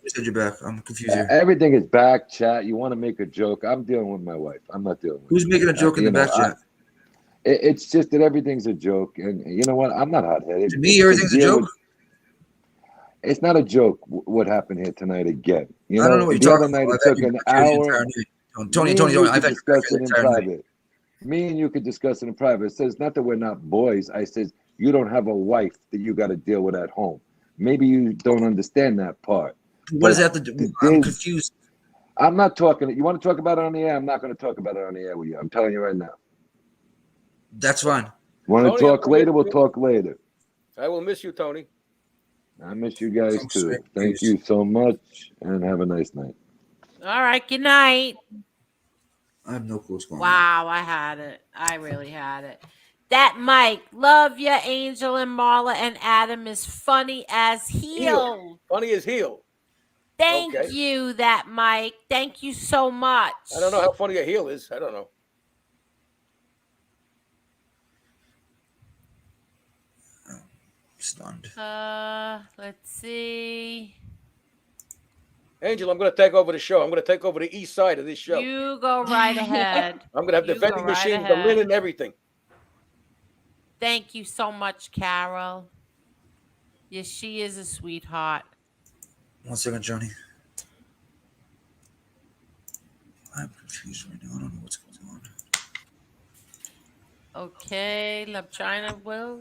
said you back. I'm confused here. Everything is back chat. You want to make a joke. I'm dealing with my wife. I'm not dealing with Who's you. making a joke in the back chat? It's just that everything's a joke. And you know what? I'm not hot-headed. To me, everything's a joke? It's not a joke what happened here tonight again. I don't know what the you're other talking night about. it took an hour. Tony, I've had discuss it in private. Me and you could discuss it in private. It says not that we're not boys. I says you don't have a wife that you got to deal with at home. Maybe you don't understand that part. What does that have to do? I'm confused. I'm not talking. You want to talk about it on the air? I'm not going to talk about it on the air with you. I'm telling you right now. That's fine. Want to talk later? We'll talk later. I will miss you, Tony. I miss you guys too. Thank you so much, and have a nice night. All right. Good night. I have no clue what's going on. Wow, I had it. I really had it. That Mike, love ya, Angel and Marla and Adam is funny as heel. Funny as heel. Thank you, that Mike. Thank you so much. I don't know how funny a heel is. I don't know. Stunned. Let's see. Angel, I'm going to take over the show. I'm going to take over the east side of this show. You go right ahead. I'm going to have the vending machines, the linen, everything. Thank you so much, Carol. Yes, she is a sweetheart. 1 second, Johnny. I'm confused right now. I don't know what's going Okay, Love China will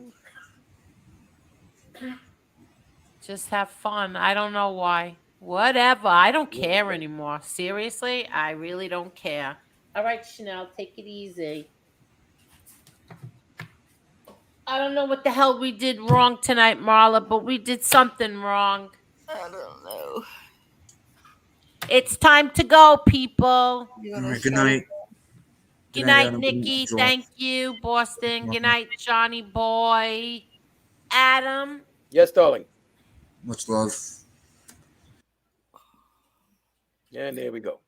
just have fun. I don't know why. Whatever. I don't care anymore. Seriously, I really don't care. All right, Chanel, take it easy. I don't know what the hell we did wrong tonight, Marla, but we did something wrong. I don't know. It's time to go, people. All right, good night. Good night, night, Adam. Good night, Nikki. Joel. Thank you, Boston. Good night, Johnny Boy. Adam. Yes, darling. Much love. And there we go.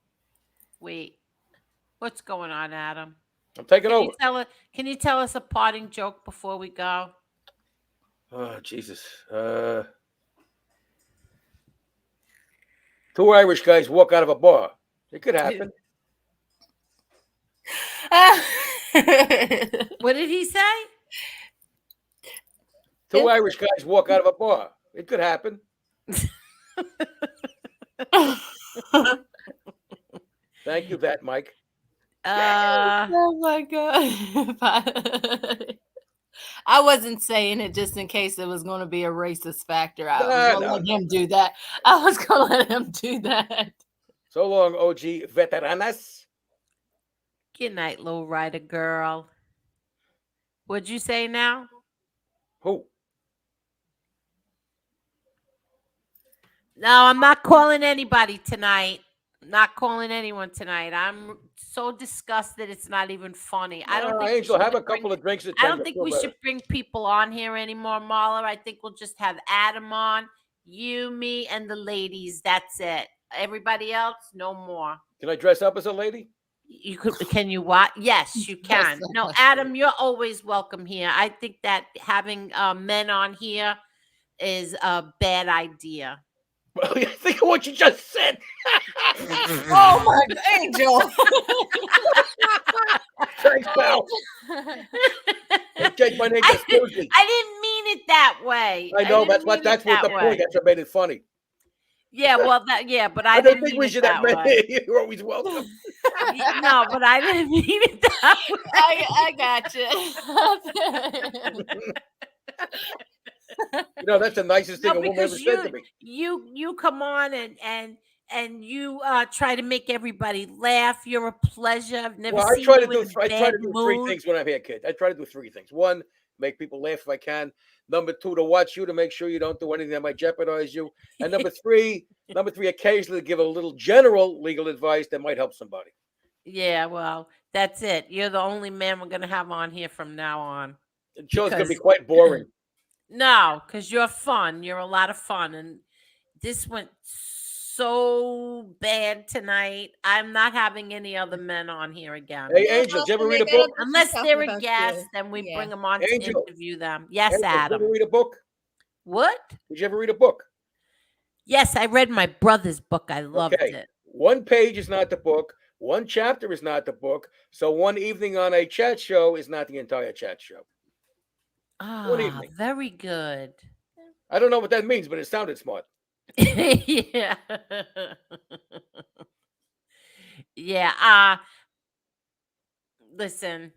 Wait. What's going on, Adam? I'm taking Can over. you can you tell us a parting joke before we go? Oh, Jesus. Two Irish guys walk out of a bar. It could happen. What did he say? Two Irish guys walk out of a bar. It could happen. Thank you, that Mike. Oh my god. I wasn't saying it just in case it was going to be a racist factor. I was going to let him do that. I was going to let him do that. So long, OG veteranas. Good night, low rider girl. What'd you say now? Who? No, I'm not calling anybody tonight. Not calling anyone tonight. I'm so disgusted. It's not even funny. I don't think Angel, have a couple of drinks. I don't think we should bring people on here anymore, Marla. I think we'll just have Adam on, you, me, and the ladies. That's it. Everybody else, no more. Can I dress up as a lady? You could. Can you what? Yes, you can. No, Adam, you're always welcome here. I think that having men on here is a bad idea. Think of what you just said. Oh my Angel. Thanks, pal. Change my name to Susie. I didn't mean it that way. I know didn't that's what mean that's it what the that point. way. That's what made it funny. Yeah, well, but I I don't didn't think mean we it should that have way. You're always welcome. No, but I didn't mean it that way. I got you. You know, that's the nicest thing a woman ever because said to me. you come on and you try to make everybody laugh. You're a pleasure. I've never Well, I seen try you to do in a I try bad to do three mood. things when I'm here, kid. I try to do three things. One, make people laugh if I can. Number two, to watch you to make sure you don't do anything that might jeopardize you. And number three, occasionally give a little general legal advice that might help somebody. Yeah, well, that's it. You're the only man we're gonna have on here from now on. The show's gonna be quite boring. No, because you're fun. You're a lot of fun, and this went so bad tonight. I'm not having any other men on here again. Hey, Angel, did you ever read a book? Unless they're a guest, then we bring them on Angel. to interview them. Yes, Angel, Adam. Did you ever read a book? What? Did you ever read a book? Yes, I read my brother's book. I loved it. One page is not the book. One chapter is not the book. So one evening on a chat show is not the entire chat show. One Ah, evening. very good. I don't know what that means, but it sounded smart. Yeah. Yeah. Listen,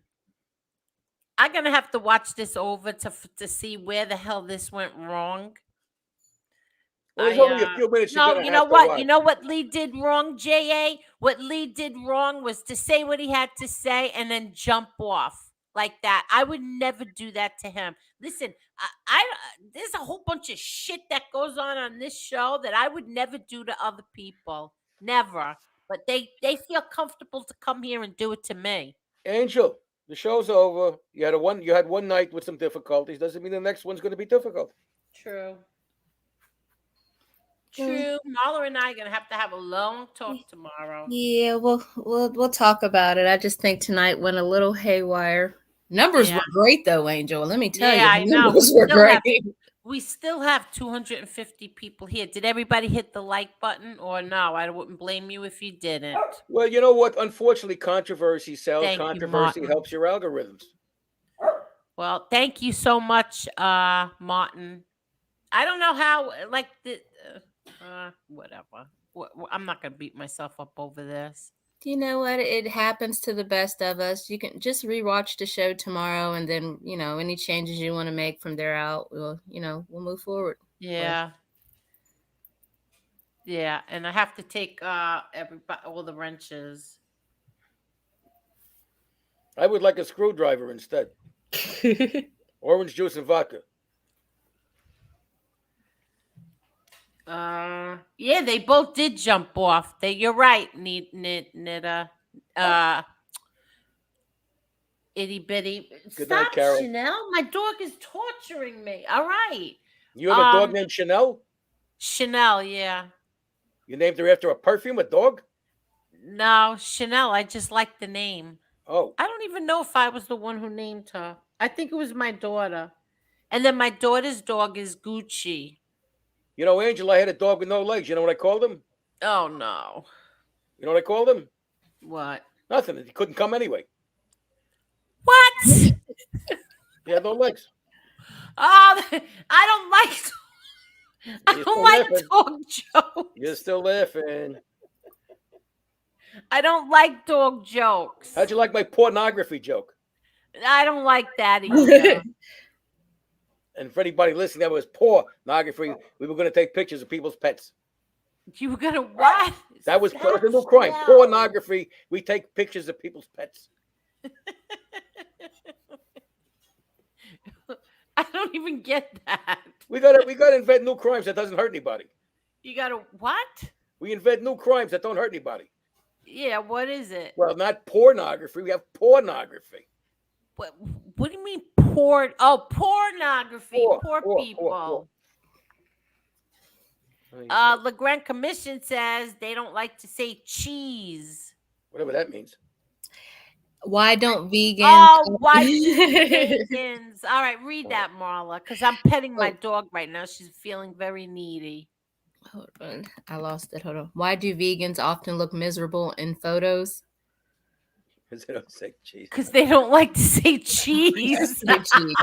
I'm gonna have to watch this over to see where the hell this went wrong. Well, there's only a few minutes. No, You're gonna you have know to what? watch. You know what Lee did wrong, JA? What Lee did wrong was to say what he had to say and then jump off like that. I would never do that to him. Listen, I there's a whole bunch of shit that goes on this show that I would never do to other people. Never. But they feel comfortable to come here and do it to me. Angel, the show's over. You had one night with some difficulties. Doesn't mean the next one's going to be difficult. True. True. Marla and I are gonna have a long talk tomorrow. Yeah, we'll talk about it. I just think tonight went a little haywire. Numbers were great though, Angel. Let me tell you, I the know. numbers were great. We still have 250 people here. Did everybody hit the like button or no? I wouldn't blame you if you didn't. Well, you know what? Unfortunately, controversy sells. Thank you, Controversy Martin. helps your algorithms. Well, thank you so much, Martin. I don't know how, whatever. I'm not gonna beat myself up over this. You know what? It happens to the best of us. You can just rewatch the show tomorrow, and then any changes you want to make from there out, we'll move forward. Yeah. Yeah, and I have to take everybody all the wrenches. I would like a screwdriver instead. Orange juice and vodka. Yeah, they both did jump off. You're right, Nita. Itty bitty. Good Stop, night, Carol. Chanel. My dog is torturing me. All right. You have a dog named Chanel? Chanel, yeah. You named her after a perfume, a dog? No, Chanel. I just like the name. Oh. I don't even know if I was the one who named her. I think it was my daughter. And then my daughter's dog is Gucci. You know, Angela, I had a dog with no legs. You know what I called him? Oh, no. You know what I called him? What? Nothing. He couldn't come anyway. What? He had no legs. Oh, I don't like dog jokes. You're still laughing. I don't like dog jokes. How'd you like my pornography joke? I don't like that either. And for anybody listening, that was pornography. We were going to take pictures of people's pets. You were going to what? That was a new crime. Pornography. We take pictures of people's pets. I don't even get that. We gotta invent new crimes that doesn't hurt anybody. You gotta what? We invent new crimes that don't hurt anybody. Yeah, what is it? Well, not pornography. We have pornography. What do you mean porn? Oh, pornography. Poor people. The Grand Commission says they don't like to say cheese. Whatever that means. Why don't vegans? Oh, why vegans? All right, read that, Marla, because I'm petting my dog right now. She's feeling very needy. Hold on, I lost it. Hold on. Why do vegans often look miserable in photos? Because they don't say cheese. Because they don't like to say cheese. That's funny.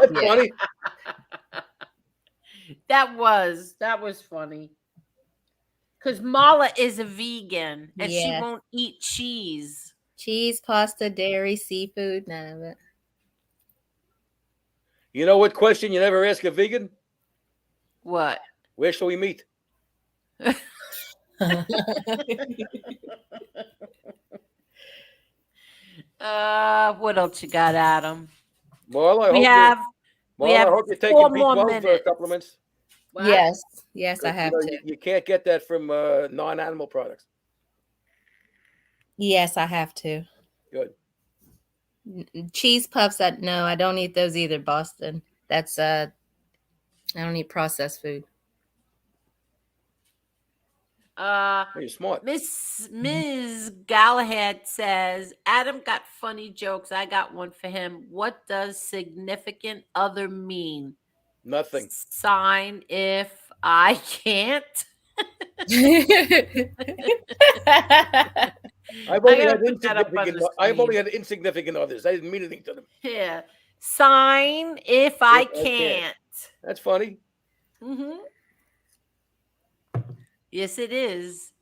That was funny. Because Marla is a vegan and she Yeah. won't eat cheese. Cheese, pasta, dairy, seafood, none of it. You know what question you never ask a vegan? What? Where shall we meet? What else you got, Adam? Marla, We have I hope you're taking 4 more B12 minutes. supplements. What? Yes, I have to. You can't get that from non-animal products. Yes, I have to. Good. Cheese puffs, no, I don't eat those either, Boston. That's I don't eat processed food. You're smart. Ms. Galahad says, Adam got funny jokes. I got one for him. What does significant other mean? Nothing. Sign if I can't. I've only gotta had put that up on insignificant. the I've only screen. had insignificant others. I didn't mean anything to them. Yeah. Sign if I If I can't. can't. That's funny. Mm-hmm. Yes, it is.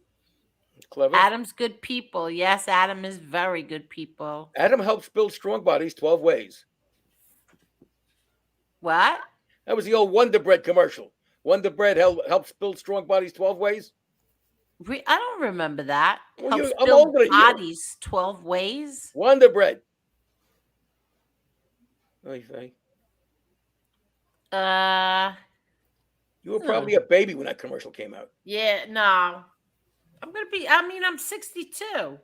Clever. Adam's good people. Yes, Adam is very good people. Adam helps build strong bodies 12 ways. What? That was the old Wonder Bread commercial. Wonder Bread helps build strong bodies 12 ways. I don't remember that. Well, Helps I'm build older than you. bodies 12 ways. Wonder Bread. Oy vey. You were probably a baby when that commercial came out. Yeah, no. I'm 62.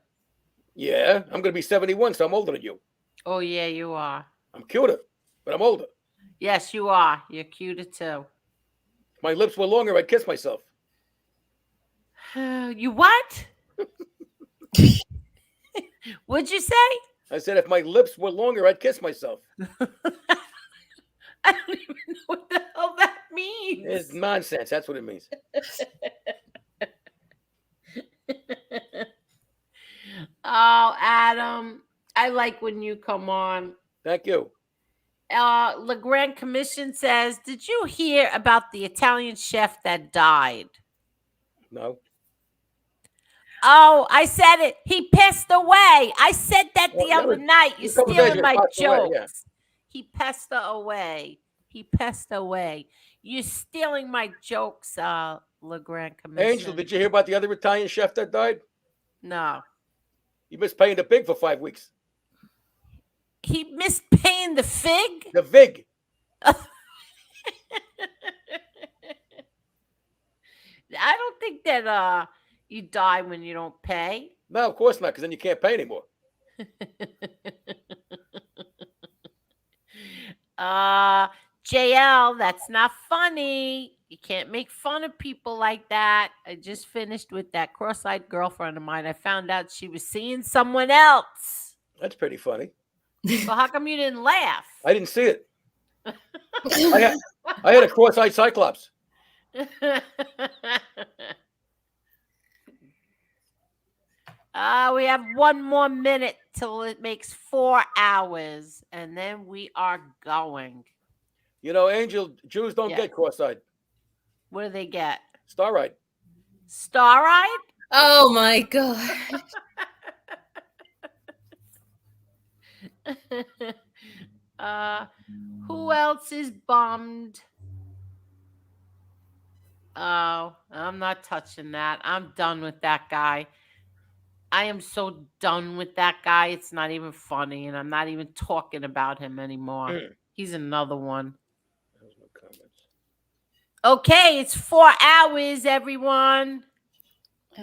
Yeah, I'm going to be 71, so I'm older than you. Oh, yeah, you are. I'm cuter, but I'm older. Yes, you are. You're cuter too. If my lips were longer, I'd kiss myself. You what? What'd you say? I said if my lips were longer, I'd kiss myself. I don't even know what the hell that means. It's nonsense. That's what it means. Oh, Adam, I like when you come on. Thank you. The Grand Commission says, did you hear about the Italian chef that died? No. Oh, I said it. He passed away. I said that the other night. You're stealing my jokes. He passed away. He passed away. You're stealing my jokes, LeGrand Commission. Angel, did you hear about the other Italian chef that died? No. He missed paying the pig for 5 weeks. He missed paying the fig? The vig. I don't think that you die when you don't pay. No, of course not, because then you can't pay anymore. JL, that's not funny. You can't make fun of people like that. I just finished with that cross-eyed girlfriend of mine. I found out she was seeing someone else. That's pretty funny. Well, how come you didn't laugh? I didn't see it. I had a cross-eyed cyclops. We have 1 more minute till it makes 4 hours, and then we are going. You know, Angel, Jews don't get cross-eyed. What do they get? Star-eyed. Star-eyed? Oh my God. Who else is bummed? Oh, I'm not touching that. I'm done with that guy. I am so done with that guy. It's not even funny, and I'm not even talking about him anymore. He's another one. Okay, it's 4 hours, everyone.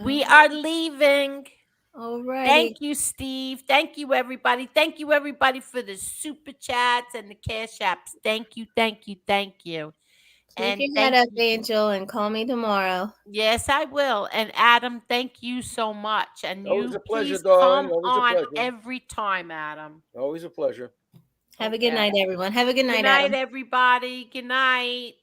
We are leaving. All right. Thank you, Steve. Thank you, everybody. Thank you, everybody, for the super chats and the cash apps. Thank you, thank you, thank you. Keep your head up, Angel, and call me tomorrow. Yes, I will. And Adam, thank you so much. And Always you a pleasure, please darling. come Always a on pleasure. every time, Adam. Always a pleasure. Have a good night, everyone. Have a good night, Good night, Adam. everybody. Good night.